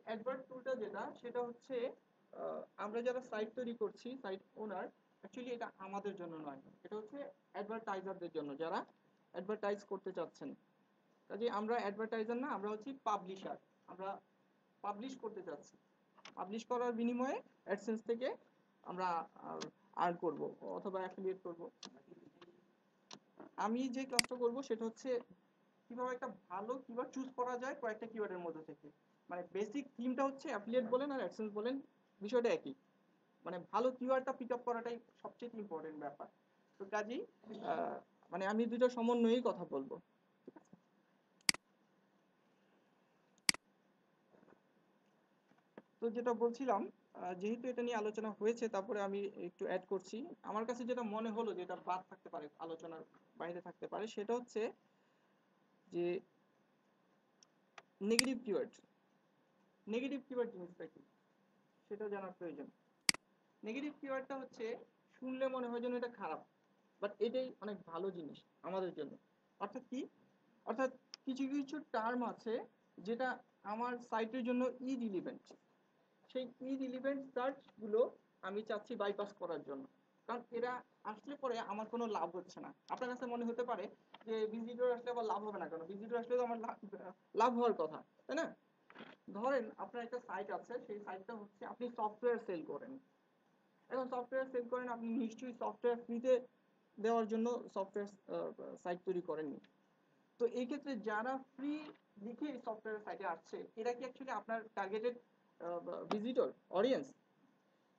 Advert টুলটা যেটা সেটা হচ্ছে আমরা যারা সাইট তৈরি করছি সাইট ওনার অ্যাকচুয়ালি এটা আমাদের জন্য নয়, এটা হচ্ছে অ্যাডভার্টাইজারদের জন্য যারা অ্যাডভার্টাইজ করতে চাচ্ছেন। কাজে আমরা অ্যাডভার্টাইজার না, আমরা হচ্ছি পাবলিশার। আমরা পাবলিশ করতে চাচ্ছি, পাবলিশ করার বিনিময়ে অ্যাডসেন্স থেকে আমরা আর্ন করব অথবা অ্যাফিলিয়েট করব। আমি যে ক্লাসটা করব সেটা হচ্ছে কিভাবে একটা ভালো কিওয়ার্ড চুজ করা যায় কয়েকটা কিওয়ার্ডের মধ্যে থেকে। মানে বেসিক থিমটা হচ্ছে অ্যাফিলিয়েট বলেন আর অ্যাডসেন্স বলেন, বিষয়টা একই। মানে ভালো কিওয়ার্ডটা পিক আপ করাটাই সবচেয়ে ইম্পর্টেন্ট ব্যাপার। তো কাজেই মানে আমি দুটো সমন্বয়েই কথা বলবো। তো যেটা বলছিলাম, যেহেতু এটা নিয়ে আলোচনা হয়েছে তারপরে আমি একটু অ্যাড করছি। আমার কাছে যেটা মনে হলো যেটা বাদ থাকতে পারে, আলোচনার বাইরে থাকতে পারে, সেটা হচ্ছে যে নেগেটিভ কিওয়ার্ড। নেগেটিভ কিওয়ার্ড জিনিসটা কি সেটা জানার প্রয়োজন। নেগেটিভ কিওয়ার্ডটা হচ্ছে শুনলে মনে হয় যেন এটা খারাপ, বাট এটাই অনেক ভালো জিনিস আমাদের জন্য। অর্থাৎ কি, অর্থাৎ কিছু কিছু টার্ম আছে যেটা আমার সাইটের জন্য ইরিলিভেন্ট, সেই ইরিলিভেন্ট সার্চগুলো আমি চাচ্ছি বাইপাস করার জন্য। কারণ এরা আসলে পরে আমার কোনো লাভ হচ্ছে না। আপনার কাছে মনে হতে পারে যে ভিজিটর আসলে আবার লাভ হবে না, কেন ভিজিটর আসলে তো আমার লাভ হওয়ার কথা, তাই না? ধরেন আপনার একটা সাইট আছে, সেই সাইটটা হচ্ছে আপনি সফটওয়্যার সেল করেন। এখন সফটওয়্যার সেল করেন, আপনি নিশ্চয়ই সফটওয়্যার ফ্রিতে দেওয়ার জন্য সফটওয়্যার সাইট তৈরি করেননি। তো এই ক্ষেত্রে যারা ফ্রি লিখে এই সফটওয়্যার সাইটে আসছে, এরা কি অ্যাকচুয়ালি আপনার টার্গেটেড ভিজিটর অডিয়েন্স?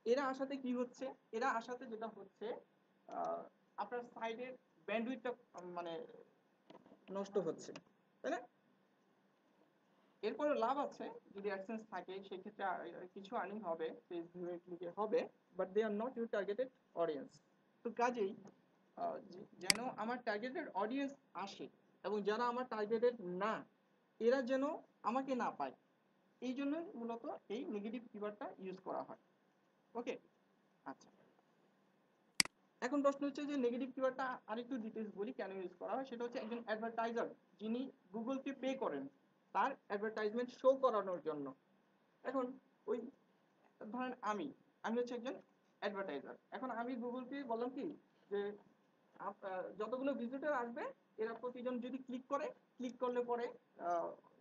এরা আসাতে কি হচ্ছে, এরা আসাতে যেটা হচ্ছে আপনার সাইটের ব্যান্ডউইথটা মানে নষ্ট হচ্ছে, তাই না? এরপরে লাভ আছে, যদি অ্যাডসেন্স থাকে সেক্ষেত্রে কিছু আর্নিং হবে, পেজ ভিউ ক্লিকে হবে, but they are not your targeted audience. তো কাজেই যেন আমার টার্গেটেড অডিয়েন্স আসে এবং যারা আমার টার্গেটেড না এরা যেন আমাকে না পায়, এই জন্য মূলত এই নেগেটিভ কিওয়ার্ডটা ইউজ করা হয়। ওকে, আচ্ছা। এখন প্রশ্ন হচ্ছে যে নেগেটিভ কিওয়ার্ডটা আরেকটু ডিটেলস বলি কেন ইউজ করা হয়। সেটা হচ্ছে একজন অ্যাডভার্টাইজার যিনি গুগলকে পে করেন তার অ্যাডভার্টাইজমেন্ট শো করানোর জন্য। এখন ওই ধরেন আমি হচ্ছে একজন অ্যাডভার্টাইজার। এখন আমি গুগলকে বললাম কি যে যতগুলো ভিজিটর আসবে এরা প্রতিজন যদি ক্লিক করে, ক্লিক করলে পরে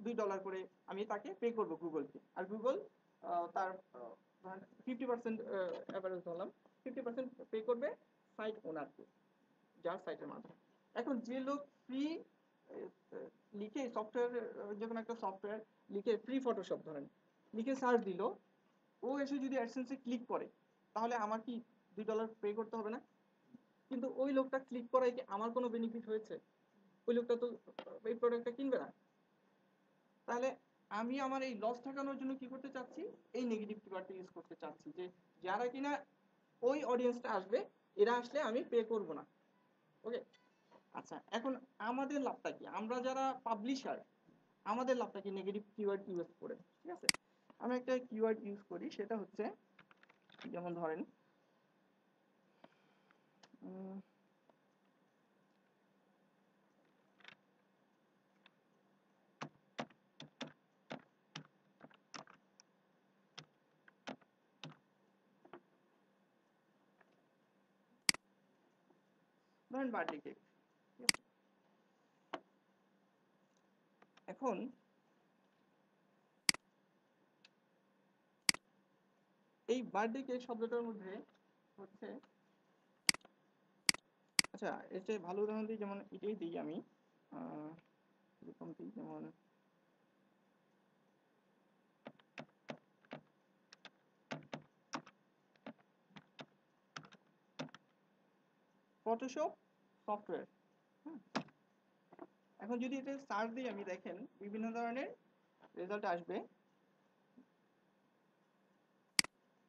$2 করে আমি তাকে পে করবো গুগলকে। আর গুগল তার ধরেন 50% অ্যাভারেজ ধরলাম, 50% পে করবে সাইট ওনারকে, যার সাইটের মাধ্যমে। এখন যে লোক ফ্রি লিখে সফটওয়্যার, যে কোনো একটা সফটওয়্যার লিখে ফ্রি ফটোশপ ধরেন লিখে সার্চ দিল, ও এসে যদি অ্যাডসেন্সে ক্লিক করে তাহলে আমার কি $2 পে করতে হবে না? কিন্তু ওই লোকটা ক্লিক করায় কি আমার কোনো বেনিফিট হয়েছে? ওই লোকটা তো এই প্রোডাক্টটা কিনবে না। তাহলে আমি আমার এই লস ঠেকানোর জন্য কি করতে চাচ্ছি, এই নেগেটিভ কিওয়ার্ডটা ইউজ করতে চাচ্ছি যে যারা কিনা ওই অডিয়েন্সটা আসবে এরা আসলে আমি পে করব না। ওকে, আচ্ছা। এখন আমাদের লাভটা কি, আমরা যারা পাবলিশার আমাদের লাভটা কি নেগেটিভ কিওয়ার্ড ইউজ করে? ঠিক আছে, আমি একটা কিওয়ার্ড ইউজ করি, সেটা হচ্ছে যেমন ধরেন বার্থডে কেক। এখন এই বার্থডে কেক শব্দটার মধ্যে হচ্ছে, আচ্ছা এটা ভালো উদাহরণ দিই, যেমন এটাই দিই আমি, এরকম দিই যেমন ফটোশপ সফটওয়্যার। এখন যদি এটা সার্চ দিই আমি, দেখেন বিভিন্ন ধরনের রেজাল্ট আসবে।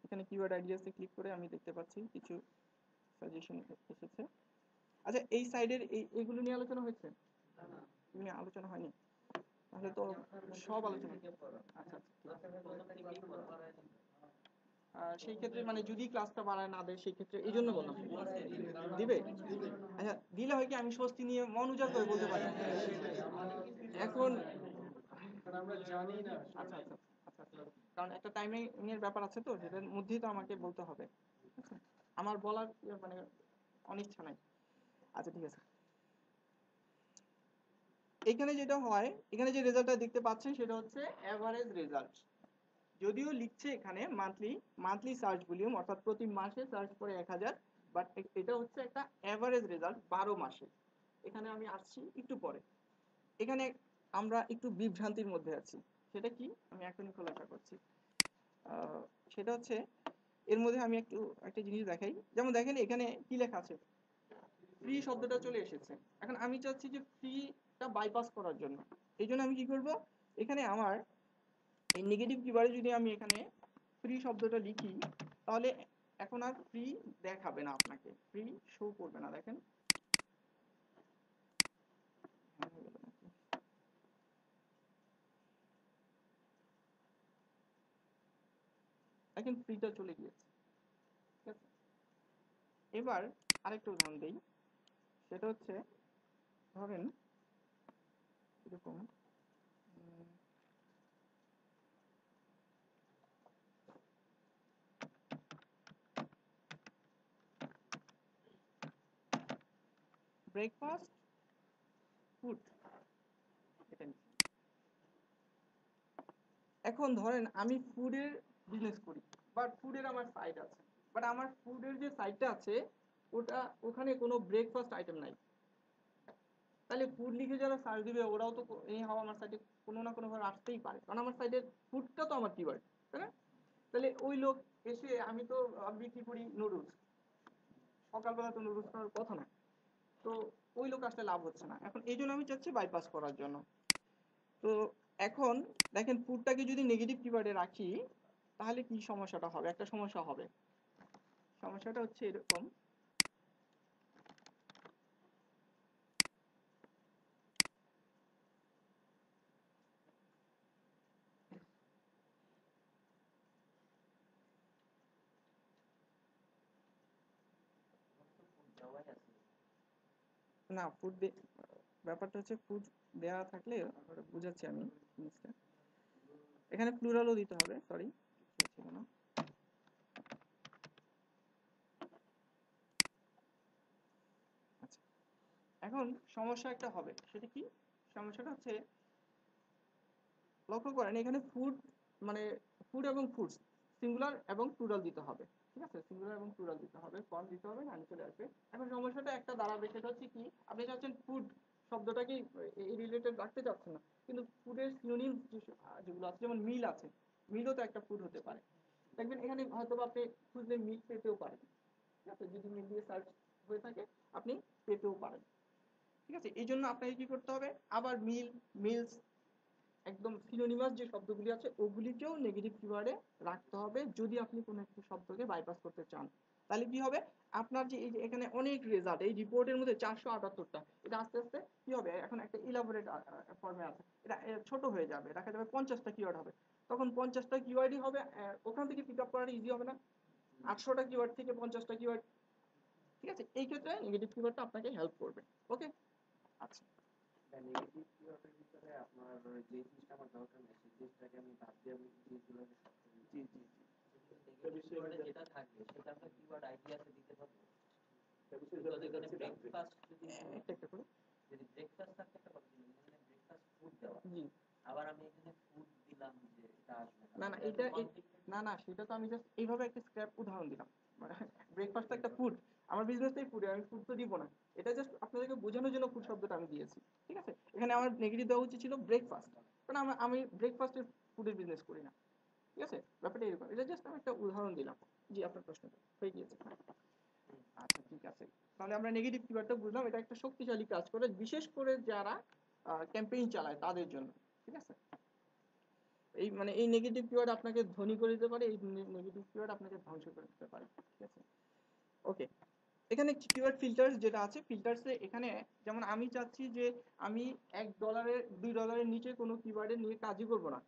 এখানে কিওয়ার্ড আইডিয়াসে ক্লিক করে আমি দেখতে পাচ্ছি কিছু সাজেশন এসেছে। আচ্ছা এই সাইডের এইগুলো নিয়ে আলোচনা হয়েছে? নিয়ে আলোচনা হয়নি, তাহলে তো সব আলোচনা। আচ্ছা সেই ক্ষেত্রে মানে যদি ক্লাসটা বাড়ায় না দেয় সেই ক্ষেত্রে এই জন্য বললাম দিবে। আচ্ছা দিলে হয় কি আমি স্বস্তি নিয়ে মন উজাড় করে বলতে পারি। এখন আমরা জানি না। আচ্ছা আচ্ছা আচ্ছা কারণ একটা টাইমিং এর ব্যাপার আছে, তো সেটার মধ্যেই তো আমাকে বলতে হবে, ঠিক আছে? আমার বলার মানে অনিচ্ছা নাই। আচ্ছা ঠিক আছে, এখানে যেটা হয়, এখানে যে রেজাল্টটা দেখতে পাচ্ছেন সেটা হচ্ছে অ্যাভারেজ রেজাল্ট। যদিও লিখছে এখানে মান্থলি, মান্থলি সার্চ ভলিউম, অর্থাৎ প্রতি মাসে সার্চ করে 1000, বাট এটা হচ্ছে একটা অ্যাভারেজ রেজাল্ট 12 মাসে। এখানে আমি আসছি একটু পরে। এখানে আমরা একটু বিভ্রান্তির মধ্যে আছি। সেটা কি, আমি এখনই খোলাসা করছি। সেটা হচ্ছে, এর মধ্যে আমি একটা জিনিস দেখাই। যেমন দেখেন এখানে কি লেখা আছে, ফ্রি শব্দটা চলে এসেছে। এখন আমি চাচ্ছি যে ফ্রিটা বাইপাস করার জন্য, এই জন্য আমি কি করব, এখানে আমার এই নেগেটিভ কিওয়ার্ডে যদি আমি এখানে ফ্রি শব্দটা লিখি, তাহলে এখন আর ফ্রি দেখাবে না, আপনাকে ফ্রি শো করবে না। দেখেন দেখেন ফ্রিটা চলে গিয়েছে, ঠিক আছে? এবার আরেকটা উদাহরণ দেই। সেটা হচ্ছে, ধরেন এরকম ব্রেকফাস্ট ফুড, এটা নিচ্ছি। এখন ধরেন আমি ফুডের বিজনেস করি, বাট ফুডের আমার সাইট আছে, বাট আমার ফুডের যে সাইটটা আছে ওটা, ওখানে কোনো ব্রেকফাস্ট আইটেম নাই। তাহলে ফুড লিখে যারা সার্চ দিবে ওরাও তো এই হাওয়া আমার সাইটে কোনো না কোনো ভাবে আসতেই পারে, কারণ আমার সাইটের ফুডটা তো আমার কিওয়ার্ড, তাই না? তাহলে ওই লোক এসে, আমি তো বিক্রি করি নুডলস, সকালবেলা তো নুডলস খাওয়ার কথা না, তো ওই লোক আসলে লাভ হচ্ছে না। এখন এই জন্য আমি চাচ্ছি বাইপাস করার জন্য। তো এখন দেখেন ফুডটাকে যদি নেগেটিভ কিওয়ার্ডে রাখি, তাহলে কি সমস্যাটা হবে, একটা সমস্যা হবে। সমস্যাটা হচ্ছে এরকম, না ফুড ব্যাপারটা হচ্ছে ফুড দেওয়া থাকলে বুঝাচ্ছি আমি জিনিসটা। এখানে প্লুরালও দিতে হবে, সরি ছিল না। আচ্ছা, এখন সমস্যা একটা হবে, সেটা কি? সমস্যাটা হচ্ছে, লক্ষ্য করেন এখানে ফুড মানে ফুড এবং ফুডস সিঙ্গুলার এবং প্লুরাল দিতে হবে, ঠিক আছে? সিঙ্গুলার এবং প্লুরাল দিতে হবে, ফর্ম দিতে হবে, নাম চলে আসবে। এখন সমস্যাটা একটা দাঁড়াবে, সেটা হচ্ছে কি, আপনি চাচ্ছেন ফুড শব্দটাকে এই রিলেটেড রাখতে চাচ্ছেন না, কিন্তু ফুডের সিনোনিম যেগুলো আছে, যেমন মিল আছে, মিলও তো একটা ফুড হতে পারে। দেখবেন এখানে হয়তো আপনি খুঁজলে মিল পেতেও পারেন, ঠিক আছে? যদি মিল দিয়ে সার্চ হয়ে থাকে আপনি পেতেও পারেন, ঠিক আছে? এই জন্য আপনাকে কি করতে হবে, আবার মিল, মিলস, একদম সিনোনিমাস যে শব্দগুলি আছে ওগুলিকেও নেগেটিভ কিওয়ার্ডে রাখতে হবে, যদি আপনি কোনো একটি শব্দকে বাইপাস করতে চান। তাহলে কি হবে, আপনার যে এই যে এখানে অনেক রেজাল্ট, এই রিপোর্টের মধ্যে 478টা, এটা আস্তে আস্তে কি হবে, এখন একটা ইলাবোরেট ফর্মে আছে, এটা ছোট হয়ে যাবে, দেখা যাবে 50টা কিওয়ার্ড হবে। তখন 50টা কিওয়ার্ডই হবে, ওখান থেকে পিক আপ করাটা ইজি হবে না? 800টা কিওয়ার্ড থেকে 50টা কিওয়ার্ড, ঠিক আছে? এই ক্ষেত্রে নেগেটিভ কিওয়ার্ডটা আপনাকে হেল্প করবে। ওকে, আচ্ছা। নেগেটিভ কিওয়ার্ডের ভিতরে আপনার যে জিনিসটা আমার দরকার নেই সেই জিনিসটাকে আমি বাদ দিয়ে আমি জিনিসগুলোকে জি জি নেগেটিভ কিওয়ার্ডে যেটা থাকবে সেটা আমরা কিওয়ার্ড আইডিয়াতে দিতে পারবো। এখানে ব্রেকফাস্ট যদি একটা একটা করে, যদি ব্রেকফাস্ট থাকতে একটা কথা ছিল, এখানে ব্রেকফাস্ট ফুড দেওয়া, জি। আবার আমি এখানে ফুড দিলাম যে এটা আসবে না না এটা না না, সেটা তো আমি জাস্ট এইভাবে একটা স্ক্র্যাপ উদাহরণ দিলাম। ব্রেকফাস্ট তো একটা ফুড, আমার বিজনেসটাই ফুড, আমি ফুড তো দিব না। এটা জাস্ট আপনাদেরকে বোঝানোর জন্য ফুড শব্দটা আমি দিয়েছি, ঠিক আছে? এখানে আমার নেগেটিভ দেওয়া উচিত ছিল ব্রেকফাস্ট, কারণ আমি ব্রেকফাস্টের ফুডের বিজনেস করি না, ঠিক আছে? ব্যাপারটা এরকম, এটা জাস্ট আমি একটা উদাহরণ দিলাম। জি, আপনার প্রশ্নটা হয়ে গিয়েছে। আচ্ছা ঠিক আছে, তাহলে আমরা নেগেটিভ কিওয়ার্ডটা বুঝলাম, এটা একটা শক্তিশালী কাজ করে, বিশেষ করে যারা ক্যাম্পেইন চালায় তাদের জন্য, ঠিক আছে? এই মানে এই নেগেটিভ কিওয়ার্ড আপনাকে ধনী করে দিতে পারে, এই নেগেটিভ কিওয়ার্ড আপনাকে ধ্বংস করে দিতে পারে, ঠিক আছে? ওকে, এখানে কিওয়ার্ড ফিল্টার্স যেটা আছে, ফিল্টার্সে এখানে যেমন আমি চাচ্ছি যে আমি $1 $2 নিচে কোনো কিওয়ার্ডে নিয়ে কাজই করব না,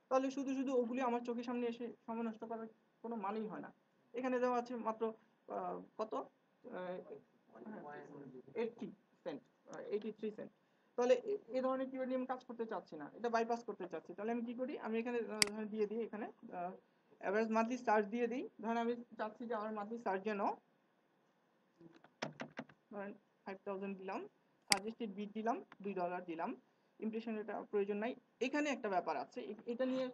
তাহলে শুধু শুধু ওগুলি আমার চোখের সামনে এসে সময় নষ্ট করার কোনো মানেই হয় না। এখানে দেওয়া আছে মাত্র কত, 80 সেন্ট, 83 সেন্ট। তাহলে এই ধরনের কিওয়ার্ড নিয়ে আমি কাজ করতে চাচ্ছি না, এটা বাইপাস করতে চাচ্ছি। তাহলে আমি কি করি, আমি এখানে ধরেন দিয়ে দিই, এখানে অ্যাভারেজ মান্থলি সার্চ দিয়ে দিই। ধরেন আমি চাচ্ছি যে আমার মান্থলি সার্চ যেন ধরেন 5000 দিলাম, সাজেস্টেড বিট দিলাম $2 দিলাম, ইমপ্রেশন এটা প্রয়োজন নাই। এখানে একটা ব্যাপার আছে, এটা নিয়ে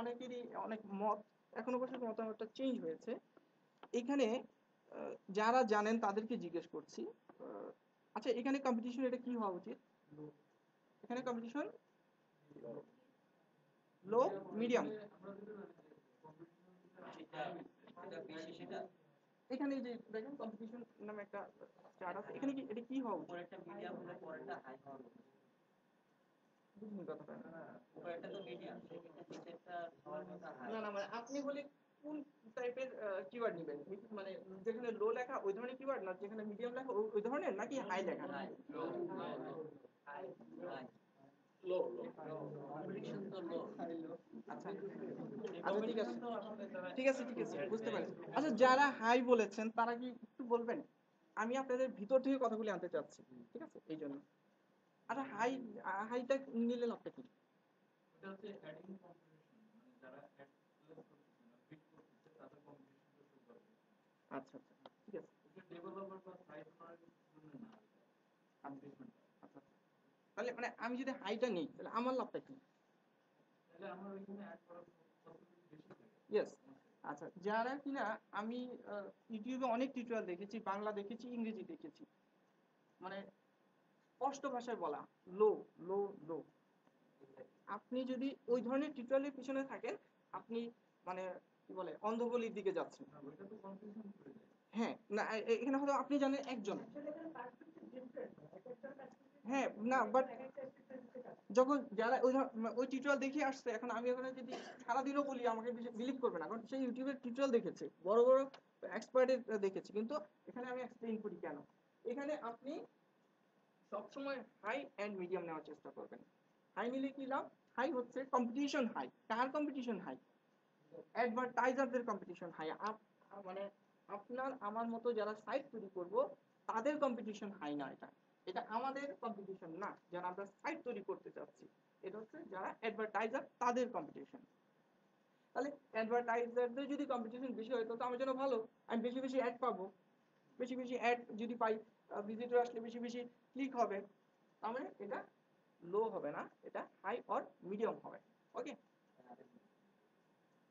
অনেকেরই অনেক মত, এখনো পর্যন্ত মতামতটা চেঞ্জ হয়েছে। এখানে যারা জানেন তাদেরকে জিজ্ঞেস করছি, আচ্ছা এখানে কম্পিটিশন এটা কি হওয়া উচিত? এখানে কম্পিটিশন লো, মিডিয়াম, যেটা বেশি সেটা এখানে যে দেখেন কম্পিটিশন নামে একটা চার্ট আছে, এখানে কি এটা কি হওয়া উচিত? উপরেরটা মিডিয়াম হলে পরেরটা হাই হওয়ার কথা। বুঝুন কথাটা। উপরেরটা তো মিডিয়াম, সেক্ষেত্রে নিচেরটা হওয়ার কথা হাই। না না, মানে আপনি হলে কোন টাইপের কিওয়ার্ড নেবেন, মানে যেখানে লো লেখা ওই ধরনের কিওয়ার্ড, না যেখানে মিডিয়াম লেখা ওই ধরনের, নাকি হাই লেখা? High high low. কম্পিটিশন তো লো। আচ্ছা আচ্ছা, ঠিক আছে ঠিক আছে ঠিক আছে, বুঝতে পারছি। আচ্ছা যারা হাই বলেছেন তারা কি একটু বলবেন, আমি আপনাদের ভিতর থেকে কথাগুলি আনতে চাচ্ছি, ঠিক আছে এই জন্য। আচ্ছা হাইটা নিলে লাভটা কি? এটা হচ্ছে অ্যাডিং কম্পিটিশন, মানে যারা অ্যাড প্লেস করতেছে না, বিট করতেছে, তাদের কম্পিটিশনটা শুরু করবে। আচ্ছা আচ্ছা, ঠিক আছে। এটা ডেভেলপার বা সাইট ওনারের জন্য না, কম্পিটিশন। আচ্ছা আচ্ছা, তাহলে মানে আমি যদি হাইটা নিই তাহলে আমার লাভটা কি? তাহলে আমার ওইখানে অ্যাড করার পসিবিলিটি বেশি থাকে। ইয়েস। আচ্ছা যারা কিনা, আমি ইউটিউবে অনেক টিউটোরিয়াল দেখেছি, বাংলা দেখেছি, ইংরেজি দেখেছি, মানে স্পষ্ট ভাষায় বলা লো লো লো। আপনি যদি ওই ধরনের টিউটোরিয়ালের পিছনে থাকেন, আপনি মানে কি বলে অন্ধগলির দিকে যাচ্ছেন। না, ওইটা তো কনফিউশন করে যায়। হ্যাঁ না, এখানে হয়তো আপনি জানেন একজন, হ্যাঁ না, বাট যখন যারা ওই টিউটোরিয়াল দেখে আসছে, এখন আমি ওখানে যদি সারাদিনও বলি আমাকে বিলিভ করবে না, কারণ সেই ইউটিউবের টিউটোরিয়াল দেখেছে, বড় বড় এক্সপার্টের দেখেছি। কিন্তু এখানে আমি এক্সপ্লেইন করি কেন। এখানে আপনি সবসময় হাই অ্যান্ড মিডিয়াম নেওয়ার চেষ্টা করবেন। হাই নিলে কি লাভ? হাই হচ্ছে কম্পিটিশন হাই। কার কম্পিটিশন হাই? অ্যাডভার্টাইজারদের কম্পিটিশন হাই। মানে আপনার আমার মতো যারা সাইট তৈরি করব তাদের কম্পিটিশন হাই না, এটা এটা আমাদের কম্পিটিশন না, যারা আমরা সাইট তৈরি করতে চাচ্ছি। এটা হচ্ছে যারা অ্যাডভার্টাইজার তাদের কম্পিটিশন। তাহলে অ্যাডভার্টাইজারদের যদি কম্পিটিশন বেশি হয় তো আমার জন্য ভালো, আমি বেশি বেশি অ্যাড পাবো, বেশি বেশি অ্যাড যদি পাই, ভিজিটর আসলে বেশি বেশি ক্লিক হবে, তার মানে এটা লো হবে না, এটা হাই অর মিডিয়াম হবে। ওকে,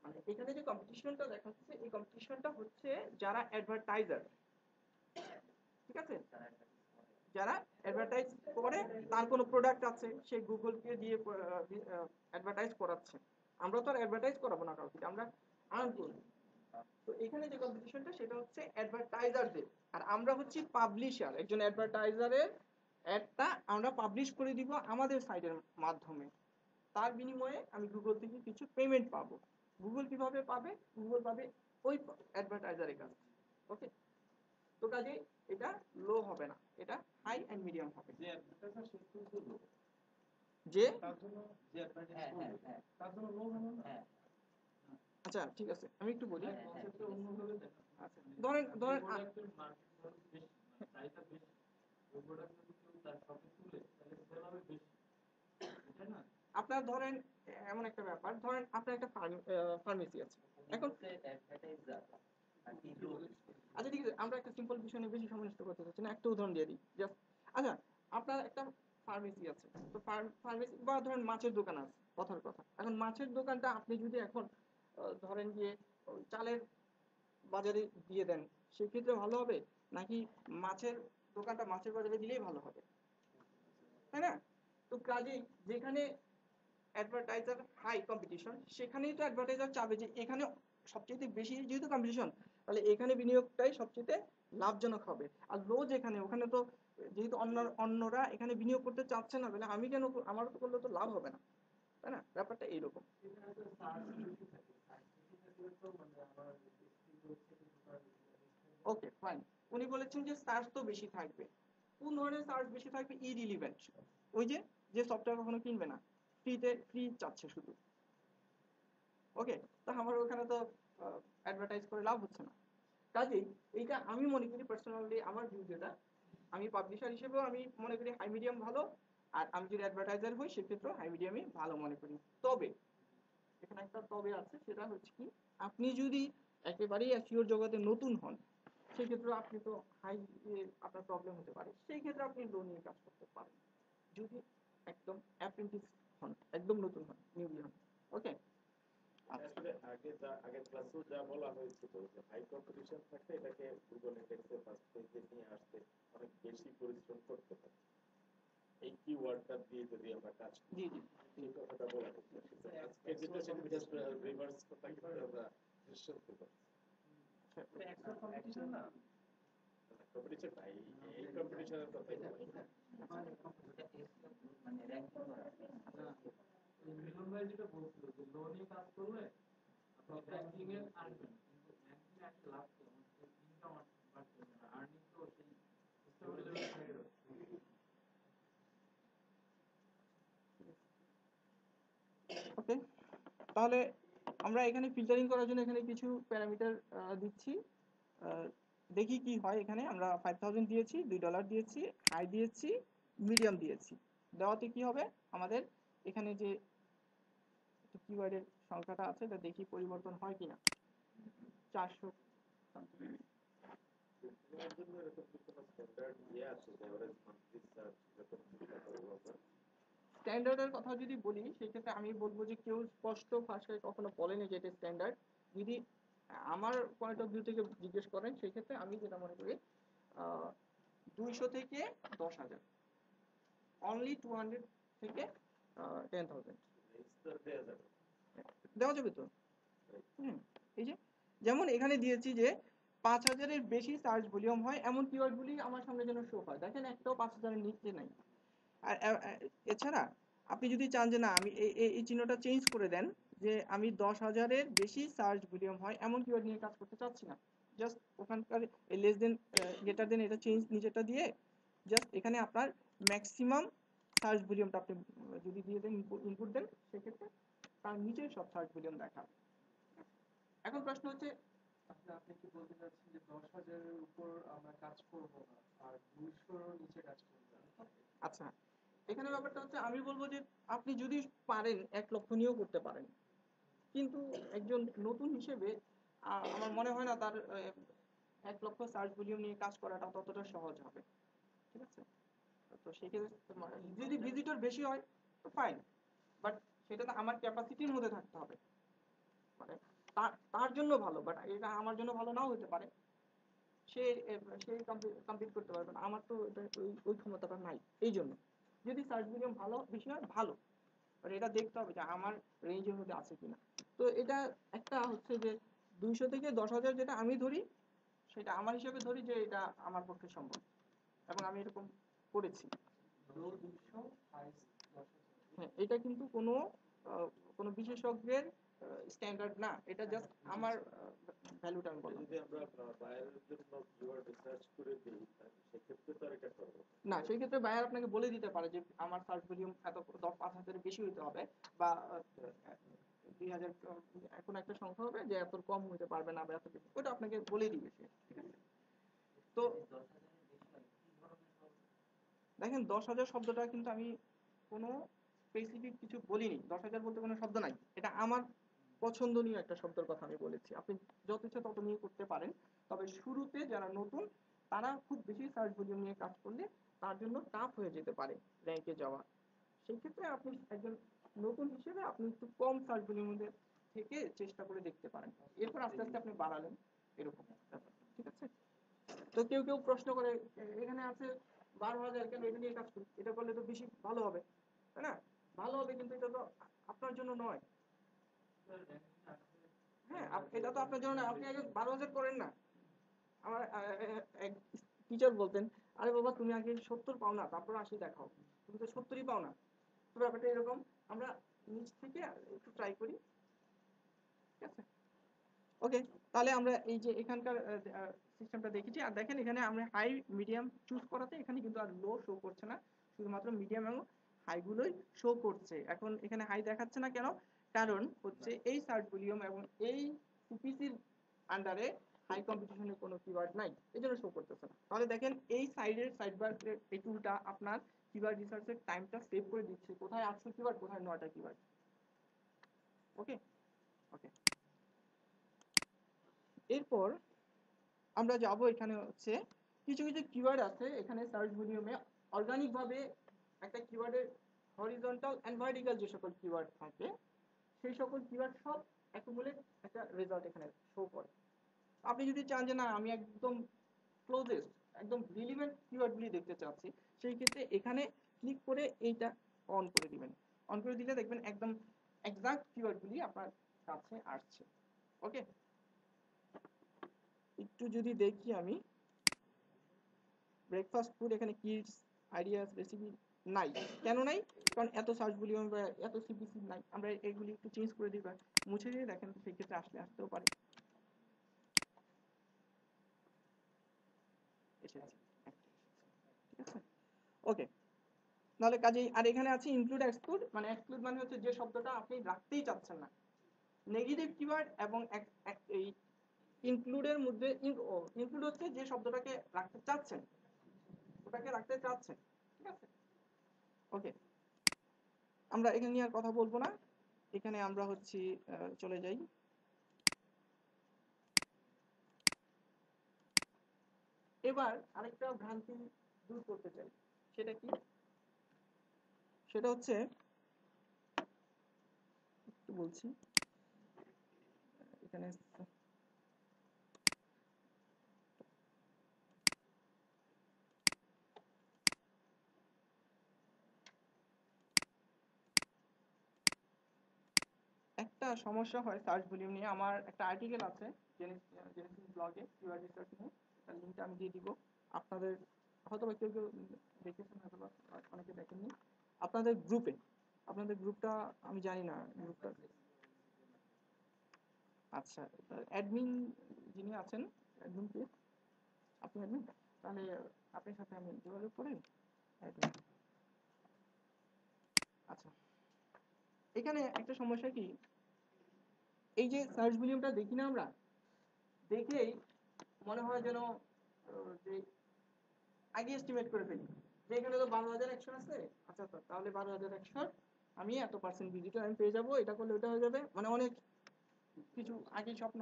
মানে এখানে যে কম্পিটিশনটা দেখাচ্ছে, এই কম্পিটিশনটা হচ্ছে যারা অ্যাডভার্টাইজার, ঠিক আছে, যারা অ্যাডভার্টাইজ করে, তার কোনো প্রোডাক্ট আছে, সে গুগলকে দিয়ে অ্যাডভার্টাইজ করাচ্ছে। আমরা তো আর অ্যাডভার্টাইজ করাবো না কাউকে, আমরা আর্ন করব। তো এখানে যে কম্পিটিশনটা সেটা হচ্ছে অ্যাডভার্টাইজারদের, আর আমরা হচ্ছি পাবলিশার। একজন অ্যাডভার্টাইজারের অ্যাডটা আমরা পাবলিশ করে দিব আমাদের সাইটের মাধ্যমে, তার বিনিময়ে আমি গুগল থেকে কিছু পেমেন্ট পাবো। গুগল কিভাবে পাবে? গুগল পাবে ওই অ্যাডভার্টাইজারের কাছে। ওকে, তো কাজে এটা লো হবে না, এটা হাই এন্ড মিডিয়াম হবে। যে অ্যাডভার্টাইজার সে কিন্তু লো, যে তার জন্য যে অ্যাডভার্টাইজ হ্যাঁ হ্যাঁ করবে হ্যাঁ তার জন্য লো হবে না। হ্যাঁ। আচ্ছা ঠিক আছে, আমি একটু বলি। কনসেপ্টটা অন্যভাবে দেখা। আচ্ছা ধরেন ধরেন প্রোডাক্টের মার্কেট ভ্যালু বেশি, মানে চাহিদা বেশি, ওই প্রোডাক্ট যদি কেউ তার শপে তুলে তাহলে সেল হবে বেশি, তাই না? আপনার ধরেন এমন একটা ব্যাপার, ধরেন আপনার একটা ফার্মেসি আছে এখন। অ্যাডভার্টাইজার আর কি আচ্ছা ঠিক আছে, আমরা একটা সিম্পল বিষয় নিয়ে বেশি সময় নষ্ট করতে চাচ্ছি না, একটা উদাহরণ দিয়ে দিই জাস্ট। আচ্ছা আপনার একটা ফার্মেসি আছে, তো ফার্মেসি বা ধরেন মাছের দোকান আছে, কথার কথা। এখন মাছের দোকানটা আপনি যদি এখন ধরেন গিয়ে চালের বাজারে দিয়ে দেন, সেক্ষেত্রে ভালো হবে, নাকি মাছের দোকানটা মাছের বাজারে দিলেই ভালো হবে, তাই না? তো কাজেই যেখানে অ্যাডভার্টাইজার হাই কম্পিটিশন, সেখানেই তো অ্যাডভার্টাইজার চাবে যে এখানে সবচেয়ে বেশি যেহেতু কম্পিটিশন, তাহলে এখানে বিনিয়োগটাই সবচেয়ে লাভজনক হবে। আর লো যেখানে, ওখানে তো যেহেতু অন্যরা এখানে বিনিয়োগ করতে চাচ্ছে না, তাহলে আমি কেন, আমার তো করলে তো লাভ হবে না, তাই না? ব্যাপারটা এইরকম। এখানে তো সার্চ বেশি থাকে, সার্চ বেশি থাকলে তো মানে আমার ওকে ফাইন, উনি বলেছেন যে সার্চ তো বেশি থাকবে। কোন ধরনের সার্চ বেশি থাকবে? ইরিলিভেন্ট, ওই যে যে সফটওয়্যার কখনো কিনবে না, ফ্রি চাচ্ছে শুধু। ওকে, তো আমার ওখানে তো অ্যাডভার্টাইজ করে লাভ হচ্ছে না। কাজেই এইটা আমি মনে করি পার্সোনালি, আমার ভিউ যেটা, আমি পাবলিশার হিসেবেও আমি মনে করি হাই মিডিয়াম ভালো, আর আমি যদি অ্যাডভার্টাইজার হই সেক্ষেত্রে হাই মিডিয়ামই ভালো মনে করি। তবে এখানে একটা তবে আছে, সেটা হচ্ছে কি, আপনি যদি একেবারেই এসইও জগতে নতুন হন সেক্ষেত্রে আপনি তো হাই, আপনার প্রবলেম হতে পারে, সেই ক্ষেত্রে আপনি লো নিয়ে কাজ করতে পারেন যদি একদম অ্যাপ্রেন্টিস হন, একদম নতুন হন, নিউলি হন। ওকে, আসলে আগের ক্লাসেও যা বলা হয়েছিল যে হাই কম্পিটিশন থাকলে এটাকে গুগল ইন্ডেক্সে ফার্স্ট পেজে নিয়ে আসতে অনেক বেশি পরিশ্রম করতে হয়, এই কিওয়ার্ডটা দিয়ে যদি আমরা কাজ করি। জি জি এই কথাটা বলা হয়েছে আজকে যেটা সেটা রিভার্স কথা কিন্তু আমরা দৃশ্যত পাচ্ছি। কম্পিটিশন না কম্পিটিশন নাই, এই কম্পিটিশনের কথাই বলা হয়েছে। মানে র্যাঙ্কিং করা মিলন ভাই যেটা বলছিল যে লো নিয়ে কাজ করলে আপনি র্যাঙ্কিং এ আসবেন, কিন্তু র্যাঙ্কিং এ আসলে লাভ কি, আমাদের ইনকাম বাড়ছে না, আর্নিং তো সেই স্টেবল লেভেলে থেকে যাচ্ছে। ওকে, তাহলে আমরা এখানে ফিল্টারিং করার জন্য এখানে কিছু প্যারামিটার দিচ্ছি। দেখি কি হয়। এখানে আমরা 5000 দিয়েছি, $2 দিয়েছি, হাই দিয়েছি, মিডিয়াম দিয়েছি। দেওয়াতে কি হবে, আমাদের এখানে যে কিওয়ার্ডের সংখ্যাটা আছে এটা দেখি পরিবর্তন হয় কিনা। 400 এর জন্য এরকম কি কোনো স্ট্যান্ডার্ড আছে যে এভারেজ মান্থলি সার্চ যখন চিন্তা করবো আমরা? স্ট্যান্ডার্ডের কথা যদি বলি সেক্ষেত্রে আমি বলবো যে কেউ স্পষ্ট ভাষায় কখনো বলেনি যে এটা স্ট্যান্ডার্ড। যদি আমার পয়েন্ট অফ ভিউ থেকে জিজ্ঞেস করেন সেক্ষেত্রে আমি যেটা মনে করি 200 থেকে 10,000, অনলি 200 থেকে 10,000 রেজিস্টার দেয়া যাবে। দেওয়া যাবে তো। এই যে যেমন এখানে দিয়েছি যে 5,000-এর বেশি সার্চ ভলিউম হয় এমন কিওয়ার্ডগুলি আমার সামনে যেন শো হয়। দেখেন একটাও 5,000-এর নিচে নাই। আর এছাড়া আপনি যদি চান যে না আমি এই চিহ্নটা চেঞ্জ করে দেন, যে আমি 10,000-এর বেশি সার্চ ভলিউম হয় এমন কিওয়ার্ড নিয়ে কাজ করতে চাচ্ছি না, জাস্ট ওখানকার লেস দেন গ্রেটার দেন এটা চেঞ্জ নিজেরটা দিয়ে জাস্ট এখানে আপনার ম্যাক্সিমাম সার্চ ভলিউমটা আপনি যদি দিয়ে দেন, ইনপুট দেন, সেক্ষেত্রে তার নিচে সব সার্চ ভলিউম দেখাবে। এখন প্রশ্ন হচ্ছে, আসলে আপনি কি বলতে চাচ্ছেন যে 10,000-এর উপর আমরা কাজ করব না আর 200-র নিচে কাজ করব না? আচ্ছা এখানে ব্যাপারটা হচ্ছে আমি বলবো যে আপনি যদি পারেন 1 লক্ষ নিয়েও করতে পারেন, কিন্তু একজন নতুন হিসেবে আমার মনে হয় না তার 1 লক্ষ সার্চ ভলিউম নিয়ে কাজ করাটা ততটা সহজ হবে। ঠিক আছে, তো সেক্ষেত্রে যদি ভিজিটর বেশি হয় তো ফাইন, বাট সেটা তো আমার ক্যাপাসিটির মধ্যে থাকতে হবে। মানে তার জন্য ভালো, বাট এটা আমার জন্য ভালো নাও হতে পারে। সে সে কমপ্লিট করতে পারবে না, আমার তো ওই ক্ষমতাটা নাই। এই জন্য যদি সার্চ ভলিউম ভালো বেশি হয় ভালো, আর এটা দেখতে হবে যে আমার রেঞ্জের মধ্যে আছে কিনা। তো এটা একটা হচ্ছে যে 200 থেকে 10,000 যেটা আমি ধরি, সেটা আমার হিসেবে ধরি যে এটা আমার পক্ষে সম্ভব, এবং আমি এরকম করেছি। লো 200, হাই 10,000। হ্যাঁ, এটা কিন্তু কোনো বিশেষজ্ঞের স্ট্যান্ডার্ড না, এটা জাস্ট আমার ভ্যালুটা আমি বললাম। যদি আমরা বায়ারের জন্য কিওয়ার্ড রিসার্চ করে দিই সেক্ষেত্রে তো আর এটা করবো না, সেই ক্ষেত্রে বায়ার আপনাকে বলে দিতে পারে যে আমার সার্চ ভলিউম এত 5,000-এর বেশি হতে হবে, বা 2,000 এখন একটা সংখ্যা হবে যে এত কম হতে পারবে না, বা এত বেশি, ওটা আপনাকে বলে দিবে সে। ঠিক আছে, তো 10,000-এর বেশি হয় কি ধরনের প্রবলেম? দেখেন 10,000 শব্দটা কিন্তু আমি কোনো স্পেসিফিক কিছু বলিনি, 10,000 বলতে কোনো শব্দ নাই, এটা আমার পছন্দনীয় একটা শব্দের কথা আমি বলেছি। আপনি যত ইচ্ছা তত নিয়ে করতে পারেন, তবে শুরুতে যারা নতুন তারা খুব বেশি সার্চ ভলিউম নিয়ে কাজ করলে তার জন্য টাফ হয়ে যেতে পারে র্যাঙ্কে যাওয়া। সেই ক্ষেত্রে আপনি একজন নতুন হিসেবে আপনি একটু কম সার্চ ভলিউমের থেকে চেষ্টা করে দেখতে পারেন, এরপর আস্তে আস্তে আপনি বাড়ালেন, এরকম ব্যাপার। ঠিক আছে, তো কেউ কেউ প্রশ্ন করে এখানে আছে 12,000, কেন এটা নিয়ে কাজ করি, এটা করলে তো বেশি ভালো হবে, তাই না? ভালো হবে, কিন্তু এটা তো আপনার জন্য নয়। হ্যাঁ, এটা তো আপনার জন্য না, আপনি আগে 12,000 করেন না। আমার এক টিচার বলতেন, আরে বাবা তুমি আগে 70 পাও না, তারপর 80 দেখাও, তুমি তো 70-ই পাও না। তো ব্যাপারটা এরকম, আমরা নিচ থেকে একটু ট্রাই করি। ঠিক আছে, ওকে, তাহলে আমরা এই যে এখানকার সিস্টেমটা দেখেছি, আর দেখেন এখানে আমরা হাই মিডিয়াম চুজ করাতে এখানে কিন্তু আর লো শো করছে না, শুধুমাত্র মিডিয়াম এবং হাই গুলোই শো করছে। এখন এখানে হাই দেখাচ্ছে না কেন, কারণ হচ্ছে এই সার্চ ভলিউম এবং এই সিপিসির আন্ডারে হাই কম্পিটিশনের কোনো কিওয়ার্ড নাই, এই জন্য শো করতেছে না। তাহলে দেখেন এই সাইডের সাইডবার এই টুলটা আপনার কিওয়ার্ড রিসার্চের টাইমটা সেভ করে দিচ্ছে, কোথায় 800 কিওয়ার্ড, কোথায় 9টা কিওয়ার্ড। ওকে ওকে, এরপর আমরা যাব এখানে হচ্ছে কিছু কিছু কিওয়ার্ড আছে এখানে সার্চ ভলিউমে অর্গানিক ভাবে একটা কিওয়ার্ডের হরিজন্টাল এন্ড ভার্টিক্যাল যে সকল কিওয়ার্ড থাকে সেই সকল কিওয়ার্ড সব অ্যাকুমুলেট একটা রেজাল্ট এখানে শো করে। আপনি যদি চান যে না আমি একদম ক্লোজেস্ট একদম রিলিভেন্ট কিওয়ার্ডগুলি দেখতে চাচ্ছি, সেই ক্ষেত্রে এখানে ক্লিক করে এইটা অন করে দিবেন। অন করে দিলে দেখবেন একদম এক্সাক্ট কিওয়ার্ডগুলি আপনার কাছে আসছে। ওকে, একটু যদি দেখি আমি ব্রেকফাস্ট ফুড, এখানে কিডস আইডিয়াস রেসিপি নাই। কেন নাই? কারণ এত সার্চ ভলিউম বা এত সিপিসি নাই। আমরা এগুলি একটু চেঞ্জ করে দিই বা মুছে দিয়ে দেখেন, সেই ক্ষেত্রে আসতেও পারে। এসেছে, ঠিক আছে। ওকে, তাহলে কাজেই আর এখানে আছে ইনক্লুড এক্সক্লুড, মানে এক্সক্লুড মানে হচ্ছে যে শব্দটা আপনি রাখতেই চাচ্ছেন না। নেগেটিভ কিওয়ার্ড এবং এই ইনক্লুডের মধ্যে ইনক্লুড হচ্ছে যে শব্দটাকে রাখতে চাচ্ছেন, ওটাকে রাখতে চাচ্ছেন, ঠিক আছে। ওকে, আমরা এখানে নিয়ে আর কথা বলবো না, এখানে আমরা হচ্ছে চলে যাই। এবার আরেকটা ভ্রান্তি দূর করতে চাই, সেটা কি? সেটা হচ্ছে একটু বলছি এখানে একটা সমস্যা হয় সার্চ ভলিউম নিয়ে। আমার একটা আর্টিকেল আছে জেনেসিস ব্লগে কিওয়ার্ড রিসার্চ নিয়ে, তার লিংকটা আমি দিয়ে দিব। আপনাদের হয়তো বা কেউ কেউ দেখেছেন, হয়তো বা অনেকে দেখেননি। আপনাদের গ্রুপটা আমি জানি না গ্রুপটা। আচ্ছা, অ্যাডমিন যিনি আছেন, অ্যাডমিন কে আপনি অ্যাডমিন, তাহলে আপনার সাথে আমি যোগাযোগ করে অ্যাডমিন। আচ্ছা, এখানে একটা সমস্যা কি, এই যে সার্চ ভলিউমটা দেখি না আমরা, দেখেই মনে হয় যেন যে আগে এস্টিমেট করে ফেলি যে এখানে তো 12,100 আছে, আচ্ছা তাহলে 12,100 আমি এত পার্সেন্ট ভিজিটর আমি পেয়ে যাবো, এটা করলে ওটা হয়ে যাবে, মানে অনেক কিছু আগে স্বপ্ন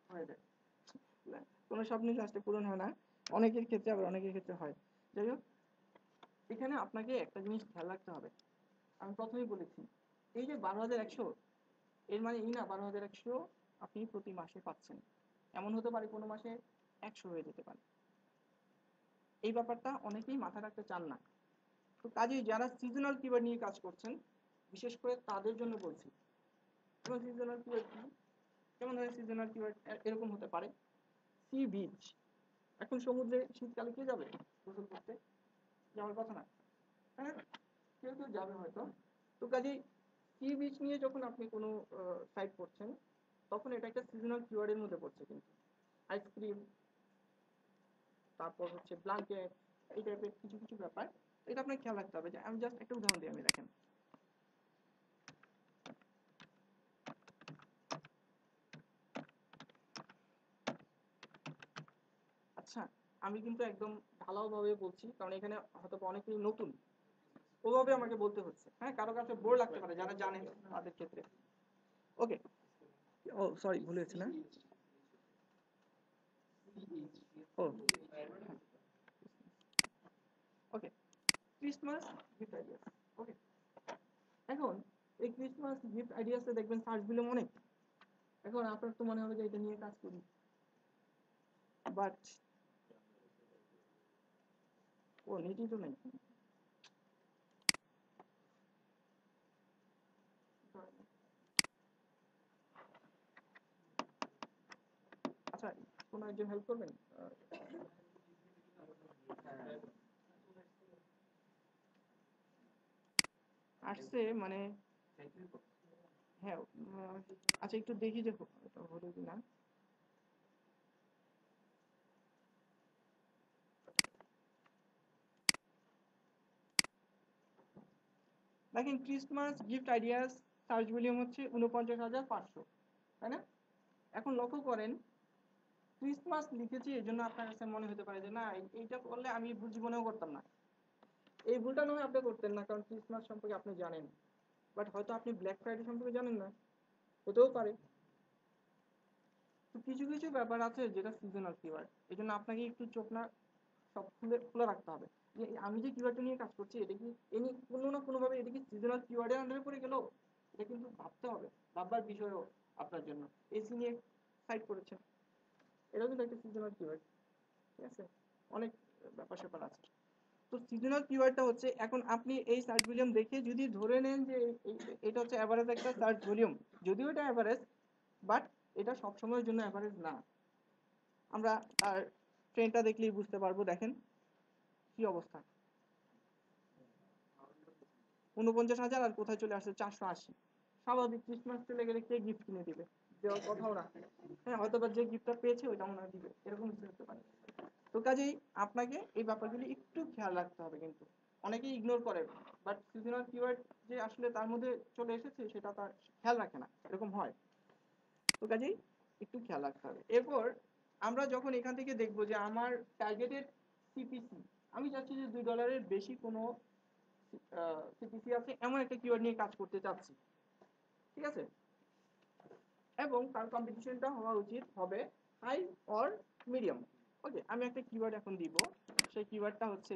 হয়ে যায়। কোনো স্বপ্নই লাস্টে পূরণ হয় না, অনেকের ক্ষেত্রে, আবার অনেকের ক্ষেত্রে হয়। যাই হোক, এখানে আপনাকে একটা জিনিস খেয়াল রাখতে হবে। আমি প্রথমেই বলেছি এই যে 12,100, এর মানে এই না 12,100 আপনি প্রতি মাসে পাচ্ছেন। এমন হতে পারে কোনো মাসে 100 হয়ে যেতে পারে। এই ব্যাপারটা অনেকেই মাথায় রাখতে চান না। তো কাজেই যারা সিজনাল কিওয়ার্ড নিয়ে কাজ করছেন, বিশেষ করে তাদের জন্য বলছি। যেমন সিজনাল কিওয়ার্ড কি? যেমন ধরেন সিজনাল কিওয়ার্ড এরকম হতে পারে সি বিচ। এখন সমুদ্রে শীতকালে কে যাবে গোসল করতে? যাওয়ার কথা না, হ্যাঁ, কেউ কেউ যাবে হয়তো। তো কাজেই সি বিচ নিয়ে যখন আপনি কোনো সাইট করছেন, তখন এটা একটা সিজনাল কিওয়ার্ডের মধ্যে পড়ছে। কিন্তু আইসক্রিম, তারপর হচ্ছে ব্ল্যাঙ্কেট, এই টাইপের কিছু কিছু ব্যাপার, এটা আপনাকে খেয়াল রাখতে হবে। যে আমি জাস্ট একটা উদাহরণ দিই, আমি দেখেন আচ্ছা, আমি কিন্তু একদম ঢালাও ভাবে বলছি, কারণ এখানে হয়তো অনেকেই নতুন, ওভাবে আমাকে বলতে হচ্ছে। হ্যাঁ, কারো কাছে বোর লাগতে পারে, যারা জানেন তাদের ক্ষেত্রে। ওকে, ও সরি, ভুলে গেছি না। ও ওকে, ক্রিসমাস গিফট আইডিয়াস। ওকে, এখন এই ক্রিসমাস গিফট আইডিয়াসে দেখবেন সার্চ ভলিউম অনেক। এখন আপনার তো মনে হবে যে এটা নিয়ে কাজ করি, বাট ও নেটই তো নেই। আচ্ছা, কোনো একজন হেল্প করবেন? আসছে মানে, হ্যাঁ, আচ্ছা একটু দেখি যে এটা হলো কিনা। দেখেন Christmas gift ideas search volume হচ্ছে 49,500, তাই না? এখন লক্ষ্য করেন, ক্রিসমাস লিখেছি এই জন্য আপনার কাছে মনে হতে পারে যে না এইটা করলে আমি জীবনেও করতাম না। এই ভুলটা নয় আপনি করতেন না, কারণ ক্রিসমাস সম্পর্কে আপনি জানেন, বাট হয়তো আপনি ব্ল্যাক ফ্রাইডে সম্পর্কে জানেন না, হতেও পারে। তো কিছু কিছু ব্যাপার আছে যেটা সিজনাল কিওয়ার্ড, এই জন্য আপনাকে একটু চোখ না সব খুলে খুলে রাখতে হবে যে আমি যে কিওয়ার্ডটা নিয়ে কাজ করছি এটা কি এনি কোনো না কোনোভাবে এটা কি সিজনাল কিওয়ার্ডের আন্ডারে পড়ে গেল, এটা কিন্তু ভাবতে হবে, ভাববার বিষয়ও আপনার জন্য। এসি নিয়ে সাইট করেছেন, এটাও কিন্তু একটা সিজনাল কিওয়ার্ড, ঠিক আছে, অনেক ব্যাপার স্যাপার আছে। তো সিজনাল কিওয়ার্ডটা হচ্ছে, এখন আপনি এই সার্চ ভলিউম দেখে যদি ধরে নেন যে এটা হচ্ছে অ্যাভারেজ একটা সার্চ ভলিউম, যদিও এটা অ্যাভারেজ, বাট এটা সবসময়ের জন্য অ্যাভারেজ না। আমরা তার ট্রেনটা দেখলেই বুঝতে পারবো, দেখেন কি অবস্থা, 49,000 আর কোথায় চলে আসছে 480। স্বাভাবিক, ক্রিসমাস চলে গেলে কে গিফট কিনে দিবে, দেওয়ার কথাও না। হ্যাঁ, হয়তো বা যে গিফটটা পেয়েছে ওইটা মনে হয় দিবে, এরকম কিছু হতে পারে। তো কাজেই আপনাকে এই ব্যাপারগুলি একটু খেয়াল রাখতে হবে, কিন্তু অনেকেই ইগনোর করে, বাট সিজনাল কিওয়ার্ড যে আসলে তার মধ্যে চলে এসেছে সেটা তার খেয়াল রাখে না, এরকম হয়। তো কাজেই একটু খেয়াল রাখতে হবে। এরপর আমরা যখন এখান থেকে দেখবো যে আমার টার্গেটেড সিপিসি, আমি চাচ্ছি যে $2 বেশি কোনো সিপিসি আছে এমন একটা কিওয়ার্ড নিয়ে কাজ করতে চাচ্ছি, ঠিক আছে, এবং তার কম্পিটিশনটা হওয়া উচিত হবে হাই অর মিডিয়াম। ওকে, আমি একটা কিওয়ার্ড এখন দিব, সেই কিওয়ার্ডটা হচ্ছে,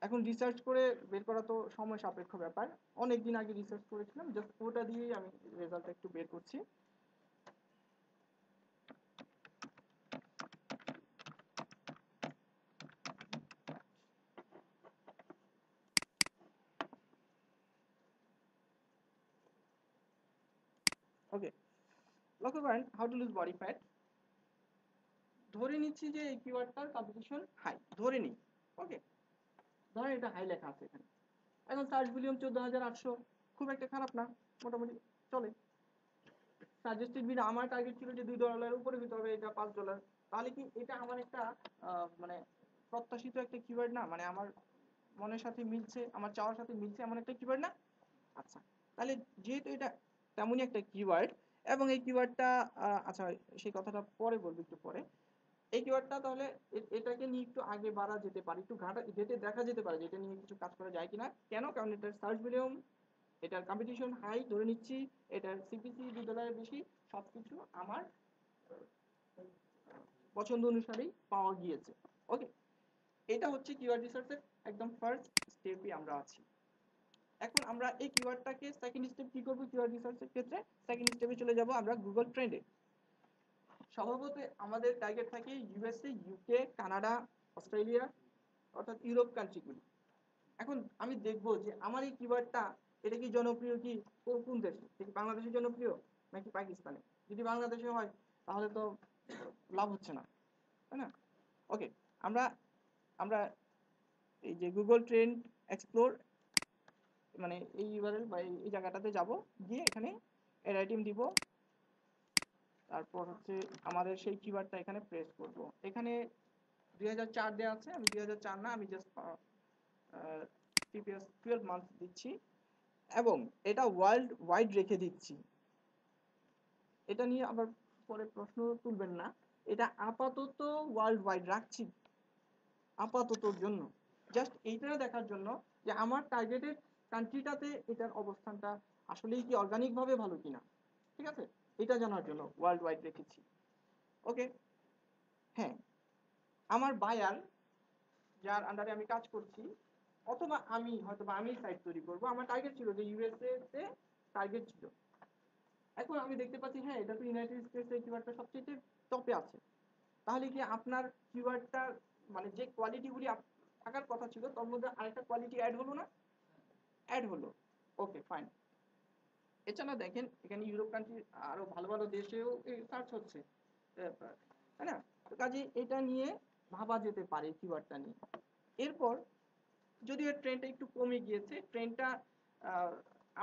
এখন রিসার্চ করে বের করা তো সময় সাপেক্ষ ব্যাপার, অনেক দিন আগে রিসার্চ করেছিলাম, জাস্ট ওটা দিয়েই আমি রেজাল্টটা একটু বের করছি। ওকে, লক্ষ্য করেন how to lose body fat, ধরে নিচ্ছি যে এই কিওয়ার্ডটার কম্পিটিশন হাই, ধরে নিই। ওকে, ধরেন এটা হাই লেখা আছে এখানে, এখন সার্চ ভলিউম 14,800, খুব একটা খারাপ না, মোটামুটি চলে। সাজেস্টেড বিড, আমার টার্গেট ছিল যে $2 উপরে দিতে হবে, এটা $5, তাহলে কি এটা আমার একটা মানে প্রত্যাশিত একটা কিওয়ার্ড না, মানে আমার মনের সাথে মিলছে, আমার চাওয়ার সাথে মিলছে এমন একটা কিওয়ার্ড না? আচ্ছা, তাহলে যেহেতু এটা তেমনই একটা কিওয়ার্ড, এবং এই কিওয়ার্ডটা আচ্ছা সেই কথাটা পরে বলবো, একটু পরে। এই কিওয়ার্ডটা তাহলে এটাকে নিয়ে একটু আগে বাড়া যেতে পারে, একটু ঘাটা যেতে দেখা যেতে পারে যে এটা নিয়ে কিছু কাজ করা যায় কিনা। কেন? কারণ এটার সার্চ ভলিউম, এটার কম্পিটিশন হাই, ধরে নিচ্ছি এটার সিপিসি $2 বেশি, সবকিছু আমার পছন্দ অনুসারেই পাওয়া গিয়েছে। ওকে, এটা হচ্ছে কিওয়ার্ড রিসার্চের একদম ফার্স্ট স্টেপে আমরা আছি। এখন আমরা এই কিওয়ার্ডটাকে সেকেন্ড স্টেপ কি করব কিওয়ার্ড রিসার্চের ক্ষেত্রে, সেকেন্ড স্টেপে চলে যাব আমরা গুগল ট্রেন্ডে। স্বভাবত আমাদের টার্গেট থাকে ইউএসএ, ইউকে, কানাডা, অস্ট্রেলিয়া, অর্থাৎ ইউরোপ কান্ট্রিগুলি। এখন আমি দেখবো যে আমার এই কিওয়ার্ডটা এটা কি জনপ্রিয়, কি কোন দেশে, এটা কি বাংলাদেশে জনপ্রিয় নাকি পাকিস্তানে। যদি বাংলাদেশে হয় তাহলে তো লাভ হচ্ছে না, তাই না? ওকে, আমরা আমরা এই যে গুগল ট্রেন্ড এক্সপ্লোর, মানে এই ইউআরএল বা এই জায়গাটাতে যাব, গিয়ে এখানে এড আইটেম দিব, তারপর হচ্ছে আমাদের সেই কিওয়ার্ডটা এখানে প্রেস করব। এখানে 2004 দেওয়া আছে, আমি 2004 না, আমি জাস্ট প্রিভিয়াস 12 মান্থ দিচ্ছি, এবং এটা ওয়ার্ল্ড ওয়াইড রেখে দিচ্ছি। এটা নিয়ে আবার পরে প্রশ্ন তুলবেন না, এটা আপাতত ওয়ার্ল্ড ওয়াইড রাখছি আপাততর জন্য, জাস্ট এইটা দেখার জন্য যে আমার টার্গেটেড কান্ট্রিটাতে এটার অবস্থানটা আসলেই কি অর্গানিক ভাবে ভালো কিনা, ঠিক আছে, এটা জানার জন্য ওয়ার্ল্ড ওয়াইড রেখেছি। ওকে, হ্যাঁ, আমার বায়ার যার আন্ডারে আমি কাজ করছি, অথবা আমি হয়তো বা আমি সাইট তৈরি করব, আমার টার্গেট ছিল যে ইউএসএ তে টার্গেট ছিল। এখন আমি দেখতে পাচ্ছি হ্যাঁ এটা তো ইউনাইটেড স্টেটসের কিওয়ার্ডটা সবচেয়ে টপে আছে, তাহলে কি আপনার কিওয়ার্ডটা মানে যে কোয়ালিটিগুলি থাকার কথা ছিল তার মধ্যে আরেকটা কোয়ালিটি অ্যাড হলো না? অ্যাড হলো। ওকে, ফাইন। এছাড়া দেখেন এখানে ইউরোপ কান্ট্রি আরো ভালো ভালো দেশেও সার্চ হচ্ছে, তাই না? তো কাজে এটা নিয়ে ভাবা যেতে পারে কিওয়ার্ডটা নিয়ে। এরপর যদিও ট্রেনটা একটু কমে গিয়েছে, ট্রেনটা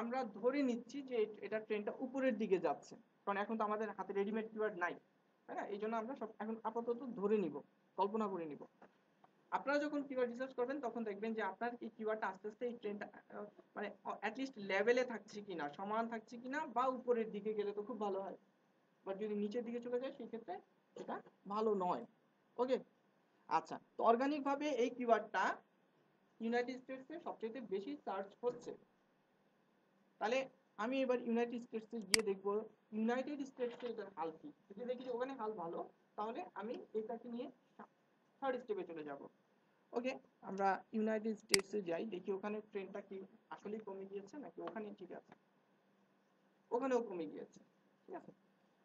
আমরা ধরে নিচ্ছি যে এটা ট্রেনটা উপরের দিকে যাচ্ছে, কারণ এখন তো আমাদের হাতে রেডিমেড কিওয়ার্ড নাই, তাই না? এই জন্য আমরা সব এখন আপাতত ধরে নিব, কল্পনা করে নিব। আপনারা যখন কিওয়ার্ড রিসার্চ করবেন তখন দেখবেন যে আপনার এই কিওয়ার্ডটা আস্তে আস্তে এই ট্রেনটা মানে অ্যাটলিস্ট লেভেলে থাকছে কিনা, সমান থাকছে কিনা, বা উপরের দিকে গেলে তো খুব ভালো হয়, বাট যদি নিচের দিকে চলে যায় সেই ক্ষেত্রে এটা ভালো নয়। ওকে, আচ্ছা, তো অর্গানিক ভাবে এই কিওয়ার্ডটা ইউনাইটেড স্টেটসে সবচেয়ে বেশি সার্চ হচ্ছে। তাহলে আমি এবার ইউনাইটেড স্টেটসে গিয়ে দেখবো ইউনাইটেড স্টেটসে এটার হাল কি। যদি দেখি যে ওখানে হাল ভালো, তাহলে আমি এটাকে নিয়ে থার্ড স্টেপে চলে যাব। ওকে, আমরা ইউনাইটেড স্টেটসে যাই, দেখি ওখানে ট্রেনটা কি আসলেই কমে গিয়েছে নাকি ওখানে ঠিক আছে। ওখানেও কমে গিয়েছে, ঠিক আছে।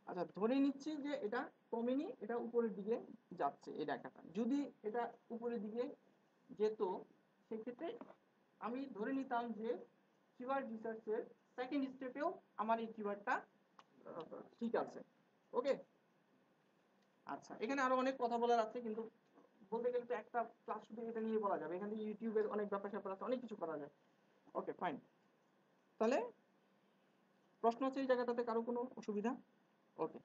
আচ্ছা, ধরে নিচ্ছি যে এটা কমেনি, এটা উপরের দিকে যাচ্ছে এই রেখাটা। যদি এটা উপরের দিকে যেত, সেক্ষেত্রে আমি ধরে নিতাম যে কিওয়ার্ড রিসার্চের সেকেন্ড স্টেপেও আমার এই কিওয়ার্ডটা ঠিক আছে। ওকে, আচ্ছা, এখানে আরো অনেক কথা বলার আছে, কিন্তু বলতে গেলে তো একটা ক্লাস শুধু এটা নিয়ে বলা যাবে, এখানে ইউটিউবের অনেক ব্যাপার স্যাপার আছে, অনেক কিছু করা যায়। ওকে, ফাইন। তাহলে প্রশ্ন আছে এই জায়গাটাতে কারো কোনো অসুবিধা? ওকে,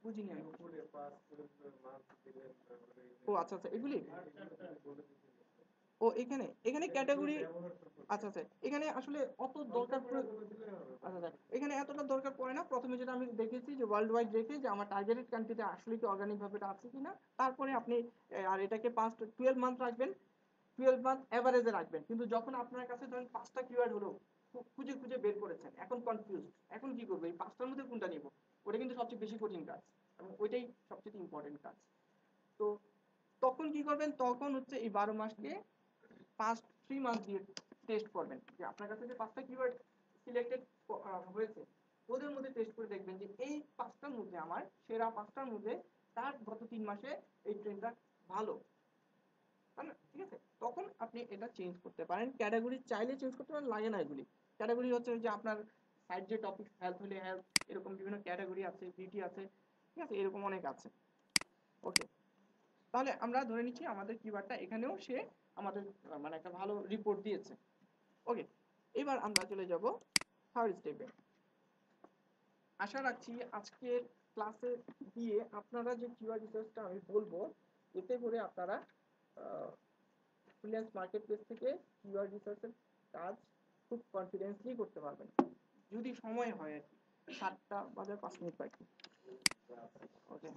বুঝিনি আমি। ও আচ্ছা আচ্ছা, এগুলি ও এখানে এখানে ক্যাটাগরি। আচ্ছা আচ্ছা, এখানে আসলে অত দরকার আচ্ছা আচ্ছা, এখানে এতটা দরকার পড়ে না। প্রথমে যেটা আমি দেখেছি যে ওয়ার্ল্ড ওয়াইড রেখে যে আমার টার্গেটেড কান্ট্রিতে আসলে কি অর্গানিক ভাবে এটা আছে কিনা, তারপরে আপনি আর এটাকে 12 মান্থ রাখবেন, 12 মান্থ এভারেজে রাখবেন। কিন্তু যখন আপনার কাছে ধরেন 5টা কিওয়ার্ড হলো, খুঁজে খুঁজে বের করেছেন, এখন কনফিউজ, এখন কি করবো, এই 5টার মধ্যে কোনটা নিব, ওটা কিন্তু সবচেয়ে বেশি কঠিন কাজ এবং ওইটাই সবচেয়ে ইম্পর্টেন্ট কাজ। তো তখন কি করবেন, তখন হচ্ছে এই 12 মাসকে ফার্স্ট 3 মান্থ দিয়ে টেস্ট করবেন যে আপনার কাছে যে 5টা কিওয়ার্ড সিলেক্টেড হয়েছে, ওদের মধ্যে টেস্ট করে দেখবেন যে এই 5টার মধ্যে আমার সেরা 5টার মধ্যে তার গত 3 মাসে এই ট্রেন্ডটা ভালো, তাই না? ঠিক আছে, তখন আপনি এটা চেঞ্জ করতে পারেন। ক্যাটাগরি চাইলে চেঞ্জ করতে পারেন, লাগে না এগুলি। ক্যাটাগরি হচ্ছে যে আপনার সাইড যে টপিক, হেলথ হলে হেলথ, এরকম বিভিন্ন ক্যাটাগরি আছে, বিউটি আছে, ঠিক আছে, এরকম অনেক আছে। ওকে, তাহলে আমরা ধরে নিচ্ছি আমাদের কিওয়ার্ডটা এখানেও সে আমাদের মানে একটা ভালো রিপোর্ট দিয়েছে। ওকে, এবার আমরা চলে যাব থার্ড স্টেপে। আশা রাখছি আজকের ক্লাসে দিয়ে আপনারা যে কিওয়ার্ড রিসার্চটা আমি বলবো, এতে করে আপনারা ফ্রিল্যান্স মার্কেটপ্লেস থেকে কিওয়ার্ড রিসার্চের কাজ খুব কনফিডেন্সলি করতে পারবেন, যদি সময় হয় আর কি। 7টা বাজার 5 মিনিট বাকি। ওকে,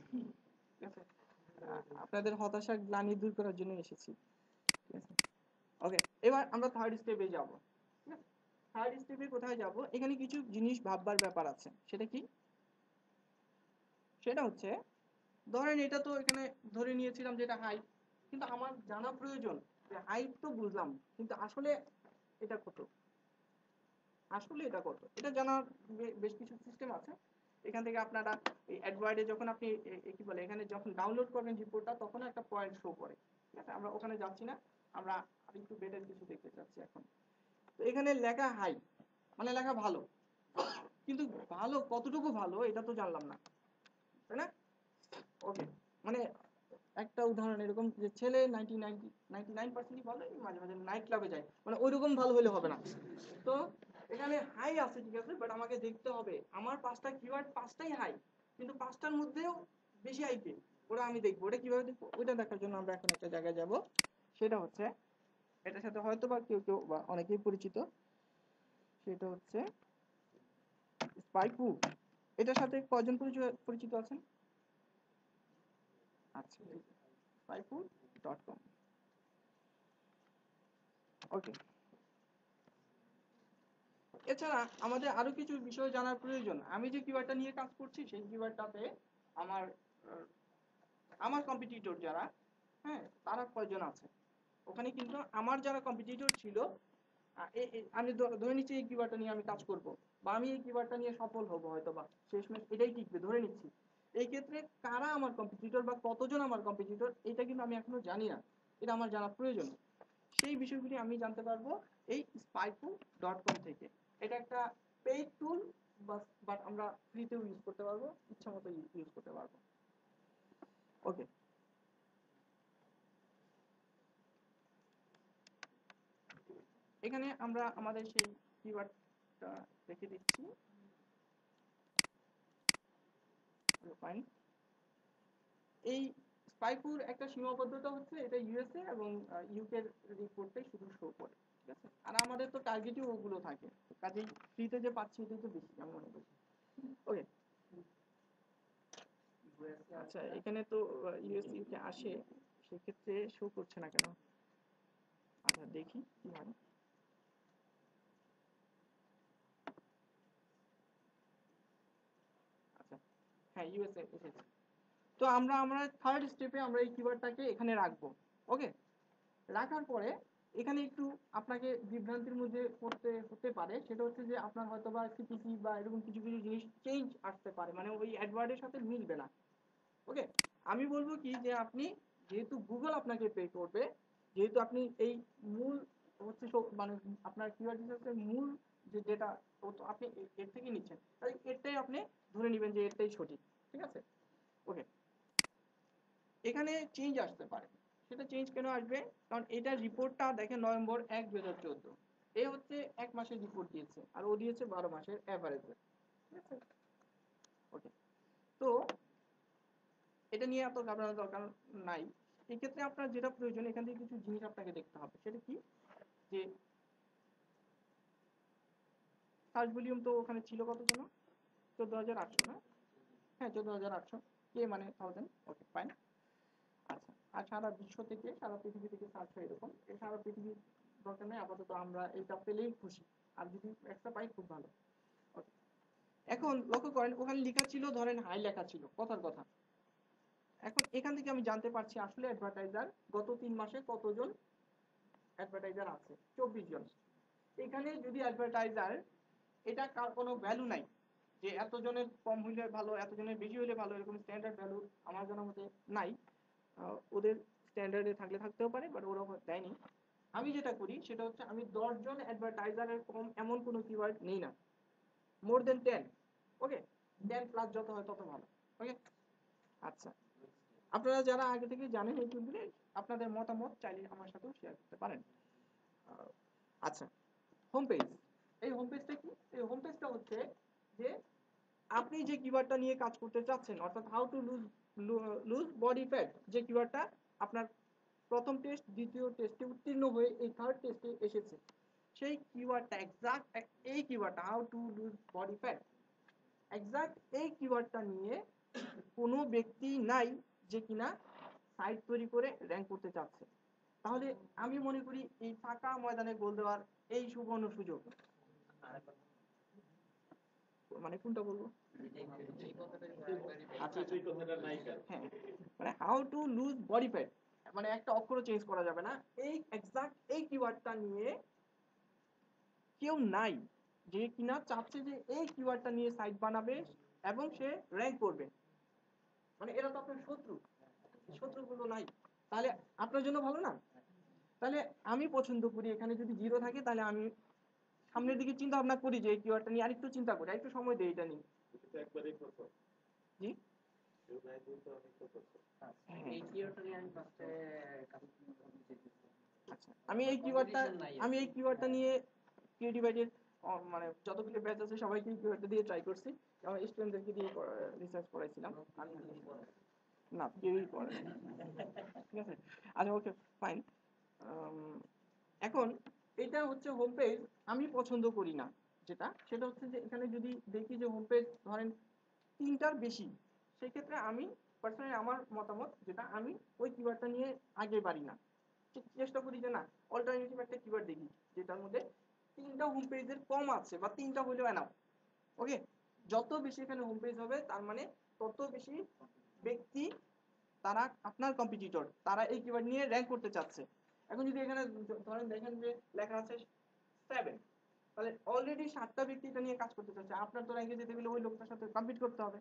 ঠিক আছে, আপনাদের হতাশা গ্লানি দূর করার জন্য এসেছি, ঠিক আছে। ওকে, এবার আমরা থার্ড স্টেপে যাব। ঠিক আছে, থার্ড স্টেপে কোথায় যাব, এখানে কিছু জিনিস ভাববার ব্যাপার আছে। সেটা কি? সেটা হচ্ছে, ধরেন এটা তো এখানে ধরে নিয়েছিলাম যে এটা হাইট, কিন্তু আমার জানা প্রয়োজন যে হাইট তো বুঝলাম, কিন্তু আসলে এটা কত, আসলে এটা কত, এটা জানার বেশ কিছু সিস্টেম আছে। এখান থেকে আপনারা এই অ্যাডওয়ার্ডে যখন আপনি কি বলে এখানে যখন ডাউনলোড করবেন রিপোর্টটা, তখন একটা পয়েন্ট শো করে। ঠিক আছে, আমরা ওখানে যাচ্ছি না, আমরা আরেকটু বেটার কিছু দেখতে চাচ্ছি এখন। তো এখানে লেখা হাই মানে লেখা ভালো, কিন্তু ভালো কতটুকু ভালো এটা তো জানলাম না, তাই না? ওকে, মানে একটা উদাহরণ এরকম যে ছেলে 99% ভালো, মাঝে মাঝে নাইট ক্লাবে যায়, মানে ওইরকম ভালো হলে হবে না। তো এখানে হাই আছে, ঠিক আছে, বাট আমাকে দেখতে হবে আমার 5টা কিওয়ার্ড 5টাই হাই, কিন্তু 5টার মধ্যেও বেশি আইপি, ওটা আমি দেখবো। ওটা কিভাবে দেখবো, ওইটা দেখার জন্য আমরা এখন একটা জায়গায় যাব। সেটা হচ্ছে, এটার সাথে হয়তো বা কেউ কেউ বা অনেকেই পরিচিত, সেটা হচ্ছে স্পাইকু। এটার সাথে কয়জন পরিচিত আছেন? আচ্ছা, spypool.com। ওকে, এছাড়া আমাদের আরো কিছু বিষয় জানার প্রয়োজন। আমি যে কিওয়ার্ডটা নিয়ে কাজ করছি, সেই কিওয়ার্ডটাতে আমার আমার কম্পিটিটর যারা, হ্যাঁ, তারা কয়জন আছে ওখানে। কিন্তু আমার যারা কম্পিটিটর ছিল, আমি ধরে নিচ্ছি এই কিওয়ার্ডটা নিয়ে আমি কাজ করব, বা আমি এই কিওয়ার্ডটা নিয়ে সফল হব হয়তো, বা শেষমেশ এটাই টিকবে ধরে নিচ্ছি। এই ক্ষেত্রে কারা আমার কম্পিটিটর বা কতজন আমার কম্পিটিটর, এটা কিন্তু আমি এখনো জানি না, এটা আমার জানা প্রয়োজন। সেই বিষয়গুলি আমি জানতে পারবো এই spypool.com থেকে। এটা একটা পেইড টুল, বাট আমরা ফ্রিতেও ইউজ করতে পারবো, ইচ্ছা মতো ইউজ করতে পারবো। ওকে, এখানে আমরা আমাদের সেই কিওয়ার্ডটা রেখে দিচ্ছি। ফাইন, এই স্পাইপুর একটা সীমাবদ্ধতা হচ্ছে এটা ইউএসএ এবং ইউকে রিপোর্টে শুধু শো করে, ঠিক আছে। আর আমাদের তো টার্গেটই ওগুলো থাকে, কাজেই ফ্রিতে যে পাচ্ছি এটাই তো বেশি, আমি মনে করি। ওকে, USA আচ্ছা এখানে তো ইউএসইউ কে আসে, সেক্ষেত্রে শো করছে না কেন? আচ্ছা দেখি কি হয়। আচ্ছা হ্যাঁ ইউএসএ এসেছে। তো আমরা থার্ড স্টেপে আমরা এই কিওয়ার্ডটাকে এখানে রাখবো। ওকে, রাখার পরে এখানে একটু আপনাকে বিভ্রান্তির মধ্যে পড়তে হতে পারে, সেটা হচ্ছে যে আপনার হয়তো বা সিপিসি বা এরকম কিছু কিছু জিনিস চেঞ্জ আসতে পারে, মানে ওই অ্যাডওয়ার্ডের সাথে মিলবে না। ওকে, আমি বলবো কি যে আপনি যেহেতু গুগল আপনাকে পে করবে, যেহেতু আপনি এই মূল হচ্ছে মানে আপনার কিওয়ার্ড রিসার্চের মূল যে ডেটা আপনি এর থেকে নিচ্ছেন, তাই এরটাই আপনি ধরে নেবেন যে এরটাই সঠিক। ঠিক আছে, ওকে। এখানে চেঞ্জ আসতে পারে, সেটা চেঞ্জ কেন আসবে? কারণ এটা রিপোর্টটা দেখেন নভেম্বর 1, 2014, এ হচ্ছে 1 মাসের রিপোর্ট দিয়েছে আর ও দিয়েছে 12 মাসের অ্যাভারেজ। ঠিক আছে, ওকে। তো এটা নিয়ে এত ঘাবড়ানোর দরকার নাই। এক্ষেত্রে আপনার যেটা প্রয়োজন, এখান থেকে কিছু জিনিস আপনাকে দেখতে হবে। সেটা কি? যে সার্চ ভলিউম তো ওখানে ছিল কত যেন, 14,800 না? হ্যাঁ 14,800, কে মানে 1000। Okay fine. আচ্ছা, আর সারা বিশ্ব থেকে, সারা পৃথিবী থেকে সার্চ হয় এরকম। এই সারা পৃথিবীর দরকার নেই আপাতত, আমরা এইটা পেলেই খুশি, আর যদি একটা পাই খুব ভালো। ওকে, এখন লক্ষ্য করেন ওখানে লেখা ছিল, ধরেন হাই লেখা ছিল কথার কথা। এখন এখান থেকে আমি জানতে পারছি আসলে অ্যাডভার্টাইজার গত 3 মাসে কতজন অ্যাডভার্টাইজার আছে, 24 জন। এখানে যদি অ্যাডভার্টাইজার, এটা কার কোনো ভ্যালু নাই যে এতজনের কম হইলে ভালো, এতজনের বেশি হইলে ভালো, এরকম স্ট্যান্ডার্ড ভ্যালু আমার জানার মতে নাই। ওদের স্ট্যান্ডার্ডে থাকলে থাকতেও পারে, বাট ওরা দেয়নি। আমি যেটা করি সেটা হচ্ছে আমি 10 জন অ্যাডভার্টাইজারের কম এমন কোনো কিওয়ার্ড নেই না, মোর দেন 10। ওকে, 10 প্লাস যত হয় তত ভালো। ওকে, আচ্ছা আপনারা যারা আগে থেকে জানেন এই টুলগুলি, আপনাদের মতামত চাইলে আমার সাথেও শেয়ার করতে পারেন। আচ্ছা, হোম পেজ। এই হোম পেজটা কি? এই হোম পেজটা হচ্ছে যে আপনি যে কিওয়ার্ডটা নিয়ে কাজ করতে চাচ্ছেন, অর্থাৎ how to lose body fat, যে কিওয়ার্ডটা আপনার প্রথম টেস্ট, দ্বিতীয় টেস্টে উত্তীর্ণ হয়ে এই থার্ড টেস্টে এসেছে, সেই কিওয়ার্ডটা এক্সাক্ট এই কিওয়ার্ডটা how to lose body fat, exact এই কিওয়ার্ডটা নিয়ে কোনো ব্যক্তি নাই যে কিনা সাইট তৈরি করে র্যাঙ্ক করতে চাচ্ছে। তাহলে আমি মনে করি এই ফাঁকা ময়দানে গোল দেওয়ার এই সুবর্ণ সুযোগ। মানে কোনটা বলবো? আচ্ছা এই কথাটা নাই কেন? হ্যাঁ, মানে how to lose body fat, মানে একটা অক্ষরও চেঞ্জ করা যাবে না। এই এক্সাক্ট এই কিওয়ার্ডটা নিয়ে কেউ নাই যে কিনা চাচ্ছে যে এই কিওয়ার্ডটা নিয়ে সাইট বানাবে এবং সে র্যাঙ্ক করবে। মানে এরা তো আপনার শত্রু, শত্রুগুলো নাই, তাহলে আপনার জন্য ভালো না? তাহলে আমি পছন্দ করি এখানে যদি জিরো থাকে, তাহলে আমি সামনের দিকে চিন্তা ভাবনা করি যে এই কিওয়ার্ডটা নিয়ে আরেকটু চিন্তা করি, আরেকটু সময় দেই এটা নিয়ে। এটা তো একবারেই প্রথম। জি, কেউ নাই বলতে অনেক তো প্রথম। এই কিওয়ার্ডটা নিয়ে আমি ফার্স্টে কাজ করতে। আচ্ছা আমি এই কিওয়ার্ডটা নিয়ে ক্রিয়েটিভাইটের মানে যতগুলো ব্যাচ আছে সবাইকে এই কিওয়ার্ডটা দিয়ে ট্রাই করছি, আমার স্টুডেন্টদেরকে দিয়ে রিসার্চ করাইছিলাম, না কেউই করে না। ঠিক আছে, আচ্ছা ওকে ফাইন। এখন এটা হচ্ছে হোম পেজ। আমি পছন্দ করি না যেটা, সেটা হচ্ছে যে এখানে যদি দেখি যে হোম পেজ ধরেন 3টার বেশি, সেক্ষেত্রে আমি পার্সোনালি আমার মতামত যেটা, আমি ওই কিওয়ার্ডটা নিয়ে আগে বাড়ি না, চেষ্টা করি যে না অল্টারনেটিভ একটা কিওয়ার্ড দেখি যেটার মধ্যে 3টা হোম পেজের কম আছে বা 3টা হইলেও এনাফ। ওকে, যত বেশি এখানে হোম পেজ হবে তার মানে তত বেশি ব্যক্তি, তারা আপনার কম্পিটিটর, তারা এই কিওয়ার্ড নিয়ে র্যাঙ্ক করতে চাচ্ছে। এখন যদি এখানে ধরেন দেখেন যে লেখা আছে 7, তাহলে অলরেডি 7টা ব্যক্তি এটা নিয়ে কাজ করতে চাচ্ছে, আপনার তো র্যাঙ্কে যেতে গেলে ওই লোকটার সাথে কম্পিট করতে হবে।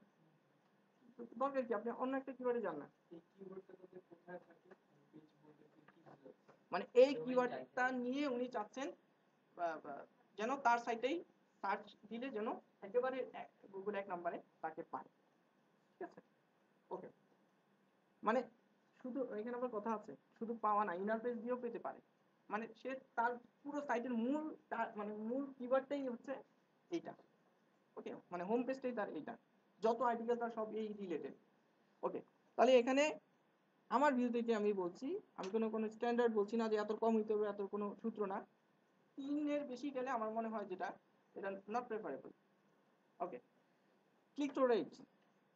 দরকার কি আপনি অন্য একটা কিওয়ার্ডে যান না। এই কিওয়ার্ডটা তাদের কোথায় থাকে, পেজ বলতে কি বোঝাচ্ছে? মানে এই কিওয়ার্ডটা নিয়ে উনি চাচ্ছেন যেন তার সাইটেই সার্চ দিলে যেন একেবারে গুগল 1 নম্বরে তাকে পায়। ঠিক আছে, ওকে। মানে শুধু এখানে আবার কথা আছে, শুধু পাওয়া না, ইন্টারফেস দিয়েও পেতে পারে। মানে সে তার পুরো সাইটের মূল মানে মূল কিওয়ার্ডটাই হচ্ছে এইটা। ওকে, মানে হোম পেজটাই তার এইটা, যত আর্টিকেল তার সব এই রিলেটেড। ওকে, তাহলে এখানে আমার ভিউ থেকে আমি বলছি, আমি কোনো স্ট্যান্ডার্ড বলছি না যে এত কম হইতে হবে, এত কোনো সূত্র না। 3-এর বেশি গেলে আমার মনে হয় যেটা এটা not preferable. Okay, click through rate.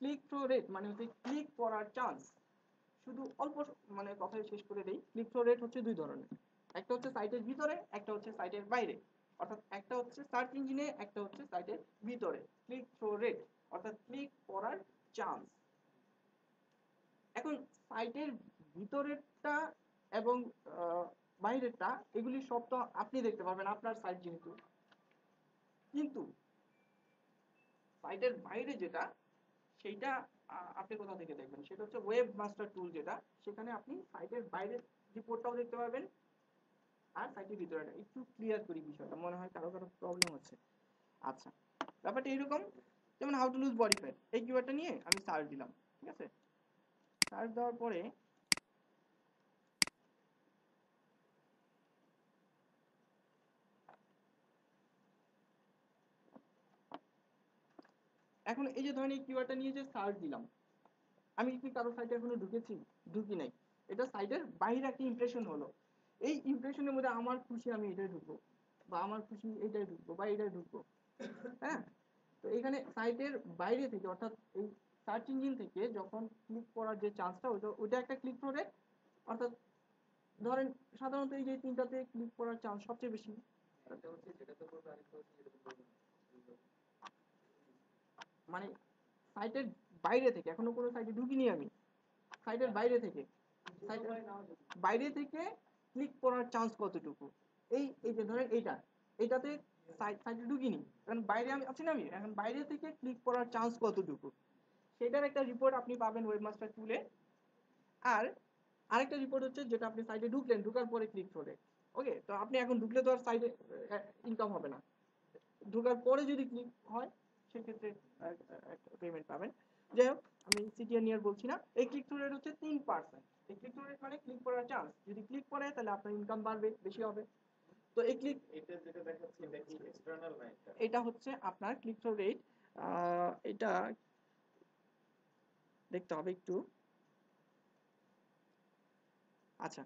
Click through rate মানে হচ্ছে ক্লিক করার চান্স। শুধু অল্প মানে কথায় শেষ করে দেই, ক্লিক থ্রু রেট হচ্ছে দুই ধরনের, একটা হচ্ছে সাইটের ভিতরে, একটা হচ্ছে সাইটের বাইরে। অর্থাৎ একটা হচ্ছে সার্চ ইঞ্জিনে, একটা হচ্ছে সাইটের ভিতরে। ক্লিক থ্রু রেট অর্থাৎ ক্লিক করার চান্স। এখন সাইটের ভিতরেরটা এবং বাইরেরটা এগুলি সব তো আপনি দেখতে পারবেন আপনার সাইট যেহেতু, কিন্তু সাইটের বাইরে যেটা সেইটা আপনি কোথা থেকে দেখবেন, সেটা হচ্ছে ওয়েব মাস্টার টুল যেটা, সেখানে আপনি সাইটের বাইরের রিপোর্টটাও দেখতে পারবেন আর সাইটের ভিতরে। একটু ক্লিয়ার করি বিষয়টা, মনে হয় কারো কারো প্রবলেম হচ্ছে। আচ্ছা, ব্যাপারটা এরকম, যেমন how to lose body fat, এই কিওয়ার্ডটা নিয়ে আমি সার্চ দিলাম, ঠিক আছে? সার্চ দেওয়ার পরে এখন এই যে ধরেন এই কিওয়ার্ডটা নিয়ে যে সার্চ দিলাম, আমি কি কারো সাইটে এখনো ঢুকেছি? ঢুকি নাই। এটা সাইটের বাইরে একটা ইমপ্রেশন হলো, এই ইমপ্রেশনের মধ্যে আমার খুশি আমি এটাই ঢুকবো, বা আমার খুশি এটাই ঢুকবো, বা এটাই ঢুকবো। হ্যাঁ, তো এখানে সাইটের বাইরে থেকে অর্থাৎ এই সার্চ ইঞ্জিন থেকে যখন ক্লিক করার যে চান্সটা, ওইটা একটা ক্লিক করে, অর্থাৎ ধরেন সাধারণত এই যে তিনটাতে ক্লিক করার চান্স সবচেয়ে বেশি। একটা হচ্ছে যেটাতে করবে, আরেকটা হচ্ছে যেটাতে করবে না। মানে সাইটের বাইরে থেকে, এখনো কোনো সাইটে ঢুকিনি আমি, সাইটের বাইরে থেকে, বাইরে থেকে ক্লিক করার চান্স কতটুকু, এই এই যে ধরেন এইটাতে সাইটে ঢুকিনি, কারণ বাইরে আমি আছি না, আমি এখন বাইরে থেকে ক্লিক করার চান্স কতটুকু, সেটার একটা রিপোর্ট আপনি পাবেন ওয়েবমাস্টার টুলে। আর আরেকটা রিপোর্ট হচ্ছে যেটা আপনি সাইটে ঢুকলেন, ঢুকার পরে ক্লিক করে, ওকে, তো আপনি এখন ঢুকলে তো আর সাইটে ইনকাম হবে না, ঢোকার পরে যদি ক্লিক হয় সেক্ষেত্রে পেমেন্ট পাবেন। যাই হোক, আমি সিটিআর নিয়ে আর বলছি না। এই ক্লিক থ্রু রেট হচ্ছে 3%। এই ক্লিক থ্রু রেট মানে ক্লিক করার চান্স, যদি ক্লিক করে তাহলে আপনার ইনকাম বাড়বে, বেশি হবে। তো এই ক্লিক, এটা যেটা দেখাচ্ছে এটা কি এক্সটার্নাল না এটা? এটা হচ্ছে আপনার ক্লিক থ্রু রেট। এটা দেখতে হবে একটু। আচ্ছা,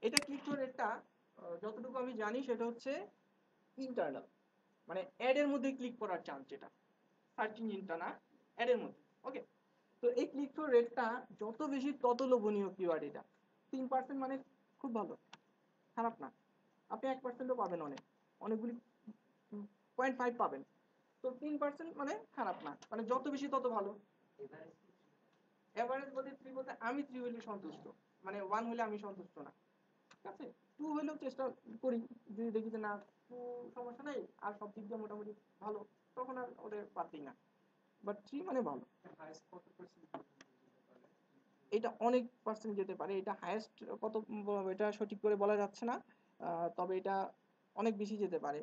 এটা ক্লিক থ্রু রেটটা যতটুকু আমি জানি সেটা হচ্ছে ইন্টারনাল, মানে অ্যাড এর মধ্যে ক্লিক করার চান্স, যেটা সার্চ ইঞ্জিনটা না, অ্যাড এর মধ্যে। ওকে, তো এই ক্লিক থ্রু রেটটা যত বেশি তত লোভনীয় কিওয়ার্ড এটা। 3% মানে খুব ভালো, খারাপ না। আপনি 1%ও পাবেন, অনেকগুলি 0.5 পাবেন, তো 3% মানে খারাপ না, মানে যত বেশি তত ভালো। এভারেজ বলতে 3 বলতে আমি 3 হইলে সন্তুষ্ট, মানে 1 হলে আমি সন্তুষ্ট না, ঠিক আছে? 2 হইলেও চেষ্টা করি, যদি দেখি যে না 2 সমস্যা নাই আর সব দিক দিয়ে মোটামুটি ভালো, তখন আর ওদের বাদ দিই না, বাট 3 মানে ভালো। হাইস্ট কত পার্সেন্ট যেতে পারে? এটা অনেক পার্সেন্ট যেতে পারে, এটা হাইয়েস্ট কত এটা সঠিক করে বলা যাচ্ছে না, তবে এটা অনেক বেশি যেতে পারে,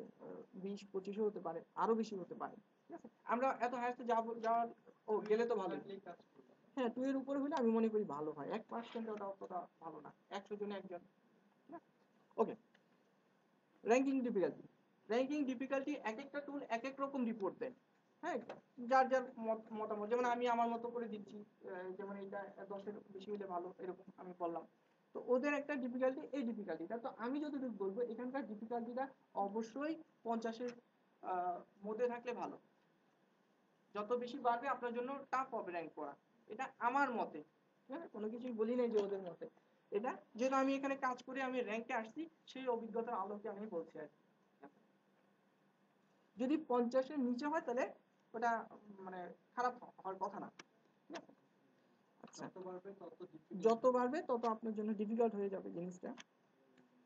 20-25ও হতে পারে, আরো বেশি হতে পারে, ঠিক আছে? আমরা এত হাইয়েস্ট যাওয়ার গেলে তো ভালো। কাজ করবে। হ্যাঁ, 2 এর উপরে হলে আমি মনে করি ভালো হয়, 1% ওটা অতটা ভালো না, 100 জনে একজন। ওকে, র্যাঙ্কিং ডিফিকাল্টি। র্যাঙ্কিং ডিফিকাল্টি এক একটা টুল এক এক রকম রিপোর্ট দেয়। হ্যাঁ, যার যার মতামত, যেমন আমি আমার মতো করে দিচ্ছি, যেমন এটা 10-এর বেশি হলে ভালো, এরকম আমি বললাম। তো ওদের একটা ডিফিকাল্টি, এই ডিফিকাল্টিটা তো আমি যতটুকু বলবো এখানকার ডিফিকাল্টিটা অবশ্যই 50-এর মধ্যে থাকলে ভালো। যত বেশি বাড়বে আপনার জন্য টাফ হবে র্যাঙ্ক করা, এটা আমার মতে। হ্যাঁ, কোনো কিছুই বলি নাই যে ওদের মতে, এটা যেহেতু আমি এখানে কাজ করে আমি র্যাঙ্কে আসছি, সেই অভিজ্ঞতার আলোকে আমি বলছি আর কি। যদি 50-এর নিচে হয় তাহলে ওটা মানে খারাপ হওয়ার কথা না, ঠিক আছে? আচ্ছা, যত বাড়বে তত আপনার জন্য ডিফিকাল্ট হয়ে যাবে জিনিসটা,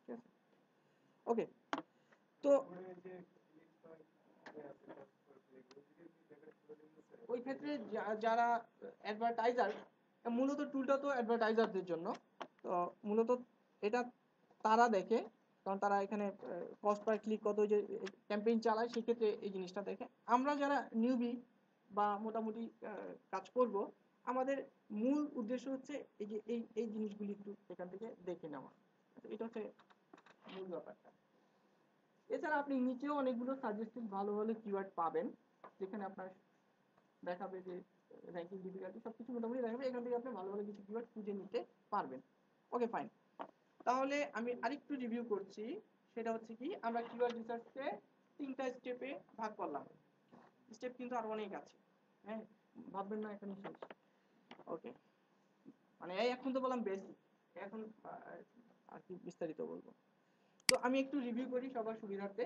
ঠিক আছে? ওকে, তো ওই ক্ষেত্রে যারা অ্যাডভার্টাইজার, মূলত টুলটা তো অ্যাডভার্টাইজারদের জন্য, তো মূলত এটা তারা দেখে, কারণ তারা এখানে কস্ট পার ক্লিক কত যে ক্যাম্পেইন চালায়, সেক্ষেত্রে এই জিনিসটা দেখে। আমরা যারা নিউবি বা মোটামুটি কাজ করব, আমাদের মূল উদ্দেশ্য হচ্ছে এই যে এই জিনিসগুলি একটু এখান থেকে দেখে নেওয়া, এটা হচ্ছে মূল ব্যাপারটা। এছাড়া আপনি নিচেও অনেকগুলো সাজেস্টেড ভালো ভালো কিওয়ার্ড পাবেন, যেখানে আপনার দেখাবে যে র্যাঙ্কিং ডিফিকাল্টি সবকিছু মোটামুটি দেখাবে, এখান থেকে আপনি ভালো ভালো কিছু কিওয়ার্ড খুঁজে নিতে পারবেন। ওকে, ফাইন। তাহলে আমি আরেকটু রিভিউ করছি, সেটা হচ্ছে কি, আমরা কিওয়ার্ড রিসার্চকে 3টা স্টেপে ভাগ করলাম। স্টেপ কিন্তু আরো অনেক আছে, হ্যাঁ, ভাববেন না এখানে শেষ। ওকে, মানে এই এখন তো বললাম বেসিক, এখন আর কি বিস্তারিত বলবো। তো আমি একটু রিভিউ করি সবার সুবিধার্থে।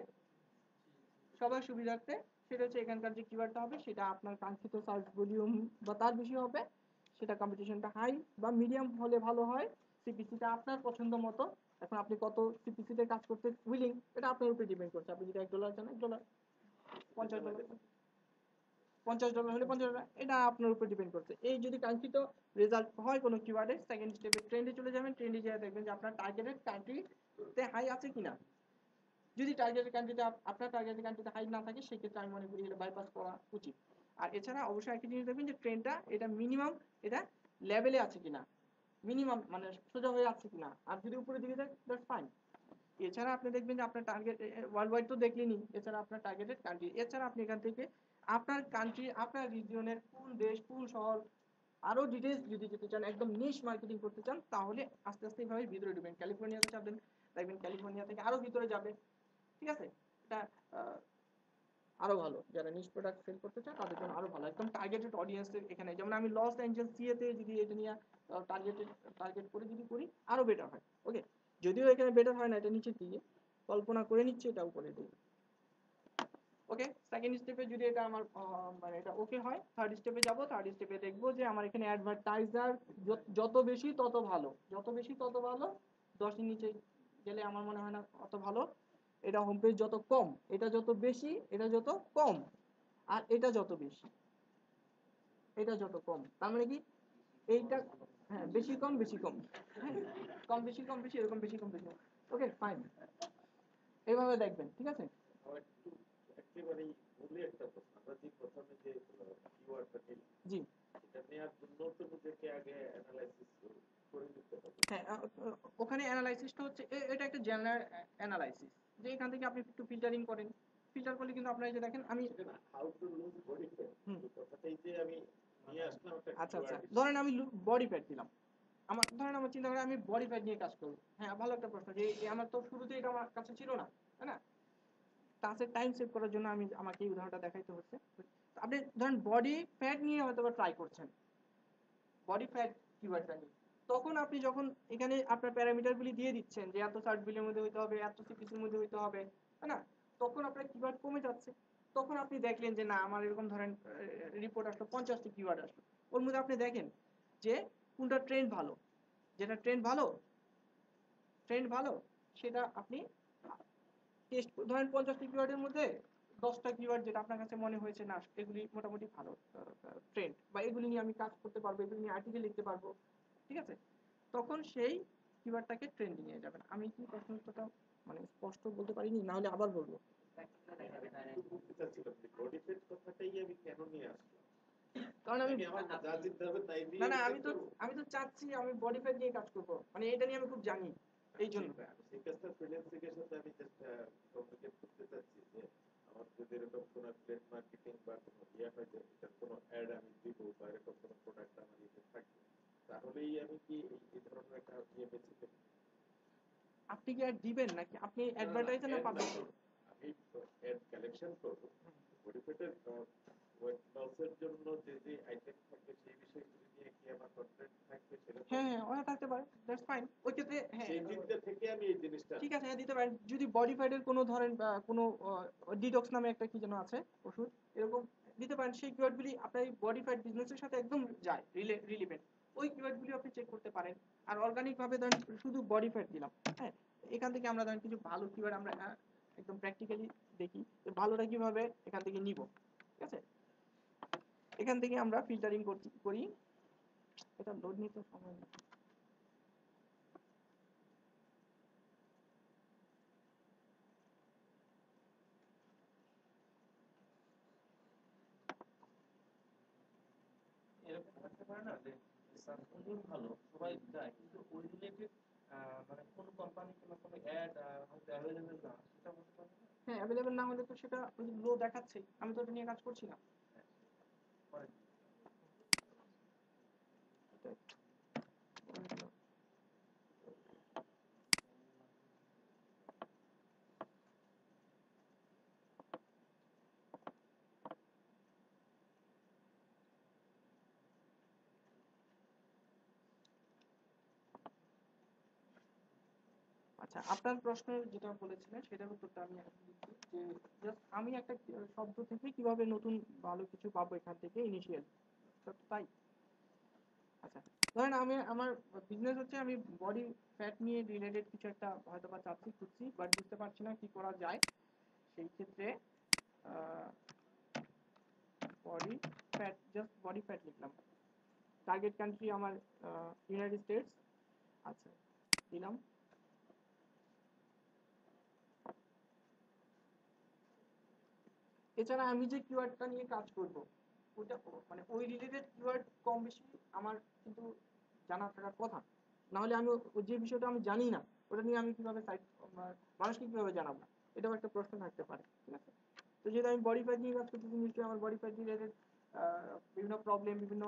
সেটা হচ্ছে এখানকার যে কিওয়ার্ডটা হবে সেটা আপনার কাঙ্ক্ষিত সার্চ ভলিউম বা তার বেশি হবে, সেটা কম্পিটিশনটা হাই বা মিডিয়াম হলে ভালো হয়, সিপিসিটা আপনার পছন্দ মতো। এখন আপনি কত সিপিসিতে কাজ করতে উইলিং এটা আপনার উপরে ডিপেন্ড করছে। আপনি যদি $1 চান $1, $50, $50 হলে $50, এটা আপনার উপর ডিপেন্ড করছে। এই যদি কাঙ্ক্ষিত রেজাল্ট হয় কোনো কিওয়ার্ডে, সেকেন্ড স্টেপে ট্রেন্ডে চলে যাবেন। ট্রেন্ডে গিয়ে দেখবেন যে আপনার টার্গেটেড কান্ট্রিতে হাই আছে কিনা। যদি টার্গেটেড কান্ট্রিতে আপনার টার্গেটেড কান্ট্রিতে হাই না থাকে, সেক্ষেত্রে আমি মনে করি এটা বাইপাস করা উচিত। আর এছাড়া অবশ্যই একটা জিনিস দেখবেন যে ট্রেন্ডটা এটা মিনিমাম এটা লেভেলে আছে কিনা, মিনিমাম মানে সোজা হয়ে আছে কিনা। আর যদি উপরে দিকে যায় দ্যাটস ফাইন। এছাড়া আপনি দেখবেন যে আপনার টার্গেট ওয়ার্ল্ড ওয়াইড তো দেখলেনই, এছাড়া আপনার টার্গেটেড কান্ট্রি, এছাড়া আপনি এখান থেকে আপনার কান্ট্রি, আপনার রিজিয়নের কোন দেশ, কোন শহর, আরো ডিটেলস যদি যেতে চান, একদম নিশ মার্কেটিং করতে চান, তাহলে আস্তে আস্তে এইভাবে ভিতরে ঢুকবেন। ক্যালিফোর্নিয়াতে চাপবেন, দেখবেন ক্যালিফোর্নিয়া থেকে আরো ভিতরে যাবে। ঠিক আছে, এটা আরো ভালো। যারা নিশ প্রোডাক্ট সেল করতে চান তাদের জন্য আরো ভালো, একদম টার্গেটেড অডিয়েন্সের এখানে। যেমন আমি লস অ্যাঞ্জেলস সিএতে যদি এটা নিয়ে টার্গেট করে যদি করি, আরো বেটার হয়। ওকে, যদিও এখানে বেটার হয় না, এটা নিচে দিয়ে কল্পনা করে নিচ্ছে, এটা উপরে দিয়ে। ওকে, সেকেন্ড স্টেপে যদি এটা আমার মানে এটা ওকে হয়, থার্ড স্টেপে যাব। থার্ড স্টেপে দেখবো যে আমার এখানে অ্যাডভার্টাইজার যত বেশি তত ভালো, যত বেশি তত ভালো। 10-এর নিচে গেলে আমার মনে হয় না অত ভালো। এটা হোম পেজ যত কম, এটা যত বেশি, এটা যত কম, আর এটা যত বেশি, এটা যত কম, তার মানে কি এইটা, হ্যাঁ বেশি কম বেশি কম, হ্যাঁ কম বেশি কম বেশি, এরকম বেশি কম বেশি। ওকে ফাইন, এইভাবে দেখবেন। ঠিক আছে, আমার একটু একেবারেই ভুলে একটা প্রশ্ন, আমরা যে প্রথমে যে কিওয়ার্ডটা নিলাম, জি এটা নেওয়ার জন্য তো নিজেকে আগে অ্যানালাইসিস করে নিতে হবে। হ্যাঁ, ওখানে অ্যানালাইসিসটা হচ্ছে এটা একটা জেনারেল অ্যানালাইসিস, যে এখান থেকে আপনি একটু ফিল্টারিং করেন। ফিল্টার করলে কিন্তু আপনারা এই যে দেখেন আমি how to lose body fat, কথাটাই যে আমি নিয়ে আসলাম একটা আচ্ছা আচ্ছা, কিওয়ার্ড। ধরেন আমি বডি ফ্যাট দিলাম, ধরেন আমার চিন্তা করে আমি বডি ফ্যাট নিয়ে কাজ করবো। হ্যাঁ, ভালো একটা প্রশ্ন, যে আমার তো শুরুতে এটা আমার কাছে ছিল না, তাই না? কাছে টাইম সেভ করার জন্য আমাকে এই উদাহরণটা দেখাইতে হচ্ছে। আপনি ধরেন বডি ফ্যাট নিয়ে হয়তো ট্রাই করছেন, বডি ফ্যাট কিওয়ার্ডটা নিয়ে। তখন আপনি যখন এখানে আপনার প্যারামিটারগুলি দিয়ে দিচ্ছেন যে এত সার্চ বিলের মধ্যে হইতে হবে, এত সিপিসির মধ্যে হইতে হবে, তাই না? তখন আপনার কিওয়ার্ড কমে যাচ্ছে। তখন আপনি দেখলেন যে না, আমার এরকম ধরেন রিপোর্ট আসলো 50টি কিওয়ার্ড আসলো, ওর মধ্যে আপনি দেখেন যে কোনটা ট্রেন্ড ভালো, যেটা ট্রেন্ড ভালো সেটা আপনি টেস্ট ধরেন 50টি কিওয়ার্ডের মধ্যে 10টা কিওয়ার্ড যেটা আপনার কাছে মনে হয়েছে না এগুলি মোটামুটি ভালো ট্রেন্ড, বা এগুলি নিয়ে আমি কাজ করতে পারবো, এগুলি নিয়ে আর্টিকেল লিখতে পারবো। ঠিক আছে, তখন সেই কিওয়ার্ডটাকে ট্রেন্ডে নিয়ে যাবেন। আমি কি প্রশ্নটা মানে স্পষ্ট বলতে পারিনি, না হলে আবার বলবো। বলতে চাচ্ছিলাম যে বডি ফ্যাট কথাটাই আমি কেন নিয়ে আসলাম, কারণ আমি নাকি আমার যা চিন্তা হবে তাই না দিয়ে না, check করবো? আমি তো চাচ্ছি আমি বডি ফ্যাট নিয়ে কাজ করবো, মানে এটা নিয়ে আমি খুব জানি, এই জন্য। সেই কাজটা ফ্রিল্যান্সিংয়ের সাথে আমি জাস্ট কমিউনিকেট করতে চাচ্ছি যে আমার যদি এরকম কোনো ট্রেড মার্কেটিং বা কোনো হয় যে এটার কোনো অ্যাড আমি দিব বা এরকম কোনো প্রোডাক্ট আমার ইয়ে থাকবে, তাহলেই আমি কি এই ধরনের একটা ইয়ে বেছে নেব? আপনি কি আর দিবেন নাকি আপনি অ্যাডভার্টাইজার না ad পাবলিশ? না, আমি অ্যাড কালেকশন করবো। বডি ফ্যাটের ওয়েট লসের জন্য যে যে আইটেম থাকবে সেই বিষয়গুলি নিয়ে কি আমার কন্টেন্ট থাকবে, সেটা তো হ্যাঁ হ্যাঁ, ওটা থাকতে পারে, দ্যাটস ফাইন। ওই ক্ষেত্রে হ্যাঁ সেই চিন্তা থেকে আমি এই জিনিসটা ঠিক আছে, হ্যাঁ দিতে পারেন। যদি বডি ফাইটের কোনো ধরেন কোনো ডিটক্স নামে একটা কি যেন আছে ওষুধ, এরকম দিতে পারেন। সেই কিওয়ার্ডগুলি আপনার বডি ফাইট বিজনেসের সাথে একদম যায়, রিলেভেন্ট, ওই কিওয়ার্ডগুলি আপনি চেক করতে পারেন। আর অর্গানিক ভাবে ধরেন শুধু বডি ফাইট দিলাম, হ্যাঁ এখান থেকে আমরা ধরেন কিছু ভালো কিওয়ার্ড আমরা একদম প্র্যাকটিক্যালি দেখি যে ভালোটা কিভাবে এখান থেকে নিব। ঠিক আছে, এখান থেকে আমরা ফিল্টারিং করি। এটা লোড নিতে সময় নেই। এরকম থাকতে পারে না যে সার্চ ইঞ্জিন ভালো সবাই যায়, কিন্তু ওই রিলেটেড মানে কোন কোম্পানি কিংবা কোনো অ্যাড হয়তো অ্যাভেলেবেল না, সেটা বলতে পারবে না। হ্যাঁ, অ্যাভেলেবেল না হলে তো সেটা লো দেখাচ্ছে, আমি তো এটা নিয়ে কাজ করছি না। পরে আচ্ছা, আপনার প্রশ্ন যেটা বলেছিলেন সেটার উত্তরটা আমি এখন দিচ্ছি যে জাস্ট আমি একটা শব্দ থেকে কিভাবে নতুন ভালো কিছু পাবো এখান থেকে ইনিশিয়াল, তাই। আচ্ছা, ধরেন আমি আমার বিজনেস হচ্ছে আমি বডি ফ্যাট নিয়ে রিলেটেড কিছু একটা হয়তো বা চাচ্ছি খুঁজছি, বাট বুঝতে পারছি না কি করা যায়। সেই ক্ষেত্রে body fat, just body fat লিখলাম। টার্গেট কান্ট্রি আমার ইউনাইটেড স্টেটস। আচ্ছা, দিলাম। এছাড়া আমি যে কিওয়ার্ডটা নিয়ে কাজ করব ওটা মানে ওই রিলেটেড কিওয়ার্ড কম বেশি আমার কিন্তু জানা থাকার কথা, না হলে আমি যে বিষয়টা আমি জানি না ওটা নিয়ে আমি কিভাবে সাইট মানুষকে কিভাবে জানাবো, এটাও একটা প্রশ্ন থাকতে পারে। ঠিক আছে, তো যেহেতু আমি বডি ফ্যাট নিয়ে কাজ করতেছি, নিশ্চয়ই আমার বডি ফ্যাট রিলেটেড বিভিন্ন প্রবলেম, বিভিন্ন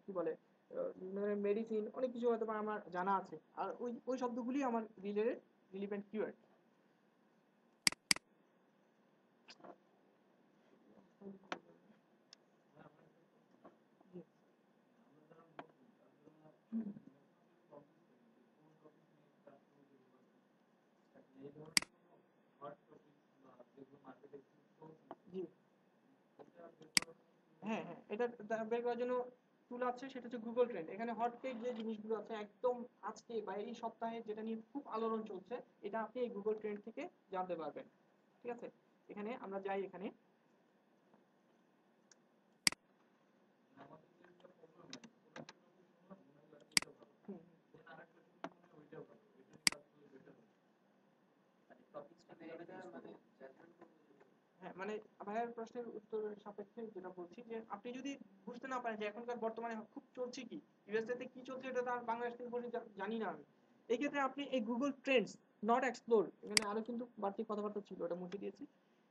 কি বলে মেডিসিন, অনেক কিছু হয়তো আমার জানা আছে, আর ওই ওই শব্দগুলি আমার রিলেটেড রিলিভেন্ট কিওয়ার্ড। এই ধরনের কোনো হট টপিক বা যেগুলো মার্কেটে খুব চলছে জি, এটা বের করার জন্য হ্যাঁ হ্যাঁ, এটা বের করার জন্য টুল আছে, সেটা হচ্ছে গুগল ট্রেন্ড। এখানে হটকেক যে জিনিসগুলো আছে একদম আজকে বা এই সপ্তাহে যেটা নিয়ে খুব আলোড়ন চলছে, এটা আপনি এই গুগল ট্রেন্ড থেকে জানতে পারবেন। ঠিক আছে, এখানে আমরা যাই, এখানে আমাদের যেটা প্রবলেম হয় কোনো একটা টপিক শুনলাম মনে হলো এটা ভালো, হুম, দেন আরেকটা শুনলাম মনে হয় ওইটাও ভালো, ওইটা নিয়ে কাজ করলে বেটার হবে। মানে টপিকসটা কিভাবে চুজ করব? হ্যাঁ, মানে ভাইয়ের প্রশ্নের উত্তরের সাপেক্ষে যেটা বলছি যে আপনি যদি বুঝতে না পারেন যে এখনকার বর্তমানে খুব চলছে কি, ইউএসএ তে কি চলছে, এটা তার বাংলাদেশ থেকে বলে জানি না আমি, এই ক্ষেত্রে আপনি এই গুগল ট্রেন্ডস নট এক্সপ্লোর, এখানে আরো কিন্তু বাড়তি কথাবার্তা ছিল, ওটা মুছে দিয়েছি।